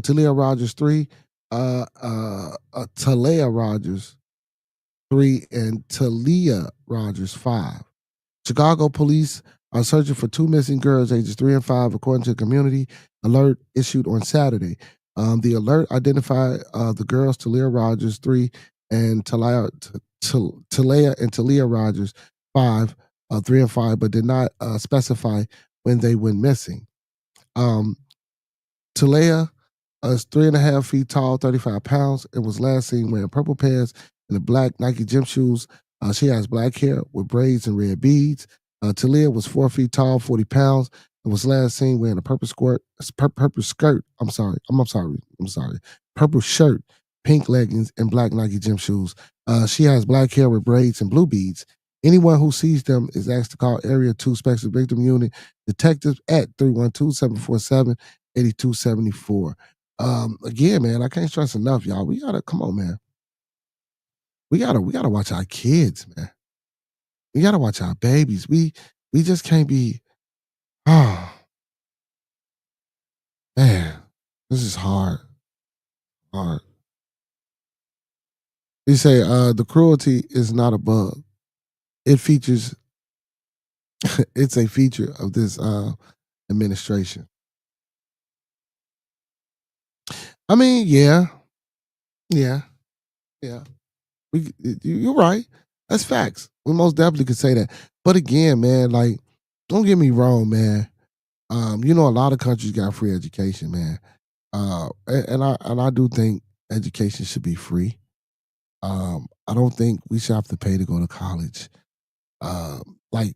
Talia Rogers 3, Talia Rogers 3, and Talia Rogers 5. Chicago police are searching for two missing girls ages 3 and 5, according to a community alert issued on Saturday. The alert identified the girls Talia Rogers 3 and Talia and Talia Rogers 5, 3 and 5, but did not specify when they went missing. Talia is 3.5 feet tall, 35 pounds, and was last seen wearing purple pants and the black Nike gym shoes. She has black hair with braids and red beads. Talia was 4 feet tall, 40 pounds, and was last seen wearing a purple skirt. I'm sorry. Purple shirt, pink leggings, and black Nike gym shoes. She has black hair with braids and blue beads. Anyone who sees them is asked to call Area 2 Special Victim Unit detectives at 312-747-8274. Again, man, I can't stress enough, y'all. We gotta come on, man. We gotta watch our kids, man. We gotta watch our babies. We just can't be. Oh man, this is hard. Hard. You say the cruelty is not a bug. It features. It's a feature of this administration. I mean, yeah, yeah, yeah. You're right. That's facts. We most definitely could say that. But again, man, like, don't get me wrong, man. A lot of countries got free education, man. And I do think education should be free. I don't think we should have to pay to go to college. Like,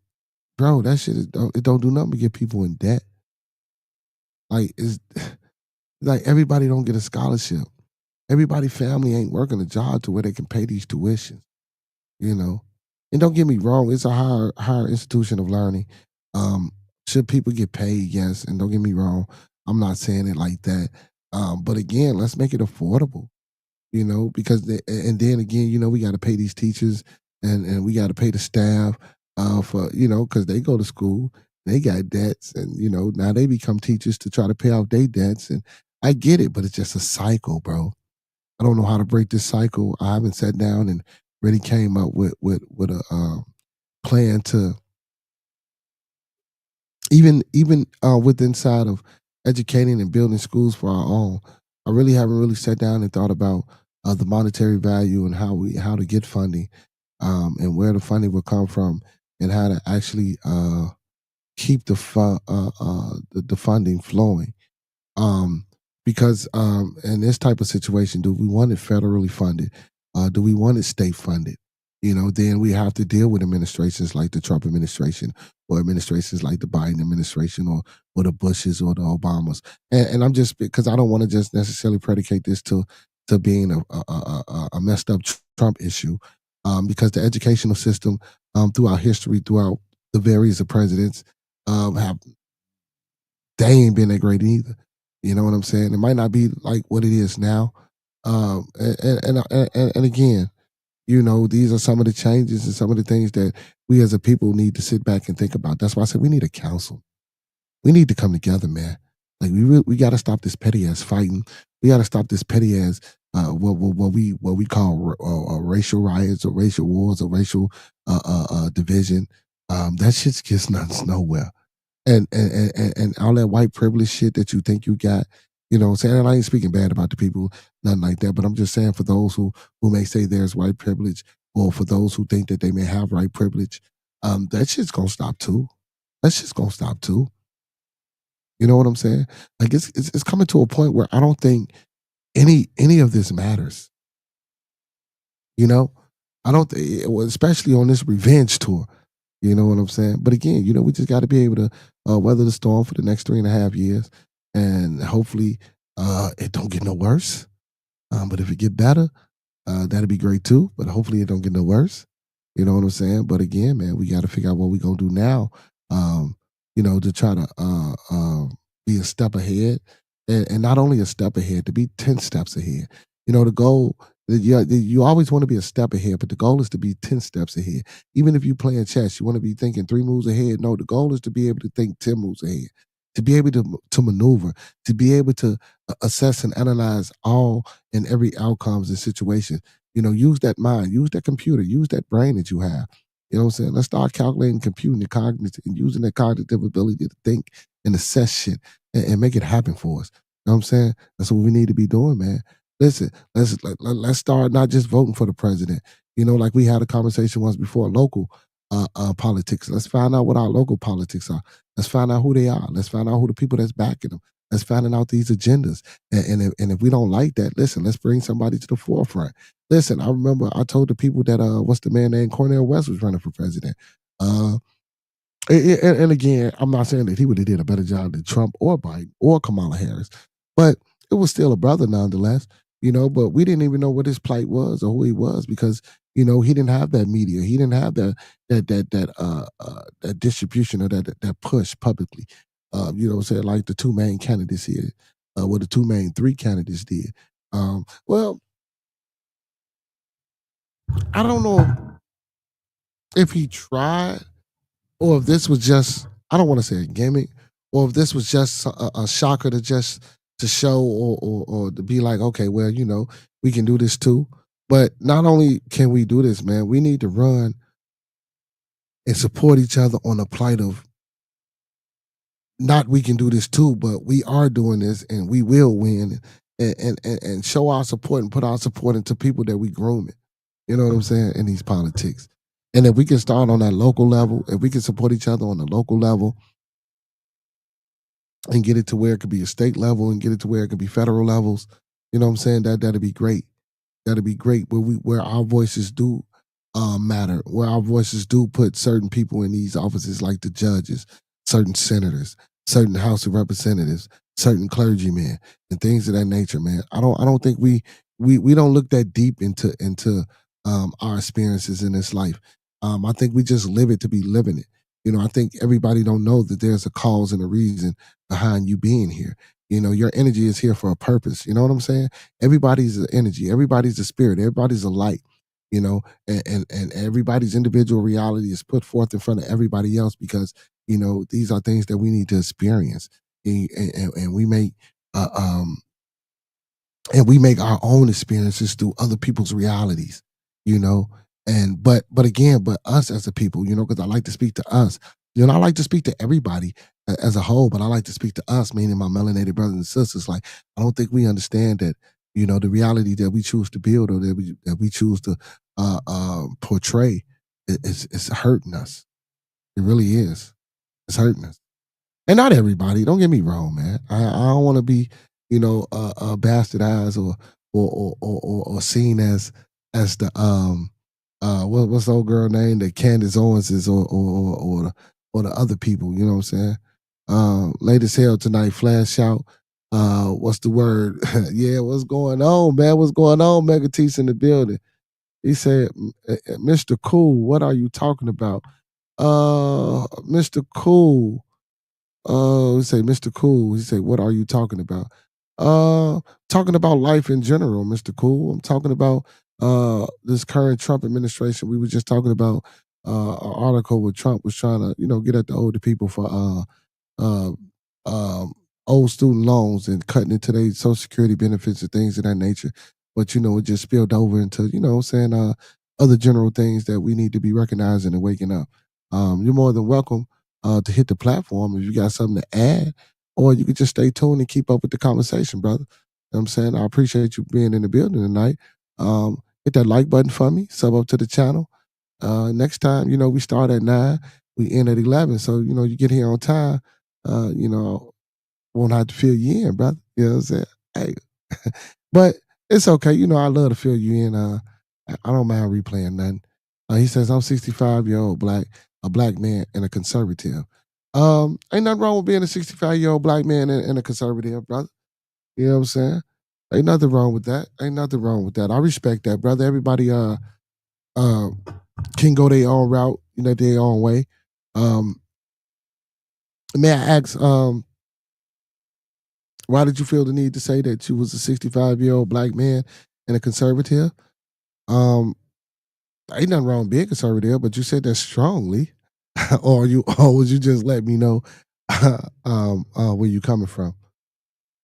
bro, that shit it don't do nothing but get people in debt. Like, it's like everybody don't get a scholarship. Everybody family ain't working a job to where they can pay these tuitions. You know, and don't get me wrong, it's a higher institution of learning. Um, should people get paid? Yes, and don't get me wrong, I'm not saying it like that. But again, let's make it affordable. Because and then again, we got to pay these teachers and we got to pay the staff for because they go to school. They got debts, and now they become teachers to try to pay off their debts. And I get it, but it's just a cycle, bro. I don't know how to break this cycle. I haven't sat down and really came up with a plan to even with inside of educating and building schools for our own. I really haven't really sat down and thought about the monetary value and how to get funding, and where the funding will come from, and how to actually keep the funding flowing. Um, because in this type of situation, do we want it federally funded? Do we want it state funded? Then we have to deal with administrations like the Trump administration, or administrations like the Biden administration, or the Bushes or the Obamas. And I'm just, because I don't want to just necessarily predicate this to being a messed up Trump issue, because the educational system, throughout history, throughout the various presidents, have they ain't been that great either. You know what I'm saying? It might not be like what it is now. And again, these are some of the changes and some of the things that we as a people need to sit back and think about. That's why I said we need a council. We need to come together, man. Like we got to stop this petty ass fighting. We got to stop this petty ass what we call racial riots or racial wars or racial division. That shit gets us nowhere. And all that white privilege shit that you think you got, what I'm saying? And I ain't speaking bad about the people, nothing like that, but I'm just saying, for those who may say there's white privilege, or for those who think that they may have white privilege, that shit's gonna stop too. That shit's gonna stop too. You know what I'm saying? Like it's coming to a point where I don't think any of this matters. I don't especially on this revenge tour. You know what I'm saying? But again, we just got to be able to weather the storm for the next 3.5 years, and hopefully it don't get no worse. But if it get better, that'd be great too. But hopefully it don't get no worse. You know what I'm saying? But again, man, we got to figure out what we gonna do now. To try to be a step ahead, and not only a step ahead, to be 10 steps ahead. The goal. You always want to be a step ahead, but the goal is to be 10 steps ahead. Even if you playing chess, you want to be thinking 3 moves ahead. No, the goal is to be able to think 10 moves ahead, to be able to maneuver, to be able to assess and analyze all and every outcomes and situation. Use that mind, use that computer, use that brain that you have. You know what I'm saying? Let's start calculating, computing, and cognitive, and using that cognitive ability to think and assess shit and make it happen for us. You know what I'm saying? That's what we need to be doing, man. Listen, let's start not just voting for the president. Like we had a conversation once before, local politics. Let's find out what our local politics are. Let's find out who they are. Let's find out who the people that's backing them. Let's find out these agendas. And if we don't like that, listen, let's bring somebody to the forefront. Listen, I remember I told the people that what's the man named Cornel West was running for president. And again, I'm not saying that he would have did a better job than Trump or Biden or Kamala Harris, but it was still a brother nonetheless. But we didn't even know what his plight was or who he was, because he didn't have that media, he didn't have that distribution or that push publicly. Saying like the two main candidates here, what the two main 3 candidates did. Well, I don't know if he tried, or if this was just, I don't want to say a gimmick, or if this was just a shocker to show, or to be like, okay, well, we can do this too. But not only can we do this, man, we need to run and support each other on the plight of, not we can do this too, but we are doing this and we will win, and show our support and put our support into people that we grooming. You know what I'm saying? In these politics. And if we can start on that local level, if we can support each other on the local level and get it to where it could be a state level and get it to where it could be federal levels, you know what I'm saying? That'd be great. That'd be great. Where our voices do matter, where our voices do put certain people in these offices, like the judges, certain senators, certain House of Representatives, certain clergymen, and things of that nature, man. I don't think we don't look that deep into our experiences in this life. I think we just live it to be living it. I think everybody don't know that there's a cause and a reason behind you being here. Your energy is here for a purpose. You know what I'm saying? Everybody's an energy. Everybody's a spirit. Everybody's a light. And everybody's individual reality is put forth in front of everybody else, because these are things that we need to experience, and we make uh, um and we make our own experiences through other people's realities, you know. And but us as a people, because I like to speak to us. I like to speak to everybody as a whole, but I like to speak to us, meaning my melanated brothers and sisters. Like, I don't think we understand that, the reality that we choose to build or that we choose to portray is hurting us. It really is. It's hurting us. And not everybody. Don't get me wrong, man. I don't want to be, bastardized or seen as the what's the old girl name that Candace Owens is or the other people. You know what I'm saying? Late as hell tonight. Flash out. What's the word? Yeah, what's going on, man? What's going on? Mega T's in the building. He said, Mr. Cool, what are you talking about? Mr. Cool. He say, Mr. Cool. He say, what are you talking about? Talking about life in general, Mr. Cool. I'm talking about this current Trump administration. We were just talking about an article where Trump was trying to, get at the older people for uh, old student loans and cutting into their social security benefits and things of that nature. But it just spilled over into, what I'm saying, other general things that we need to be recognizing and waking up. You're more than welcome to hit the platform if you got something to add, or you could just stay tuned and keep up with the conversation, brother. You know what I'm saying? I appreciate you being in the building tonight. Hit that like button for me, sub up to the channel. Next time, we start at 9, we end at 11. So, you get here on time, won't have to fill you in, brother. You know what I'm saying? Hey, but it's okay. I love to fill you in. I don't mind replaying nothing. He says, I'm 65-year-old a black man and a conservative. Ain't nothing wrong with being a 65-year-old black man and a conservative, brother. You know what I'm saying? Ain't nothing wrong with that. Ain't nothing wrong with that. I respect that, brother. Everybody can go their own route, their own way. May I ask, why did you feel the need to say that you was a 65-year-old black man and a conservative? Ain't nothing wrong being conservative, but you said that strongly. or would you just let me know where you coming from?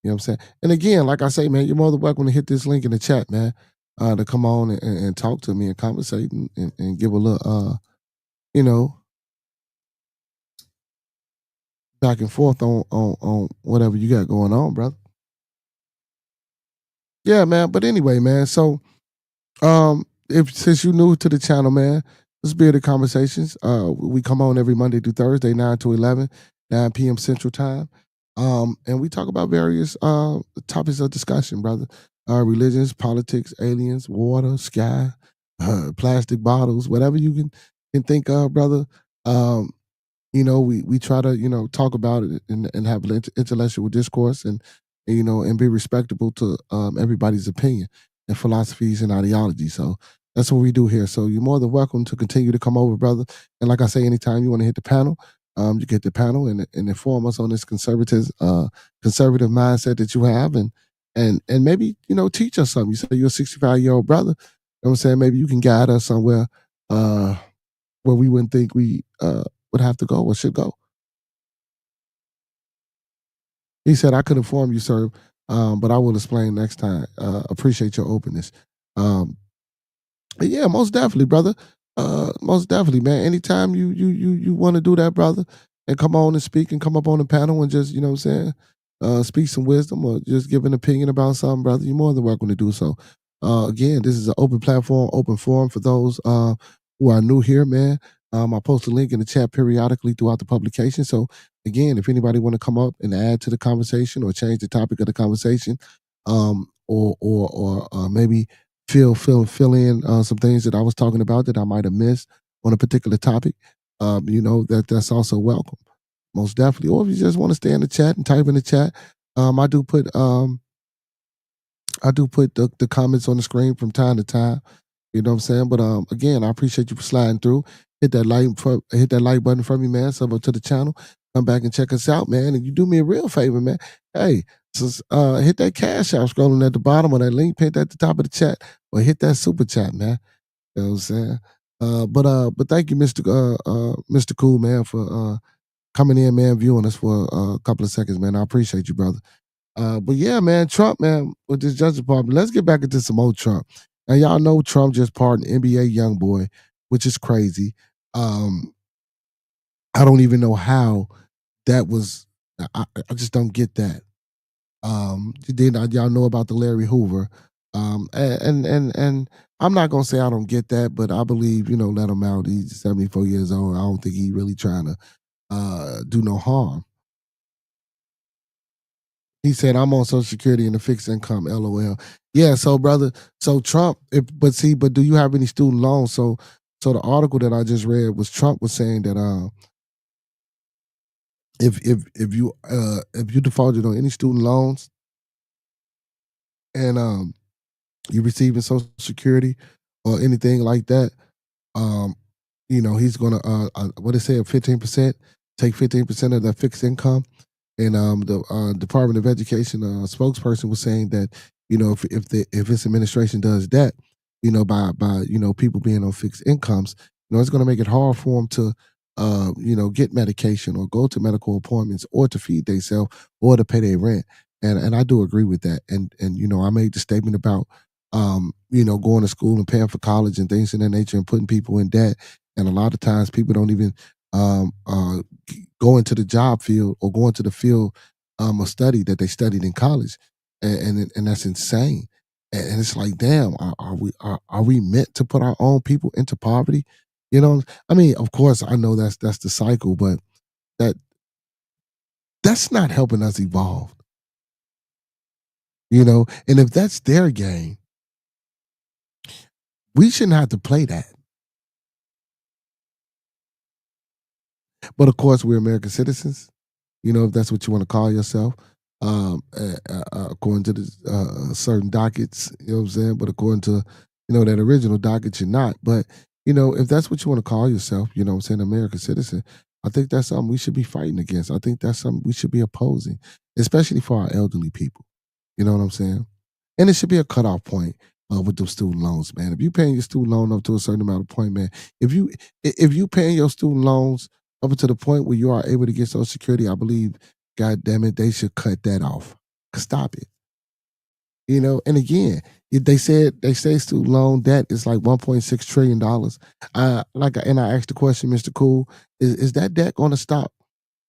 You know what I'm saying? And again, like I say, man, you're more than welcome to hit this link in the chat, man, to come on and talk to me and conversate and give a little, back and forth on whatever you got going on, brother. Yeah, man. But anyway, man. So, since you're new to the channel, man, this is Bearded Conversations. We come on every Monday through Thursday, 9 to 11, 9 p.m. Central Time. And we talk about various topics of discussion, brother. Religions, politics, aliens, water, sky, plastic bottles, whatever you can think of, brother. We try to, talk about it and have intellectual discourse and be respectable to everybody's opinion and philosophies and ideology. So that's what we do here. So you're more than welcome to continue to come over, brother. And like I say, anytime you want to hit the panel, you get the panel and inform us on this conservative mindset that you have and maybe, teach us something. You say you're a 65-year-old brother. You know what I'm saying? Maybe you can guide us somewhere where we wouldn't think we would have to go or should go. He said, I could inform you, sir, but I will explain next time. Appreciate your openness. Yeah, most definitely, brother. Most definitely, man. Anytime you want to do that, brother, and come on and speak and come up on the panel and just, what I'm saying, speak some wisdom or just give an opinion about something, brother, you're more than welcome to do so. Again, this is an open platform, open forum for those who are new here, man. I post a link in the chat periodically throughout the publication. So again, if anybody want to come up and add to the conversation or change the topic of the conversation, or maybe fill in some things that I was talking about that I might have missed on a particular topic, that's also welcome, most definitely. Or if you just want to stay in the chat and type in the chat, I do put the comments on the screen from time to time. You know what I'm saying? But again, I appreciate you for sliding through. Hit that like button for me, man. Sub up to the channel. Come back and check us out, man. And you do me a real favor, man. Hey, just hit that cash app scrolling at the bottom of that link, pinned at the top of the chat, or hit that super chat, man. You know what I'm saying? But thank you, Mr. Cool, man, for coming in, man, viewing us for a couple of seconds, man. I appreciate you, brother. But yeah, man, Trump, man, with this Justice Department, let's get back into some old Trump. And y'all know Trump just pardoned NBA young boy, which is crazy. I don't even know how that was. I just don't get that. Then y'all know about the Larry Hoover. And I'm not gonna say I don't get that, but I believe, let him out. He's 74 years old. I don't think he really trying to do no harm. He said, "I'm on Social Security and a fixed income." LOL. Yeah, so brother, so Trump. But do you have any student loans? So the article that I just read was Trump was saying that if you defaulted on any student loans and you receiving Social Security or anything like that, um, he's gonna what they say, 15%, take 15% of that fixed income. And the Department of Education spokesperson was saying that if his administration does that, by people being on fixed incomes, it's going to make it hard for them to get medication or go to medical appointments or to feed themselves or to pay their rent. And I do agree with that. And I made the statement about going to school and paying for college and things of that nature and putting people in debt. And a lot of times people don't even go into the job field or go into the field of study that they studied in college, and that's insane. And it's like, damn, are we meant to put our own people into poverty? I mean, of course, I know that's the cycle, but that that's not helping us evolve. And if that's their game, we shouldn't have to play that. But of course, we're American citizens. If that's what you want to call yourself, according to the certain dockets, you know what I'm saying? But according to, that original docket, you're not. But, if that's what you want to call yourself, what I'm saying, American citizen, I think that's something we should be fighting against. I think that's something we should be opposing, especially for our elderly people. You know what I'm saying? And it should be a cutoff point with those student loans, man. If you paying your student loan up to a certain amount of point, man, if you paying your student loans up to the point where you are able to get Social Security, I believe, God damn it, they should cut that off. Stop it. And again, they say student loan debt is like $1.6 trillion. And I asked the question, Mr. Cool, is that debt going to stop?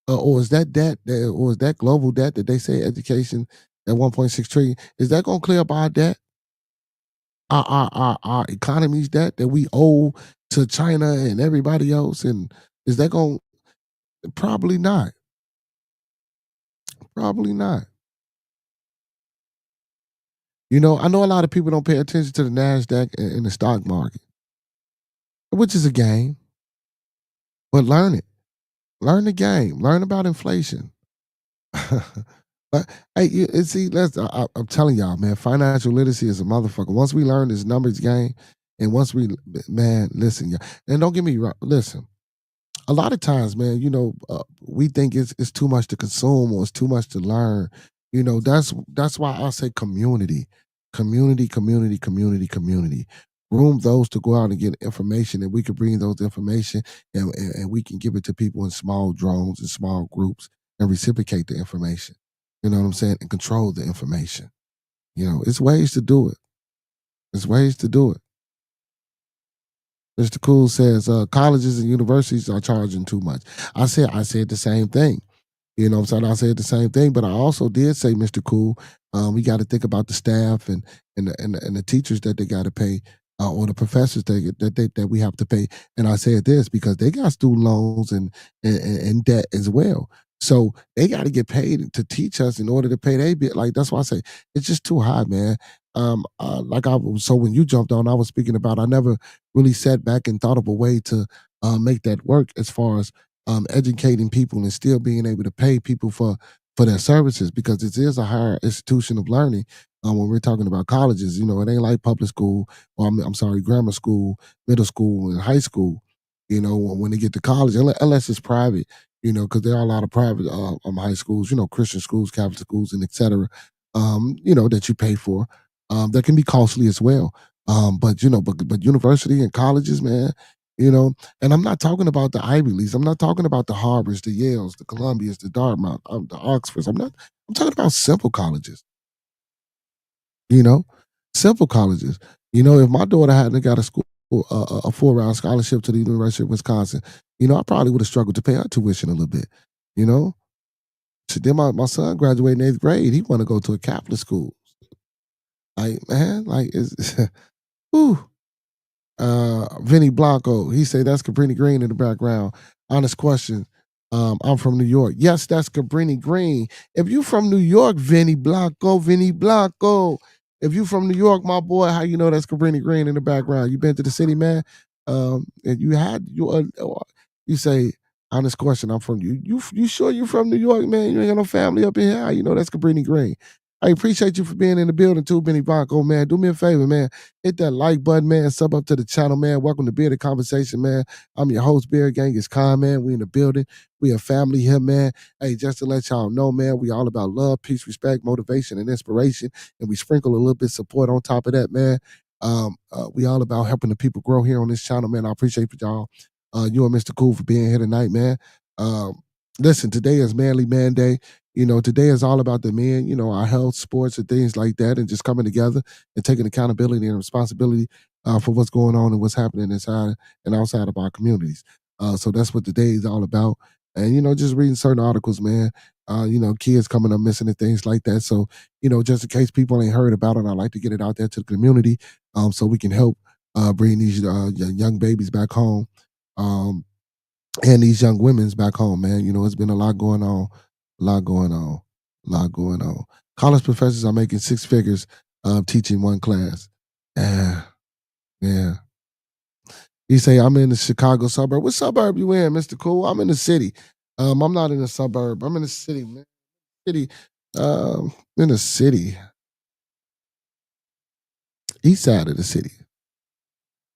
Or is that debt, or is that global debt that they say education at 1.6 trillion, is that going to clear up our debt? Our economy's debt that we owe to China and everybody else? And is that going to, probably not. Probably not. I know a lot of people don't pay attention to the NASDAQ and the stock market, which is a game. But learn it. Learn the game. Learn about inflation. But hey, see, I'm telling y'all, man, financial literacy is a motherfucker. Once we learn this numbers game, and once man, listen, y'all, and don't get me wrong, listen. A lot of times, man, we think it's too much to consume or it's too much to learn. That's why I say community. Room those to go out and get information, and we can bring those information and we can give it to people in small drones and small groups and reciprocate the information. You know what I'm saying? And control the information. It's ways to do it. There's ways to do it. Mr. Cool says colleges and universities are charging too much. I said the same thing. You know what I'm saying? I said the same thing, but I also did say, Mr. Cool, we got to think about the staff and the teachers that they got to pay, or the professors that we have to pay. And I said this because they got student loans and debt as well. So they got to get paid to teach us in order to pay their bit. Like, that's why I say it's just too high, man. So when you jumped on, I was speaking about, I never really sat back and thought of a way to make that work as far as educating people and still being able to pay people for their services, because it is a higher institution of learning. When we're talking about colleges, it ain't like public school, or I'm sorry, grammar school, middle school, and high school. When they get to college, unless it's private, because there are a lot of private high schools, Christian schools, Catholic schools, and etc. That you pay for, that can be costly as well. But university and colleges, man, You know, and I'm not talking about the Ivy Leagues. I'm not talking about the Harvards, the Yales, the Columbias, the Dartmouth, the Oxfords. I'm talking about simple colleges. You know, simple colleges. You know, if my daughter hadn't got a 4 round scholarship to the University of Wisconsin, I probably would have struggled to pay her tuition a little bit. You know, so then my son graduated in 8th grade. He want to go to a Catholic school. Like, man, like it's whew. Vinny Blanco, he say that's Cabrini Green in the background. Honest question. I'm from New York. Yes, that's Cabrini Green. If you from New York, Vinny Blanco. If you from New York, my boy, how you know that's Cabrini Green in the background? You been to the city, man? And you say, honest question, I'm from you sure you from New York, man? You ain't got no family up in here. How you know that's Cabrini Green? I appreciate you for being in the building too, Benny Blanco, man. Do me a favor, man. Hit that like button, man. Sub up to the channel, man. Welcome to Bearded Conversation, man. I'm your host, Beard Gang. It's Khan, man. We in the building. We a family here, man. Hey, just to let y'all know, man, we all about love, peace, respect, motivation, and inspiration. And we sprinkle a little bit of support on top of that, man. We all about helping the people grow here on this channel, man. I appreciate y'all. You and Mr. Cool for being here tonight, man. Listen, today is Manly Man Day. Today is all about the men, our health, sports, and things like that, and just coming together and taking accountability and responsibility for what's going on and what's happening inside and outside of our communities. So that's what today is all about. And, just reading certain articles, man, kids coming up missing and things like that. So, just in case people ain't heard about it, I like to get it out there to the community so we can help bring these young babies back home. And these young women's back home, man. It's been a lot going on, a lot going on, a lot going on. College professors are making 6 figures teaching one class. Yeah. You say, I'm in the Chicago suburb. What suburb you in, Mr. Cool? I'm in the city. I'm not in the suburb. I'm in the city, man. In the city. East side of the city.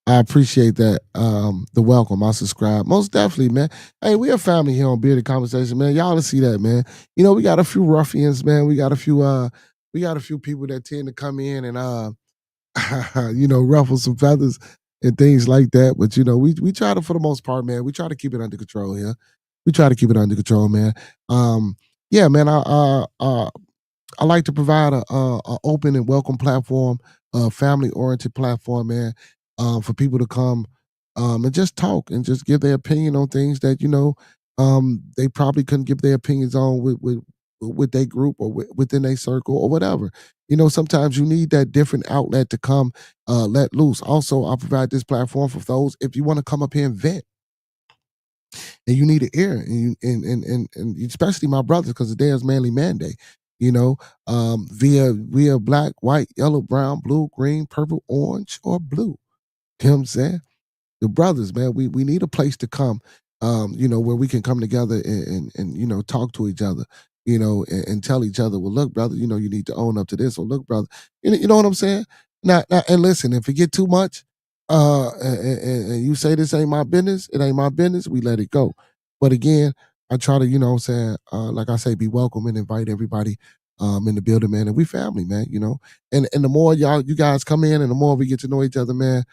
I appreciate that. The welcome. I subscribe. Most definitely, man. Hey, we a family here on Bearded Conversation, man. Y'all to see that, man. We got a few ruffians, man. We got a few people that tend to come in and ruffle some feathers and things like that. But we try to, for the most part, man, we try to keep it under control here. We try to keep it under control, man. Yeah, man. I like to provide a open and welcome platform, a family oriented platform, man, for people to come and just talk and just give their opinion on things that they probably couldn't give their opinions on with their group or within their circle or whatever. Sometimes you need that different outlet to come let loose. Also, I provide this platform for those if you want to come up here and vent and you need an ear, and especially my brothers, because today is Manly Man Day. Via black, white, yellow, brown, blue, green, purple, orange, or blue. You know what I'm saying? The brothers, man, we need a place to come, where we can come together and talk to each other, and tell each other, well, look, brother, you need to own up to this, or look, brother, you know what I'm saying? Now, and listen, if it get too much, and you say this ain't my business, it ain't my business, we let it go. But again, I try to, like I say, be welcome and invite everybody in the building, man, and we family, man, and the more you guys come in and the more we get to know each other, man,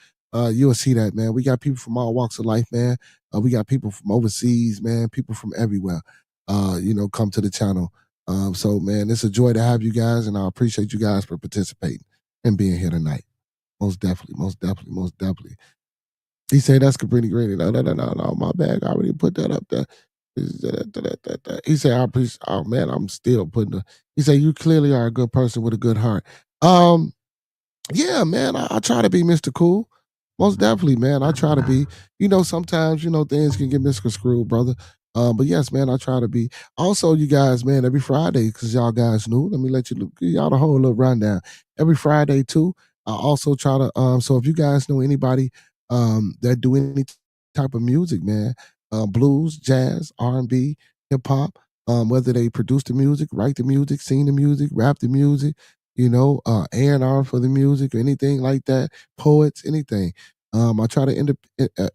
you'll see that, man. We got people from all walks of life, man. We got people from overseas, man, people from everywhere, come to the channel. So, man, it's a joy to have you guys, and I appreciate you guys for participating and being here tonight. Most definitely, most definitely, most definitely. He said that's Cabrini Green. No, my bag. I already put that up there. He said, I appreciate, oh man, I'm still putting he said, you clearly are a good person with a good heart. Yeah, man, I try to be Mr. Cool. Most definitely, man. I try to be. Sometimes, things can get misconstrued, brother. But yes, man, I try to be. Also, you guys, man, every Friday, because y'all guys knew, let me give y'all the whole little rundown. Every Friday, too, I also try to, so if you guys know anybody that do any type of music, man, blues, jazz, R&B, hip hop, whether they produce the music, write the music, sing the music, rap the music, A&R for the music or anything like that, poets, anything. I try to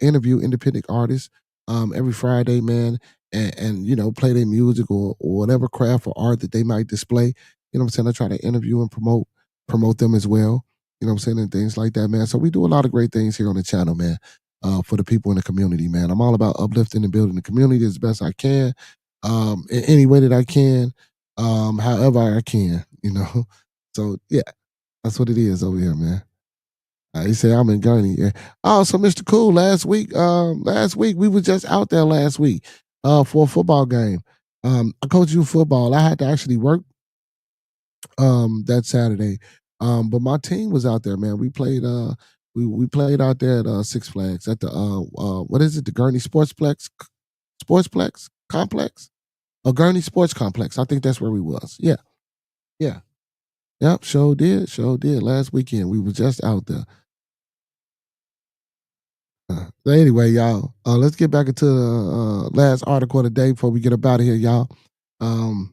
interview independent artists every Friday, man, and play their music or whatever craft or art that they might display. You know what I'm saying? I try to interview and promote them as well. You know what I'm saying? And things like that, man. So we do a lot of great things here on the channel, man. for the people in the community, man. I'm all about uplifting and building the community as best I can, in any way that I can, however I can, you know. So yeah, that's what it is over here, man. He said I'm in Gurney. Yeah. Oh, so Mr. Cool, last week we was just out there last week, for a football game. I coach you football. I had to actually work that Saturday. But my team was out there, man. We played out there at Six Flags at the what is it? The Gurney Sportsplex Complex? A Gurney Sports Complex. I think that's where we was. Yeah. Yeah. Yep, sure did. Sure did. Last weekend. We was just out there. So anyway, y'all, let's get back into the last article of the day before we get up out of here, y'all. Um,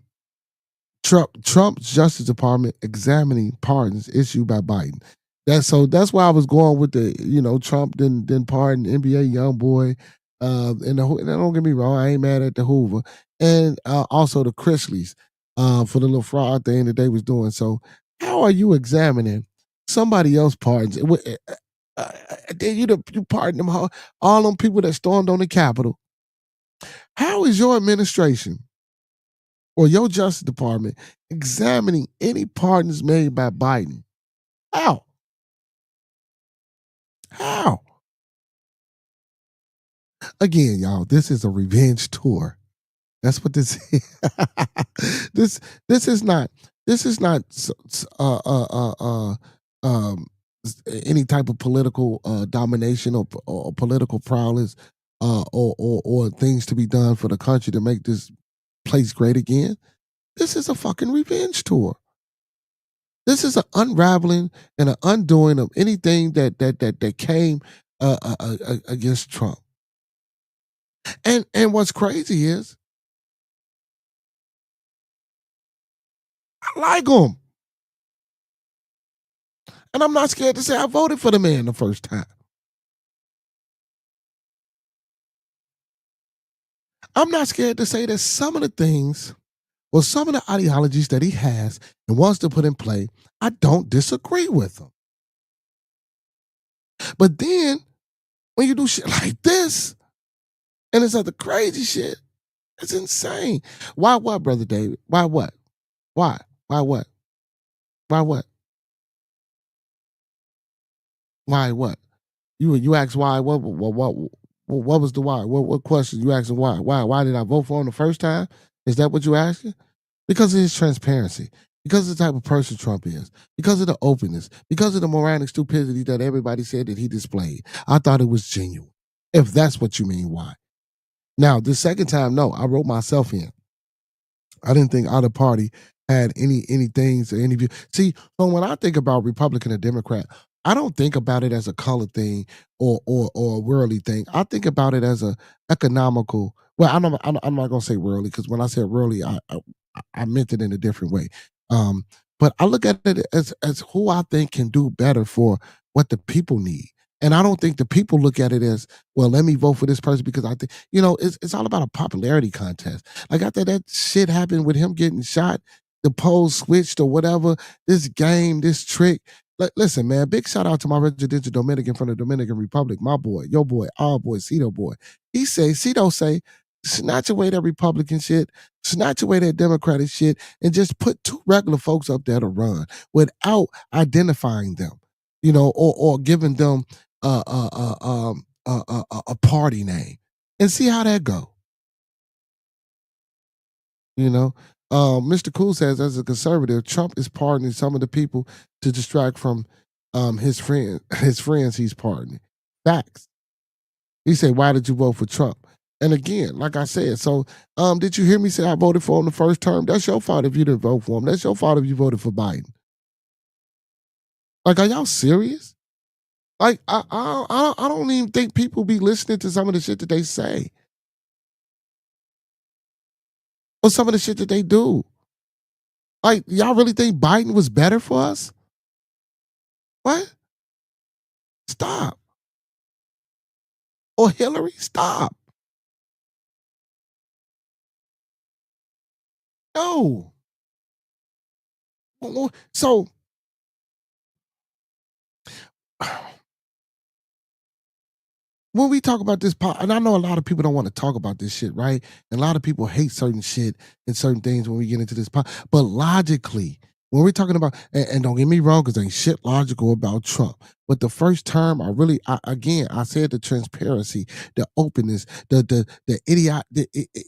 Trump's Justice Department examining pardons issued by Biden. That's why I was going with the, Trump didn't pardon NBA young boy. And don't get me wrong, I ain't mad at the Hoover. And also the Chrisleys for the little fraud thing that they was doing. So how are you examining somebody else pardons? Then you pardon them all them people that stormed on the Capitol. How is your administration or your Justice Department examining any pardons made by Biden? How? How? Again, y'all, this is a revenge tour. That's what this is. This is not um any type of political domination or political prowess or things to be done for the country to make this place great again. This is a fucking revenge tour. This is an unraveling and an undoing of anything that came against Trump. And what's crazy is I like him, and I'm not scared to say I voted for the man the first time. I'm not scared to say that some of the things or some of the ideologies that he has and wants to put in play, I don't disagree with him. But then when you do shit like this, and it's other crazy shit, it's insane. Why what, Brother David? Why what? Why? Why what? Why what? Why what? You asked why? What was the why? What question you asking? Why? Why did I vote for him the first time? Is that what you asking? Because of his transparency, because of the type of person Trump is, because of the openness, because of the moronic stupidity that everybody said that he displayed. I thought it was genuine. If that's what you mean, why? Now, the second time, no, I wrote myself in. I didn't think either party had any things or any view. See, so when I think about Republican or Democrat, I don't think about it as a color thing or a worldly thing. I think about it as a economical. Well, I'm not gonna say worldly because when I said worldly, I meant it in a different way. Um, but I look at it as who I think can do better for what the people need. And I don't think the people look at it as, well, let me vote for this person because I think, it's all about a popularity contest. Like after that shit happened with him getting shot, the polls switched or whatever, this game, this trick. Listen, man, big shout out to my residential Dominican from the Dominican Republic, my boy, your boy, our boy, Cito boy. Cito say, snatch away that Republican shit, snatch away that Democratic shit, and just put two regular folks up there to run without identifying them, or giving them a party name, and see how that go. You know, Mr. Cool says, as a conservative, Trump is pardoning some of the people to distract from his friends he's pardoning. Facts. He said, "Why did you vote for Trump?" And again, like I said, so did you hear me say I voted for him the first term? That's your fault if you didn't vote for him. That's your fault if you voted for Biden. Like, are y'all serious? Like, I don't even think people be listening to some of the shit that they say or some of the shit that they do. Like, y'all really think Biden was better for us? What? Stop. Or Hillary? Stop. No. So, when we talk about this, and I know a lot of people don't want to talk about this shit, right? And a lot of people hate certain shit and certain things when we get into this, but logically, when we're talking about, and don't get me wrong, because ain't shit logical about Trump. But the first term, again, I said the transparency, the openness, the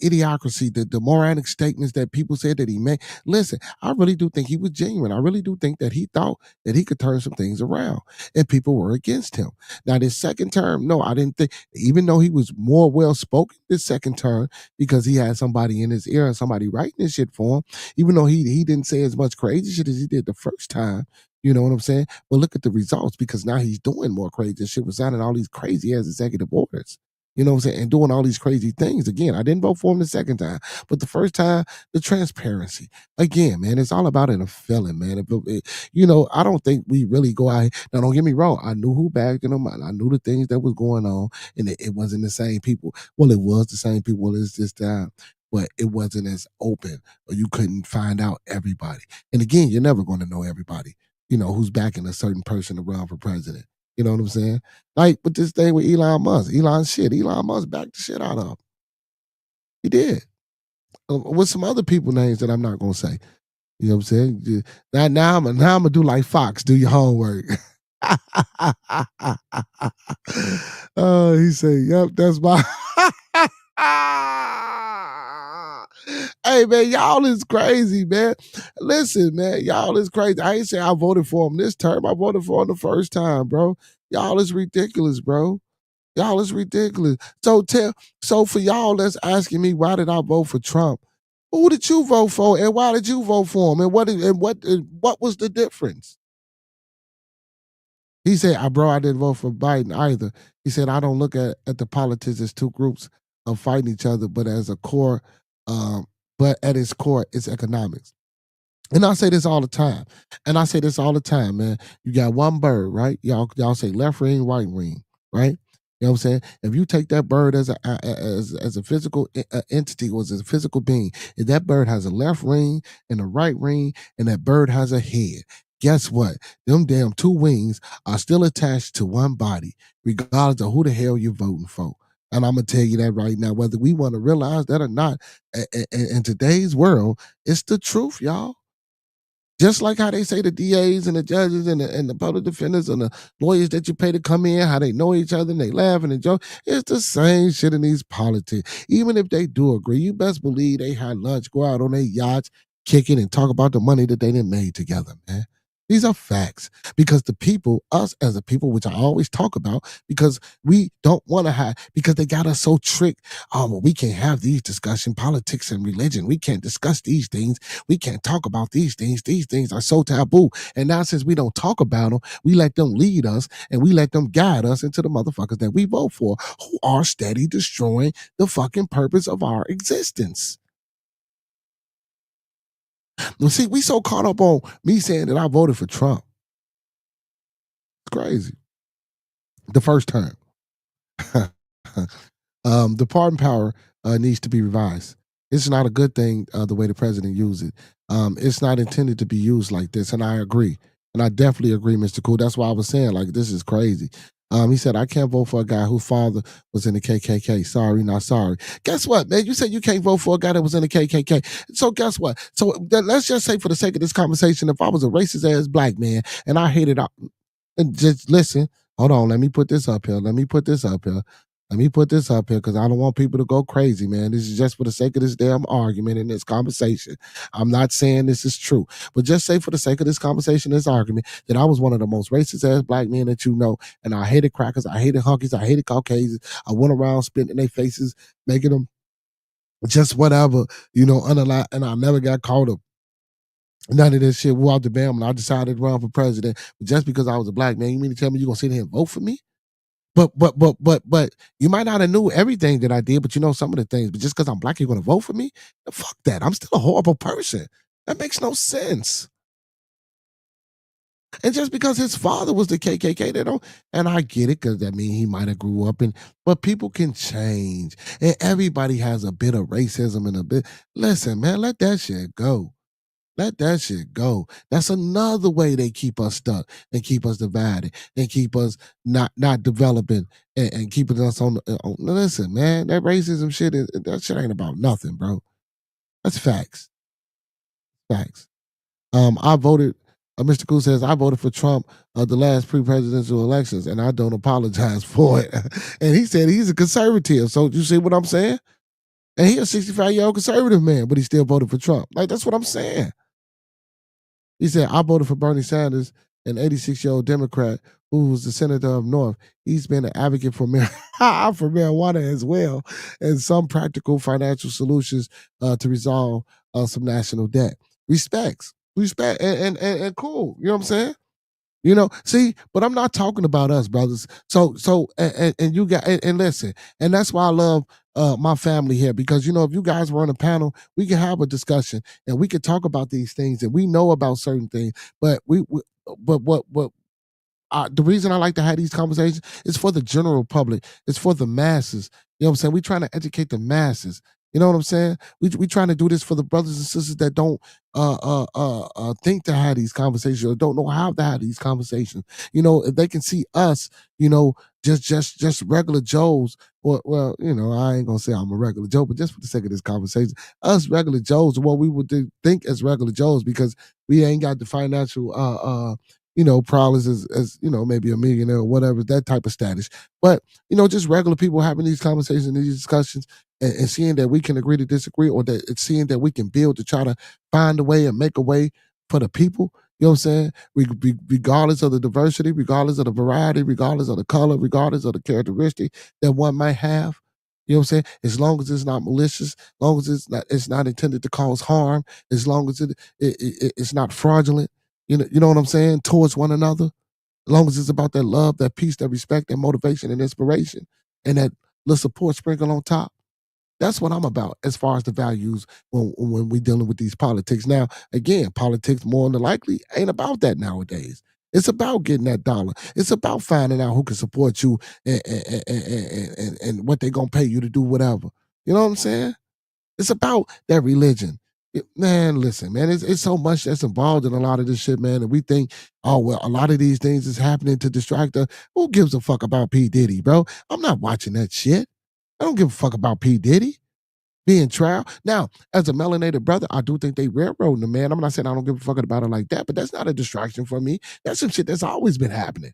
idiocracy, the moronic statements that people said that he made. Listen, I really do think he was genuine. I really do think that he thought that he could turn some things around, and people were against him. Now, this second term, no, I didn't think, even though he was more well spoken this second term because he had somebody in his ear and somebody writing this shit for him, even though he didn't say as much crazy shit as he did the first time. You know what I'm saying? But look at the results, because now he's doing more crazy shit with signing all these crazy ass executive orders. You know what I'm saying? And doing all these crazy things. Again, I didn't vote for him the second time, but the first time, the transparency. Again, man, it's all about a feeling, man. I don't think we really go out here. Now, don't get me wrong. I knew who backed him. I knew the things that was going on, and it wasn't the same people. Well, it was the same people as this time, but it wasn't as open, or you couldn't find out everybody. And again, you're never going to know everybody, who's backing a certain person around for president. You know what I'm saying? Like with this thing with Elon Musk. Elon Musk backed the shit out of him. He did. With some other people names that I'm not going to say. You know what I'm saying? Now I'm gonna do like Fox, do your homework. He said, "Yep, that's my." Hey man, y'all is crazy, man. Listen, man, y'all is crazy. I ain't say I voted for him this term. I voted for him the first time, bro. Y'all is ridiculous, bro. Y'all is ridiculous. So for y'all that's asking me why did I vote for Trump? Who did you vote for, and why did you vote for him, and what was the difference? He said, bro, I didn't vote for Biden either. He said, I don't look at the politics as two groups of fighting each other, but as a core, but at its core, it's economics. And I say this all the time. Man. You got one bird, right? Y'all say left wing, right wing, right? You know what I'm saying? If you take that bird as a physical entity, or as a physical being, if that bird has a left wing and a right wing, and that bird has a head, guess what? Them damn two wings are still attached to one body, regardless of who the hell you're voting for. And I'm going to tell you that right now, whether we want to realize that or not, in today's world, it's the truth, y'all. Just like how they say the DAs and the judges and the public defenders and the lawyers that you pay to come in, how they know each other and they laugh and they joke. It's the same shit in these politics. Even if they do agree, you best believe they had lunch, go out on their yachts, kick it, and talk about the money that they done made together, man. These are facts, because the people, us as a people, which I always talk about, because we don't want to have, because they got us so tricked. Well, we can't have these discussions, politics and religion. We can't discuss these things. We can't talk about these things. These things are so taboo. And now, since we don't talk about them, we let them lead us and we let them guide us into the motherfuckers that we vote for, who are steady destroying the fucking purpose of our existence. Now, see, we so caught up on me saying that I voted for Trump. It's crazy. The first term. The pardon power needs to be revised. It's not a good thing the way the president used it. It's not intended to be used like this, and I agree. And I definitely agree, Mr. Cool. That's why I was saying, like, this is crazy. He said, I can't vote for a guy whose father was in the KKK. Sorry, not sorry. Guess what, man? You said you can't vote for a guy that was in the KKK. So guess what? So let's just say, for the sake of this conversation, if I was a racist ass black man and I hated, and just listen, hold on, let me put this up here. Because I don't want people to go crazy, man. This is just for the sake of this damn argument and this conversation. I'm not saying this is true, but just say, for the sake of this conversation, this argument, that I was one of the most racist ass black men that you know, and I hated crackers, I hated hunkies, I hated Caucasians. I went around spitting in their faces, making them just whatever, and I never got caught up. None of this shit. Wore out the bam, and I decided to run for president. But just because I was a black man, you mean to tell me you're gonna sit here and vote for me? But you might not have knew everything that I did, but you know some of the things. But just because I'm black, you're gonna vote for me? Fuck that. I'm still a horrible person. That makes no sense. And just because his father was the KKK, they don't. And I get it, because that means he might have grew up in. But people can change, and everybody has a bit of racism and a bit. Listen, man, let that shit go. Let that shit go. That's another way they keep us stuck and keep us divided and keep us not developing and keeping us on. Listen, man, that racism shit that shit ain't about nothing, bro. That's facts. Facts. I voted. Mr. Cool says I voted for Trump the last pre-presidential elections, and I don't apologize for it. And he said he's a conservative. So you see what I'm saying? And he's a 65-year-old conservative man, but he still voted for Trump. Like that's what I'm saying. He said, I voted for Bernie Sanders, an 86-year-old Democrat who was the senator of North. He's been an advocate for, for marijuana as well and some practical financial solutions to resolve some national debt. Respect, and cool. You know what I'm saying? You know, see, but I'm not talking about us, brothers. And you got and listen, and that's why I love my family here because you know if you guys were on a panel, we can have a discussion and we can talk about these things and we know about certain things. But but what the reason I like to have these conversations is for the general public. It's for the masses. You know what I'm saying? We're trying to educate the masses. You know what I'm saying? We trying to do this for the brothers and sisters that don't think to have these conversations or don't know how to have these conversations. You know, if they can see us, you know, just regular Joes, or well, you know, I ain't gonna say I'm a regular Joe, but just for the sake of this conversation, us regular Joes, what we would think as regular Joes, because we ain't got the financial you know, problems as you know, maybe a millionaire or whatever, that type of status. But, you know, just regular people having these conversations, these discussions, and seeing that we can agree to disagree, or that it's seeing that we can build to try to find a way and make a way for the people. You know what I'm saying? Regardless of the diversity, regardless of the variety, regardless of the color, regardless of the characteristic that one might have. You know what I'm saying? As long as it's not malicious, as long as it's not intended to cause harm, as long as it's not fraudulent, you know what I'm saying, towards one another. As long as it's about that love, that peace, that respect, that motivation and inspiration, and that little support sprinkle on top. That's what I'm about as far as the values when we dealing with these politics. Now, again, politics more than likely ain't about that nowadays. It's about getting that dollar. It's about finding out who can support you and what they gonna pay you to do whatever. You know what I'm saying? It's about that religion. Man, listen, man, it's so much that's involved in a lot of this shit, man. And we think, oh, well, a lot of these things is happening to distract us. Who gives a fuck about P. Diddy, bro? I'm not watching that shit. I don't give a fuck about P. Diddy being trial. Now, as a melanated brother, I do think they railroading the man. I'm not saying I don't give a fuck about it like that, but that's not a distraction for me. That's some shit that's always been happening.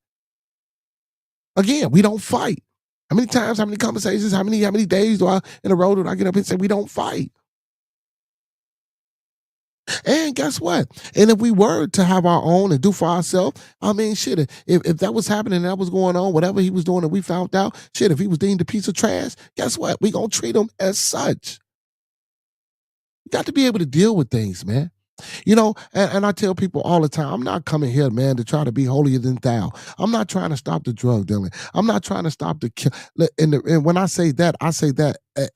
Again, we don't fight. How many times, how many conversations, how many days do I in a row do I get up and say we don't fight? And guess what? And if we were to have our own and do for ourselves, I mean, shit, if that was happening and that was going on, whatever he was doing and we found out, shit, if he was deemed a piece of trash, guess what? We gonna treat him as such. You got to be able to deal with things, man. You know, and I tell people all the time, I'm not coming here, man, to try to be holier than thou. I'm not trying to stop the drug dealing. I'm not trying to stop the kill. And when I say that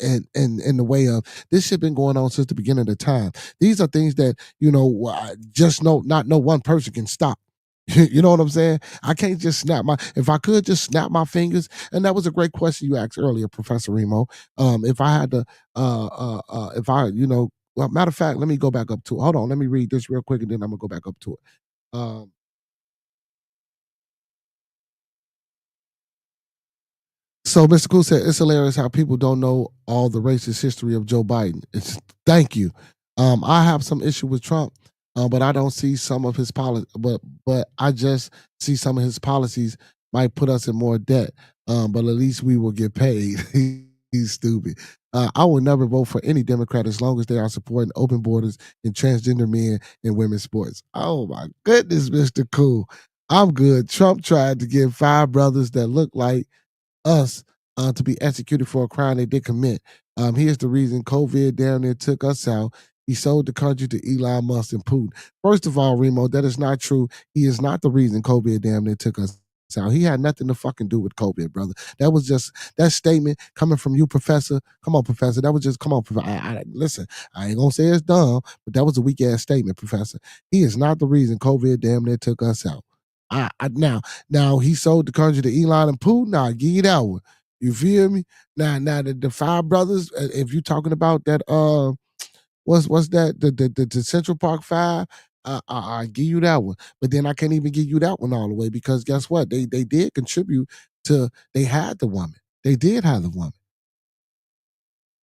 in the way of this shit been going on since the beginning of the time. These are things that, you know, just not no one person can stop. You know what I'm saying? I can't just if I could just snap my fingers. And that was a great question you asked earlier, Professor Remo. If I had to, if I, you know, well, matter of fact, let me go back up to it. Hold on, let me read this real quick and then I'm gonna go back up to it. Um, so Mr. Cool said it's hilarious how people don't know all the racist history of Joe Biden. It's thank you. I have some issue with Trump, but I don't see some of his policy. But I just see some of his policies might put us in more debt. But at least we will get paid. He's stupid. I will never vote for any Democrat as long as they are supporting open borders and transgender men in women's sports. Oh my goodness, Mr. Cool. I'm good. Trump tried to give 5 brothers that look like us to be executed for a crime they did commit. Here's the reason COVID down there took us out. He sold the country to Elon Musk and Putin. First of all, Remo, that is not true. He is not the reason COVID damn near took us out. He had nothing to fucking do with COVID, brother. That was just that statement coming from you, Professor. Come on, Professor. That was just come on, Professor. Listen, I ain't gonna say it's dumb, but that was a weak ass statement, Professor. He is not the reason COVID damn near took us out. Now he sold the country to Elon and Putin. Now give you that one. You feel me? Now the 5 brothers. If you're talking about that, what's that? The Central Park Five. I give you that one, but then I can't even give you that one all the way because guess what? They did contribute to. They had the woman. They did have the woman.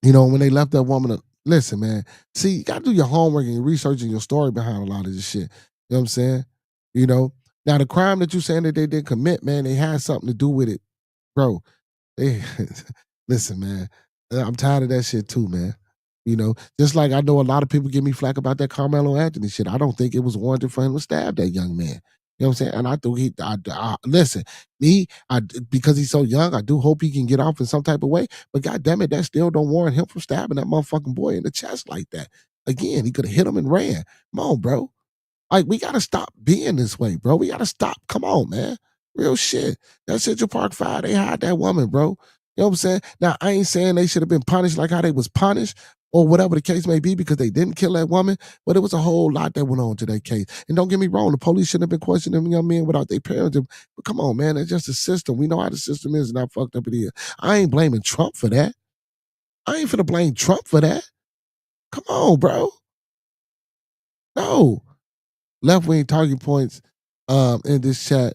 You know, when they left that woman, listen, man. See, you got to do your homework and your research and your story behind a lot of this shit. You know what I'm saying? You know, now the crime that you're saying that they did commit, man, they had something to do with it, bro. They listen, man. I'm tired of that shit too, man. You know, just like I know a lot of people give me flack about that Carmelo Anthony shit. I don't think it was warranted for him to stab that young man. You know what I'm saying? And I think listen, because he's so young, I do hope he can get off in some type of way. But God damn it, that still don't warrant him from stabbing that motherfucking boy in the chest like that. Again, he could have hit him and ran. Come on, bro. Like, we gotta stop being this way, bro. We gotta stop. Come on, man. Real shit. That Central Park Five, they had that woman, bro. You know what I'm saying? Now, I ain't saying they should have been punished like how they was punished or whatever the case may be because they didn't kill that woman, but it was a whole lot that went on to that case. And don't get me wrong, the police shouldn't have been questioning young men without their parents. But come on, man, it's just a system. We know how the system is and how fucked up it is. I ain't blaming Trump for that. I ain't finna blame Trump for that. Come on, bro. No. Left wing talking points in this chat.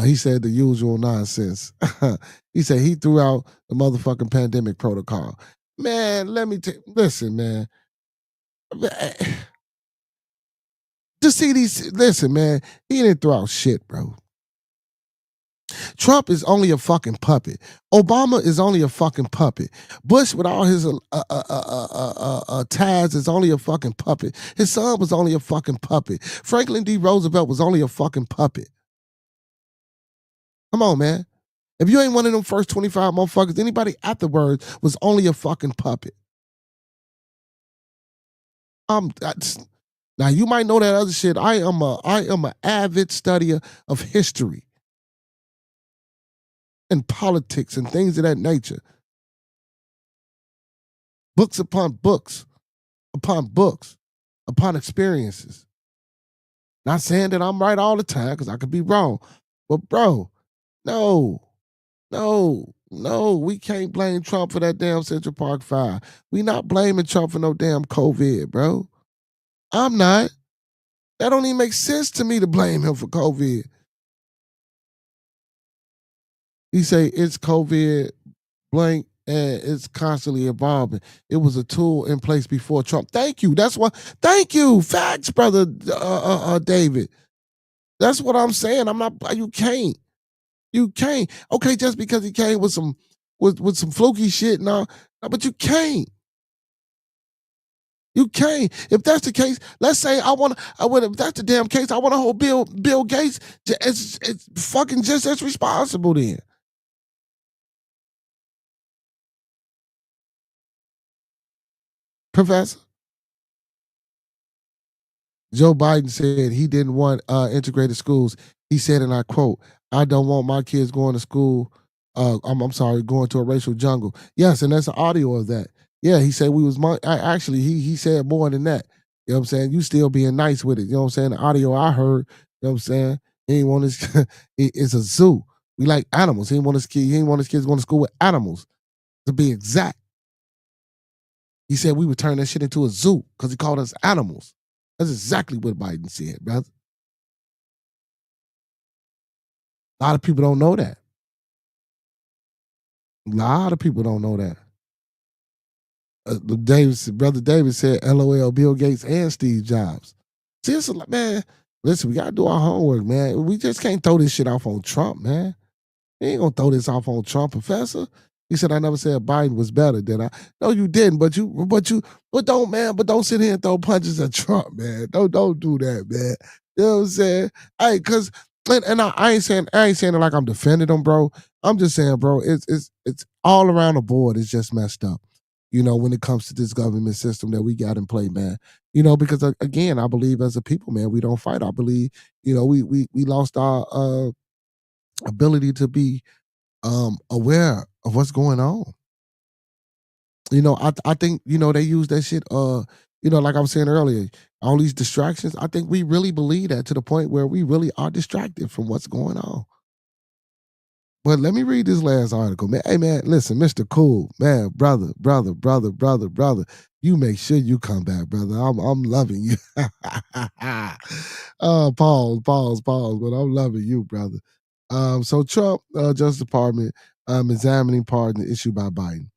He said the usual nonsense. He said he threw out the motherfucking pandemic protocol. Man, listen, man. Just see these. Listen, man. He didn't throw out shit, bro. Trump is only a fucking puppet. Obama is only a fucking puppet. Bush, with all his ties, is only a fucking puppet. His son was only a fucking puppet. Franklin D. Roosevelt was only a fucking puppet. Come on, man. If you ain't one of them first 25 motherfuckers, anybody afterwards was only a fucking puppet. Now you might know that other shit. I am an avid studier of history and politics and things of that nature. Books upon books, upon books, upon experiences. Not saying that I'm right all the time, because I could be wrong. But bro, no, we can't blame Trump for that damn Central Park Five. We not blaming Trump for no damn COVID, bro. I'm not. That don't even make sense to me to blame him for COVID. He say it's COVID blank and it's constantly evolving. It was a tool in place before Trump. Thank you. That's what. Thank you. Facts, brother David. That's what I'm saying. I'm not. You can't. You can't. Okay, just because he came with some fluky shit now, but you can't. You can't. If that's the case, let's say if that's the damn case, I want to hold Bill Gates it's fucking just as responsible then. Professor? Joe Biden said he didn't want integrated schools. He said, and I quote, "I don't want my kids going to school. I'm sorry, going to a racial jungle." Yes, and that's the audio of that. Yeah, he said we was actually he said more than that. You know what I'm saying? You still being nice with it. You know what I'm saying? The audio I heard, you know what I'm saying? He ain't want his it's a zoo. We like animals. He ain't want his kids going to school with animals, to be exact. He said we would turn that shit into a zoo because he called us animals. That's exactly what Biden said, brother. A lot of people don't know that. A lot of people don't know that. Brother David said, LOL, Bill Gates and Steve Jobs. See, it's like, man, listen, we got to do our homework, man. We just can't throw this shit off on Trump, man. We ain't going to throw this off on Trump, Professor. He said, I never said Biden was better, did I? No, you didn't, but don't sit here and throw punches at Trump, man. Don't do that, man. You know what I'm saying? Hey, because, and I ain't saying it like I'm defending him, bro. I'm just saying, bro, it's all around the board. It's just messed up. You know, when it comes to this government system that we got in play, man. You know, because again, I believe as a people, man, we don't fight. I believe, you know, we lost our ability to be aware of what's going on. You know, I think, you know, they use that shit, you know, like I was saying earlier, all these distractions. I think we really believe that to the point where we really are distracted from what's going on. But let me read this last article, man. Hey, man, listen, Mr. Cool, man, brother. You make sure you come back, brother. I'm loving you. Pause. But I'm loving you, brother. So Trump Justice Department examining pardon issued by Biden.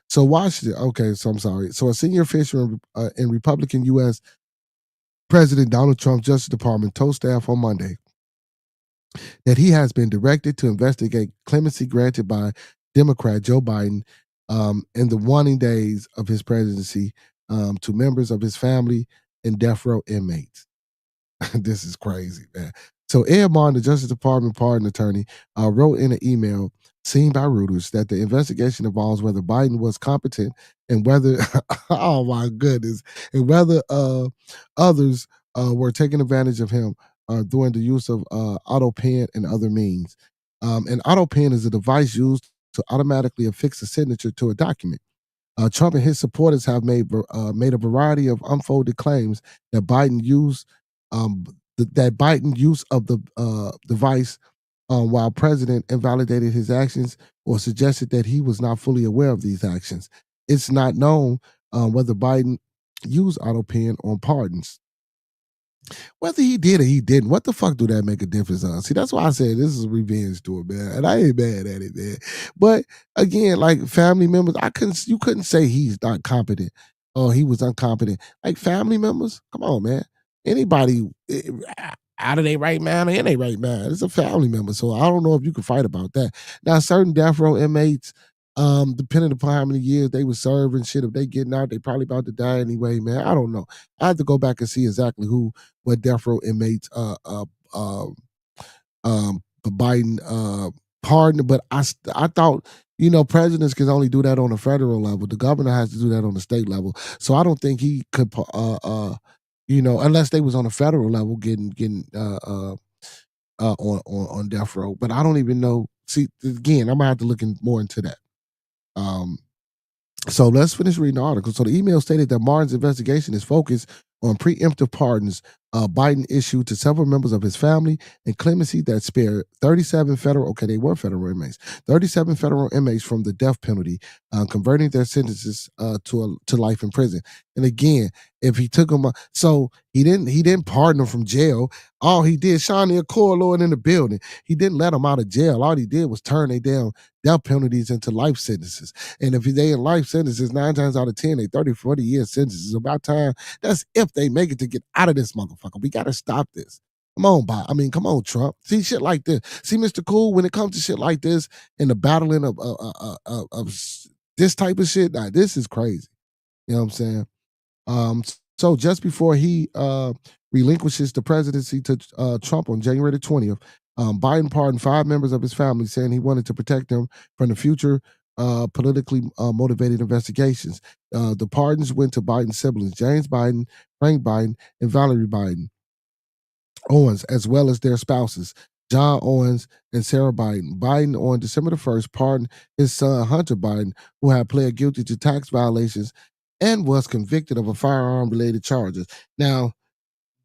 So Washington. Okay, so I'm sorry. So a senior official in Republican U.S. President Donald Trump's Justice Department told staff on Monday that he has been directed to investigate clemency granted by Democrat Joe Biden in the waning days of his presidency to members of his family and death row inmates. This is crazy, man. So Ed Martin, the Justice Department pardon attorney, wrote in an email seen by Reuters that the investigation involves whether Biden was competent and whether, oh my goodness, and whether others were taking advantage of him during the use of auto pen and other means. An auto pen is a device used to automatically affix a signature to a document. Trump and his supporters have made a variety of unfolded claims that Biden used that Biden use of the device while president invalidated his actions or suggested that he was not fully aware of these actions. It's not known whether Biden used auto pen on pardons. Whether he did or he didn't, what the fuck do that make a difference on? See, that's why I said this is a revenge tour, man. And I ain't mad at it, man. But again, like family members, you couldn't say he's not competent or he was incompetent. Like family members, come on, man. Anybody out of their right mind or in their right mind, it's a family member. So I don't know if you can fight about that. Now, certain death row inmates, depending upon how many years they were serving, shit, if they getting out, they probably about to die anyway, man. I don't know. I have to go back and see exactly what death row inmates Biden pardoned, but I thought presidents can only do that on a federal level. The governor has to do that on the state level. So I don't think he could unless they was on a federal level getting on death row. But I don't even know. See, again, I'm gonna have to look more into that. So let's finish reading the article. So the email stated that Martin's investigation is focused on preemptive pardons Biden issued to several members of his family and clemency that spared 37 federal, okay, they were federal inmates, 37 federal inmates from the death penalty, converting their sentences to life in prison. And again, if he took them, so he didn't pardon them from jail. All he did, Shawnee Accord Lord in the building, he didn't let them out of jail. All he did was turn their damn death penalties into life sentences. And if they in life sentences, 9 times out of 10, they 30, 40 year sentences. About time. That's if they make it to get out of this motherfucker. We got to stop this. Come on, come on, Trump. See shit like this. See, Mr. Cool, when it comes to shit like this and the battling of this type of shit, nah, this is crazy. You know what I'm saying? So just before he relinquishes the presidency to Trump on January the 20th, Biden pardoned 5 members of his family, saying he wanted to protect them from the future politically motivated investigations. The pardons went to Biden's siblings, James Biden, Frank Biden, and Valerie Biden Owens, as well as their spouses, John Owens and Sarah Biden. Biden, on December the 1st, pardoned his son, Hunter Biden, who had pled guilty to tax violations and was convicted of a firearm-related charges. Now,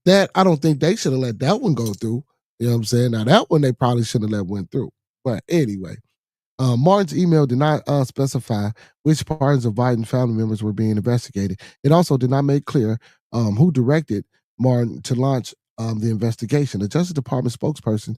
that I don't think they should have let that one go through. You know what I'm saying? Now, that one they probably shouldn't have let went through. But anyway, Martin's email did not specify which pardons of Biden family members were being investigated. It also did not make clear who directed Martin to launch the investigation. The Justice Department spokesperson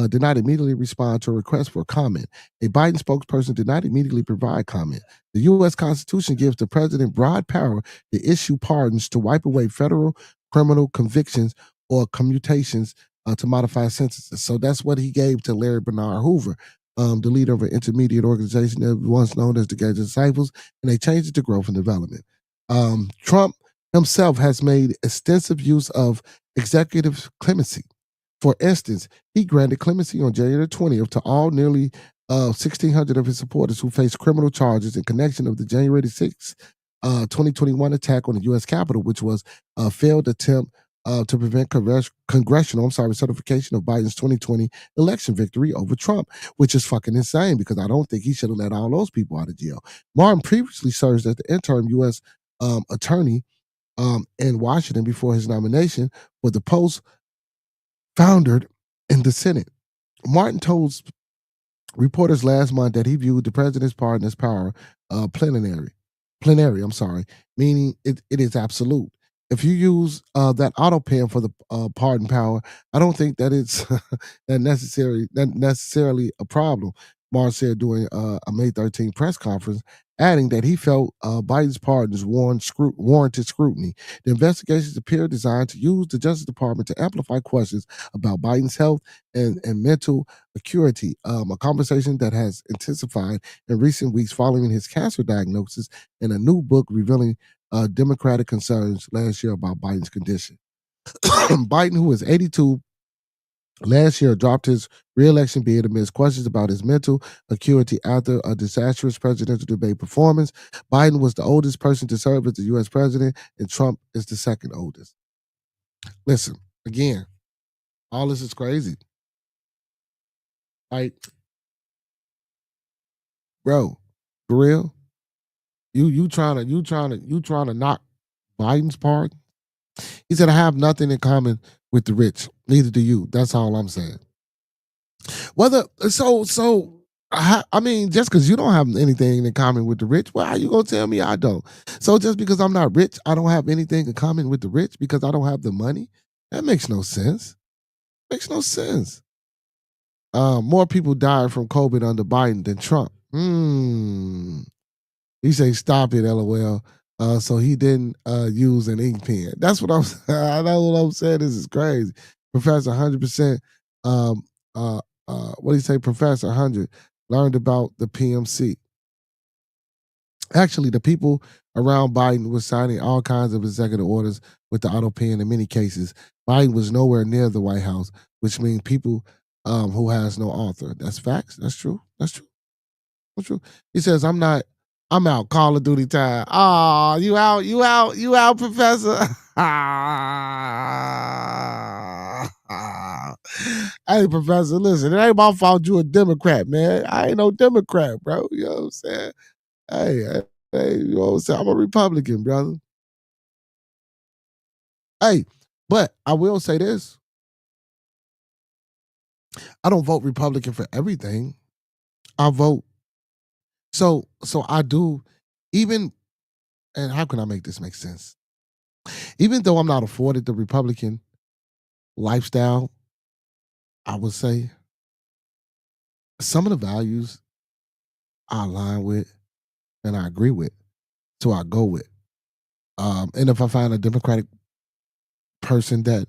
did not immediately respond to a request for comment. A Biden spokesperson did not immediately provide comment. The U.S. Constitution gives the president broad power to issue pardons to wipe away federal criminal convictions or commutations to modify sentences. So that's what he gave to Larry Bernard Hoover, the leader of an intermediate organization that was once known as the Gage Disciples, and they changed it to Growth and Development. Trump himself has made extensive use of executive clemency. For instance, he granted clemency on January 20th to all nearly 1,600 of his supporters who faced criminal charges in connection of the January 6th, 2021 attack on the U.S. Capitol, which was a failed attempt to prevent congressional certification of Biden's 2020 election victory over Trump, which is fucking insane because I don't think he should have let all those people out of jail. Martin previously served as the interim U.S. Attorney in Washington before his nomination for the post foundered in the Senate. Martin told reporters last month that he viewed the president's pardon as power plenary, I'm sorry, meaning it is absolute. If you use that auto pen for the pardon power, I don't think that it's that necessarily a problem. Barr said during a May 13th press conference, adding that he felt Biden's pardons warranted scrutiny. The investigations appear designed to use the Justice Department to amplify questions about Biden's health and mental acuity, a conversation that has intensified in recent weeks following his cancer diagnosis and a new book revealing Democratic concerns last year about Biden's condition. Biden, who is 82, last year dropped his reelection bid amidst questions about his mental acuity after a disastrous presidential debate performance. Biden was the oldest person to serve as the U.S. president, and Trump is the second oldest. Listen, again, all this is crazy. Like, bro, for real, you trying to knock Biden's pardon? He said, I have nothing in common with the rich. Neither do you. That's all I'm saying. I mean, just because you don't have anything in common with the rich, well, how you gonna tell me I don't? So just because I'm not rich, I don't have anything in common with the rich because I don't have the money? That makes no sense. Makes no sense. More people died from COVID under Biden than Trump. He say, "Stop it, LOL." So he didn't use an ink pen. That's what I'm. I know what I'm saying. This is crazy. Professor 100%. What do you say? Professor 100 learned about the PMC. Actually, the people around Biden were signing all kinds of executive orders with the auto pen in many cases. Biden was nowhere near the White House, which means people who has no author. That's facts. That's true. That's true. That's true. He says, I'm out. Call of Duty time. Ah, you out, Professor. Hey, Professor, listen, it ain't my fault you a Democrat, man. I ain't no Democrat, bro. You know what I'm saying? Hey, you know what I'm saying? I'm a Republican, brother. Hey, but I will say this. I don't vote Republican for everything. I vote. So I do, even, and how can I make this make sense? Even though I'm not afforded the Republican lifestyle, I would say some of the values I align with and I agree with, so I go with. And if I find a Democratic person that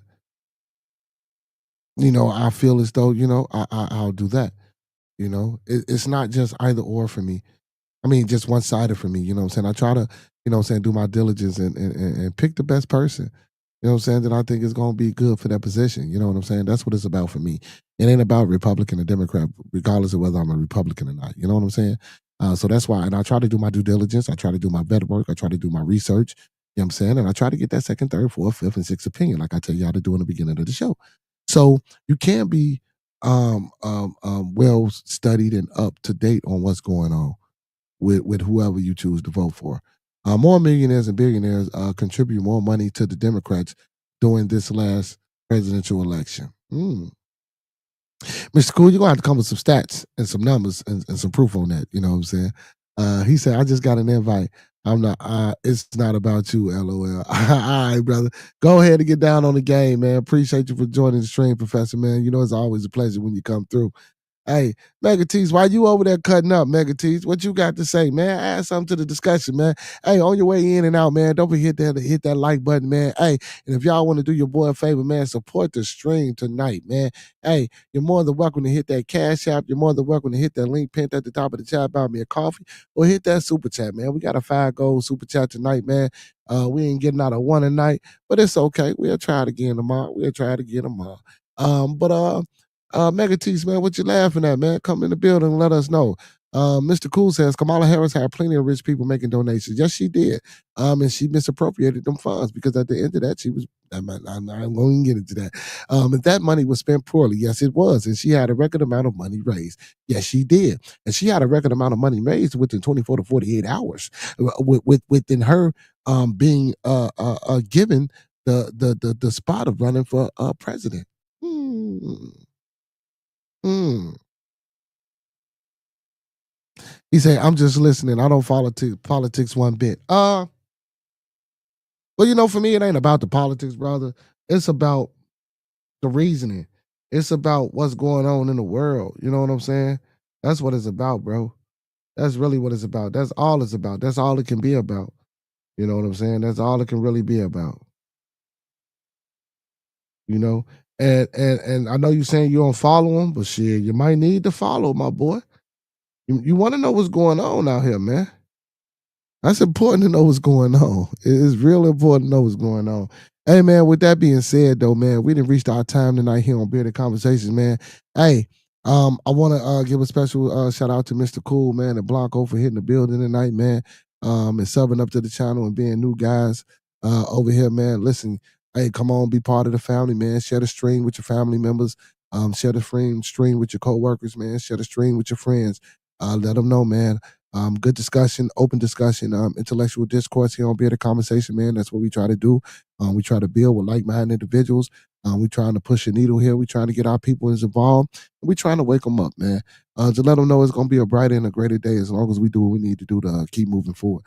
I feel as though I'll do that. It's not just either or for me. I mean, just one sided for me. You know what I'm saying? I try to, do my diligence and pick the best person. You know what I'm saying? That I think is going to be good for that position. You know what I'm saying? That's what it's about for me. It ain't about Republican or Democrat, regardless of whether I'm a Republican or not. You know what I'm saying? So that's why, and I try to do my due diligence. I try to do my better work. I try to do my research. You know what I'm saying? And I try to get that second, third, fourth, fifth, and sixth opinion, like I tell y'all to do in the beginning of the show. So you can be well studied and up to date on what's going on with whoever you choose to vote for. More millionaires and billionaires contribute more money to the Democrats during this last presidential election. Mr. Cool, you're going to have to come with some stats and some numbers and some proof on that. You know what I'm saying? He said, I just got an invite. I'm not, it's not about you, LOL. All right, brother. Go ahead and get down on the game, man. Appreciate you for joining the stream, Professor, man. You know, it's always a pleasure when you come through. Hey, Mega Tees, why you over there cutting up, Mega Tees? What you got to say, man? Add something to the discussion, man. Hey, on your way in and out, man, don't forget to hit that like button, man. Hey, and if y'all want to do your boy a favor, man, support the stream tonight, man. Hey, you're more than welcome to hit that Cash App. You're more than welcome to hit that link pinned at the top of the chat about me a coffee, or hit that super chat, man. We got a 5 gold super chat tonight, man. We ain't getting out of one tonight, but it's okay. We'll try it again tomorrow. Mega Tees, man, what you laughing at, man? Come in the building and let us know. Mr. Cool says Kamala Harris had plenty of rich people making donations. Yes, she did. And she misappropriated them funds because at the end of that, she was. I'm going to get into that. If that money was spent poorly, yes, it was, and she had a record amount of money raised. Yes, she did, and she had a record amount of money raised within 24 to 48 hours, within her being given the spot of running for president. He said, I'm just listening. I don't follow politics one bit. Well, for me, it ain't about the politics, brother. It's about the reasoning. It's about what's going on in the world. You know what I'm saying? That's what it's about, bro. That's really what it's about. That's all it's about. That's all it can be about. You know what I'm saying? That's all it can really be about. You know? And I know you're saying you don't follow him, but shit, you might need to follow, my boy. You want to know what's going on out here, man. That's important to know what's going on. It's real important to know what's going on. Hey, man, with that being said, though, man, we didn't reach our time tonight here on Bearded Conversations, man. Hey, I want to give a special shout out to Mr. Cool, man, and Blanco for hitting the building tonight, man, and subbing up to the channel and being new guys over here, man. Listen, hey, come on, be part of the family, man. Share the stream with your family members. Share the stream with your coworkers, man. Share the stream with your friends. Let them know, man. Good discussion, open discussion, intellectual discourse here on Bearded Conversation, man. That's what we try to do. We try to build with like-minded individuals. We trying to push a needle here. We trying to get our people involved. We trying to wake them up, man. To let them know it's going to be a brighter and a greater day as long as we do what we need to do to keep moving forward.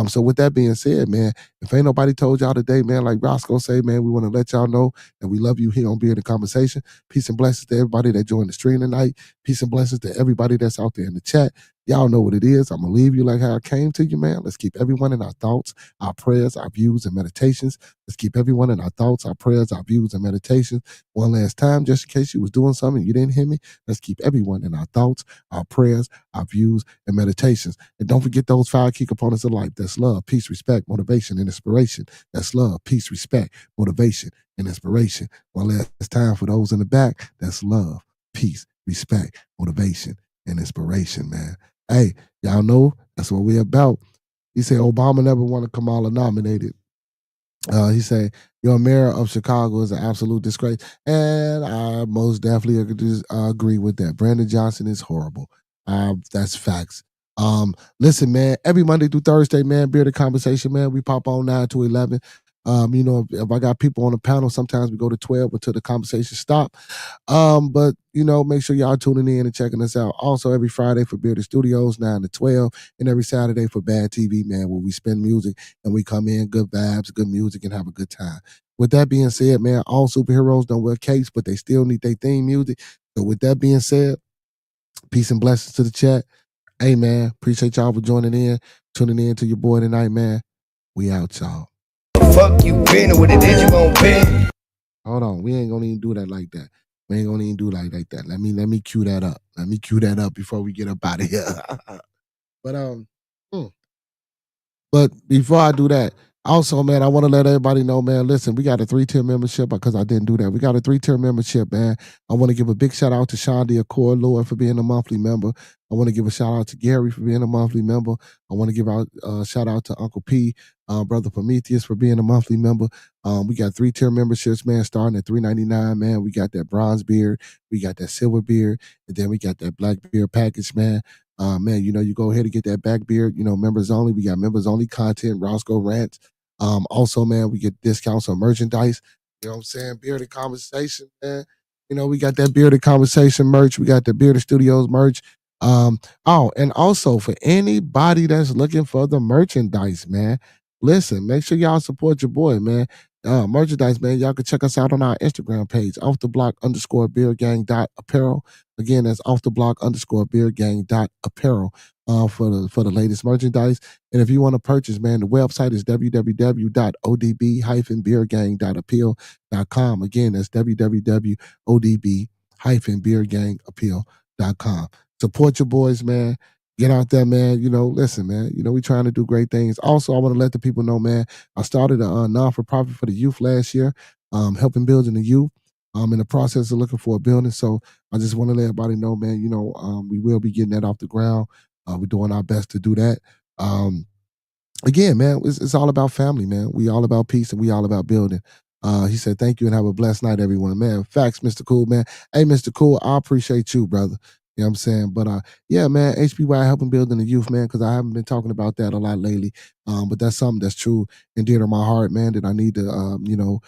So with that being said, man, if ain't nobody told y'all today, man, like Roscoe say, man, we want to let y'all know that we love you here on Bearded Conversation. Peace and blessings to everybody that joined the stream tonight. Peace and blessings to everybody that's out there in the chat. Y'all know what it is. I'm going to leave you like how I came to you, man. Let's keep everyone in our thoughts, our prayers, our views, and meditations. Let's keep everyone in our thoughts, our prayers, our views, and meditations. One last time, just in case you was doing something and you didn't hear me, let's keep everyone in our thoughts, our prayers, our views, and meditations. And don't forget those 5 key components of life. That's love, peace, respect, motivation, and inspiration. That's love, peace, respect, motivation, and inspiration. One last time for those in the back, that's love, peace, respect, motivation, and inspiration, man. Hey, y'all know that's what we're about. He said Obama never wanted Kamala nominated. He said your mayor of Chicago is an absolute disgrace, and I most definitely agree with that. Brandon Johnson is horrible. That's facts. Listen, man. Every Monday through Thursday, man, Bearded Conversation, man. We pop on 9 to 11. If I got people on the panel, sometimes we go to 12 until the conversation stop. But make sure y'all tuning in and checking us out. Also, every Friday for Bearded Studios, 9 to 12, and every Saturday for Bad TV, man, where we spin music and we come in, good vibes, good music, and have a good time. With that being said, man, all superheroes don't wear capes, but they still need their theme music. So with that being said, peace and blessings to the chat. Hey, man, appreciate y'all for joining in, tuning in to your boy tonight, man. We out, y'all. Fuck you been or what it is you gon' be. Hold on, we ain't gonna even do that like that. We ain't gonna even do like that. Let me cue that up. Let me cue that up before we get up out of here. But before I do that, also, man, I want to let everybody know, man, listen, we got a 3-tier membership because I didn't do that. We got a 3-tier membership, man. I want to give a big shout out to Sean Diacor Lord for being a monthly member. I want to give a shout out to Gary for being a monthly member. I want to give a shout out to Uncle P, Brother Prometheus for being a monthly member. We got 3-tier memberships, man, starting at $3.99, man. We got that bronze beard, we got that silver beard, and then we got that black beard package, man. Man, you go ahead and get that back beard, members only. We got members only content, Roscoe Rants. Also, man, we get discounts on merchandise. You know what I'm saying? Bearded Conversation, man. We got that Bearded Conversation merch. We got the Bearded Studios merch. And also for anybody that's looking for the merchandise, man, listen, make sure y'all support your boy, man. Merchandise, man, y'all can check us out on our Instagram page, _beardgang.apparel. Again, that's _beardgang.apparel for the latest merchandise. And if you want to purchase, man, the website is www.odb-beardgang.appeal.com. Again, that's www.odb-beardgangappeal.com. Support your boys, man. Get out there, man. Listen, man. We trying to do great things. Also, I want to let the people know, man, I started a non-for-profit for the youth last year, helping building the youth. I'm in the process of looking for a building. So I just want to let everybody know, man, we will be getting that off the ground. We're doing our best to do that. Again, man, it's all about family, man. We all about peace and we all about building. He said, thank you and have a blessed night, everyone. Man, facts, Mr. Cool, man. Hey, Mr. Cool, I appreciate you, brother. You know what I'm saying? But yeah, man, HBY helping building the youth, man, because I haven't been talking about that a lot lately. But that's something that's true and dear to my heart, man, that I need to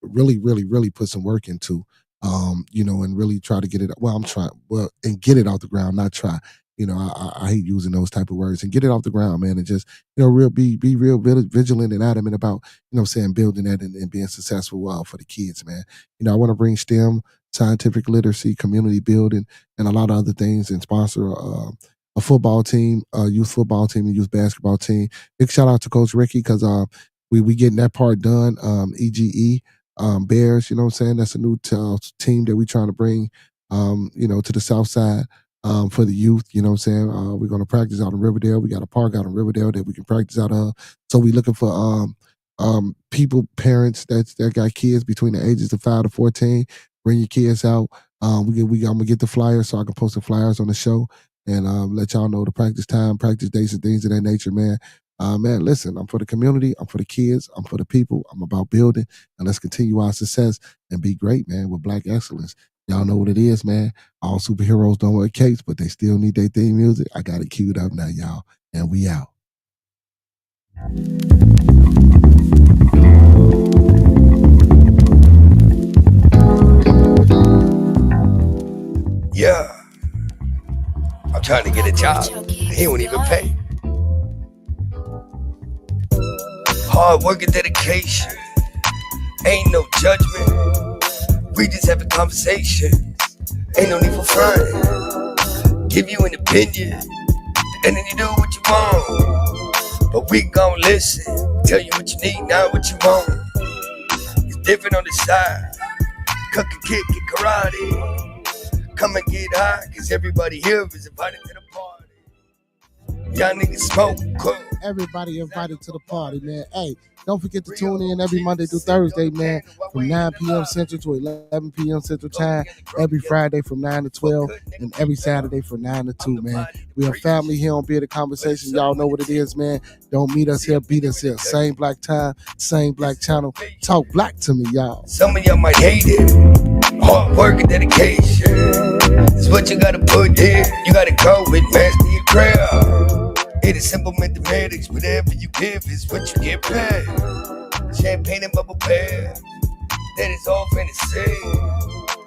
really, really, really put some work into. And really try to get it. Well, I'm trying. Well, and get it off the ground, not try. I hate using those type of words, and get it off the ground, man, and just be real vigilant and adamant about building that and being successful for the kids, man. I want to bring STEM, scientific literacy, community building, and a lot of other things, and sponsor a football team, youth football team, and youth basketball team. Big shout out to Coach Ricky because we getting that part done. EGE Bears, that's a new team that we trying to bring to the South Side. For the youth, we're going to practice out in Riverdale. We got a park out in Riverdale that we can practice out of. So we looking for parents that got kids between the ages of 5 to 14. Bring your kids out. I'm gonna get the flyers so I can post the flyers on the show and let y'all know the practice time, practice dates, and things of that nature, man. Man, listen, I'm for the community, I'm for the kids, I'm for the people, I'm about building, and let's continue our success and be great, man, with Black excellence. Y'all know what it is, man. All superheroes don't wear capes, but they still need their theme music. I got it queued up now, y'all, and we out. Yeah, I'm trying to get a job. He won't even pay. Hard work and dedication. Ain't no judgment. We just having conversations. Ain't no need for front. Give you an opinion, and then you do what you want. But we gon' listen. Tell you what you need, not what you want. It's different on the side. Cook and kick and karate. Come and get high, cause everybody here is invited to the party. Y'all niggas smoke, cook. Everybody invited to the party, man. Hey, don't forget to tune in every Monday through Thursday, man, from 9 p.m. Central to 11 p.m. Central Time, every Friday from 9 to 12, and every Saturday from 9 to 2, man. We are family here on Bearded Conversation. Y'all know what it is, man. Don't meet us here, beat us here. Same black time, same black channel. Talk black to me, y'all. Some of y'all might hate it. Hard work and dedication is what you gotta put in. You gotta go with master your craft. It is simple mathematics. Whatever you give is what you get back. Champagne and bubble bath, that is all fantasy.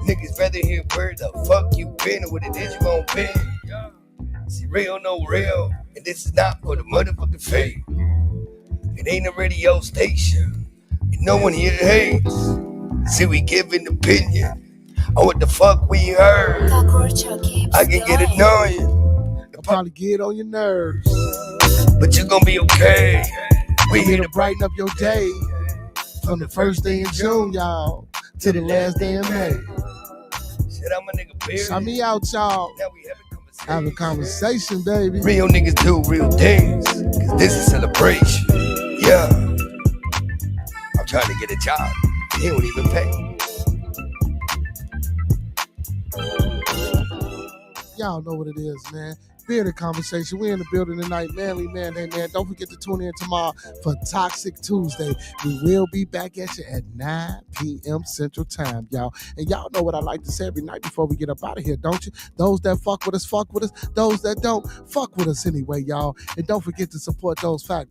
Niggas rather hear where the fuck you been or what it is you gon' be. See, real, no real, and this is not for the motherfucking fake. It ain't a radio station, and no one here hates. See, we give an opinion on what the fuck we heard. I can get annoying. I'll probably get on your nerves, but you gon' be okay. We here to brighten up your day. From the first day in June, y'all, to the last day in May. Shit, I'm a nigga beard. Shout me out, y'all. Now we have a conversation, baby. Real niggas do real things, cause this is celebration. Yeah. I'm trying to get a job. He don't even pay. Y'all know what it is, man. Bearded Conversation. We in the building tonight. Manly Manday, man. Don't forget to tune in tomorrow for Toxic Tuesday. We will be back at you at 9 p.m. Central Time, y'all. And y'all know what I like to say every night before we get up out of here, don't you? Those that fuck with us, fuck with us. Those that don't, fuck with us anyway, y'all. And don't forget to support those five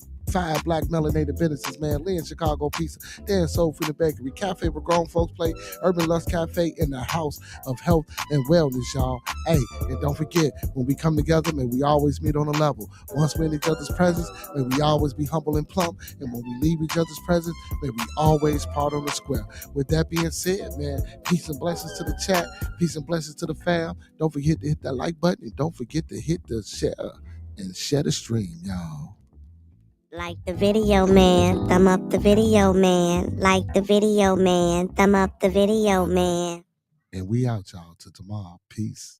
black melanated businesses, man. Lynn Chicago Pizza, Dan Soul Food and Bakery, Cafe where grown folks play, Urban Lust Cafe, in the House of Health and Wellness, y'all. Hey, and don't forget, when we come together, may we always meet on a level. Once we're in each other's presence, may we always be humble and plump. And when we leave each other's presence, may we always part on the square. With that being said, man, peace and blessings to the chat. Peace and blessings to the fam. Don't forget to hit that like button, and don't forget to hit the share and share the stream, y'all. Like the video, man. Thumb up the video, man. Like the video, man. Thumb up the video, man. And we out, y'all. Till tomorrow. Peace.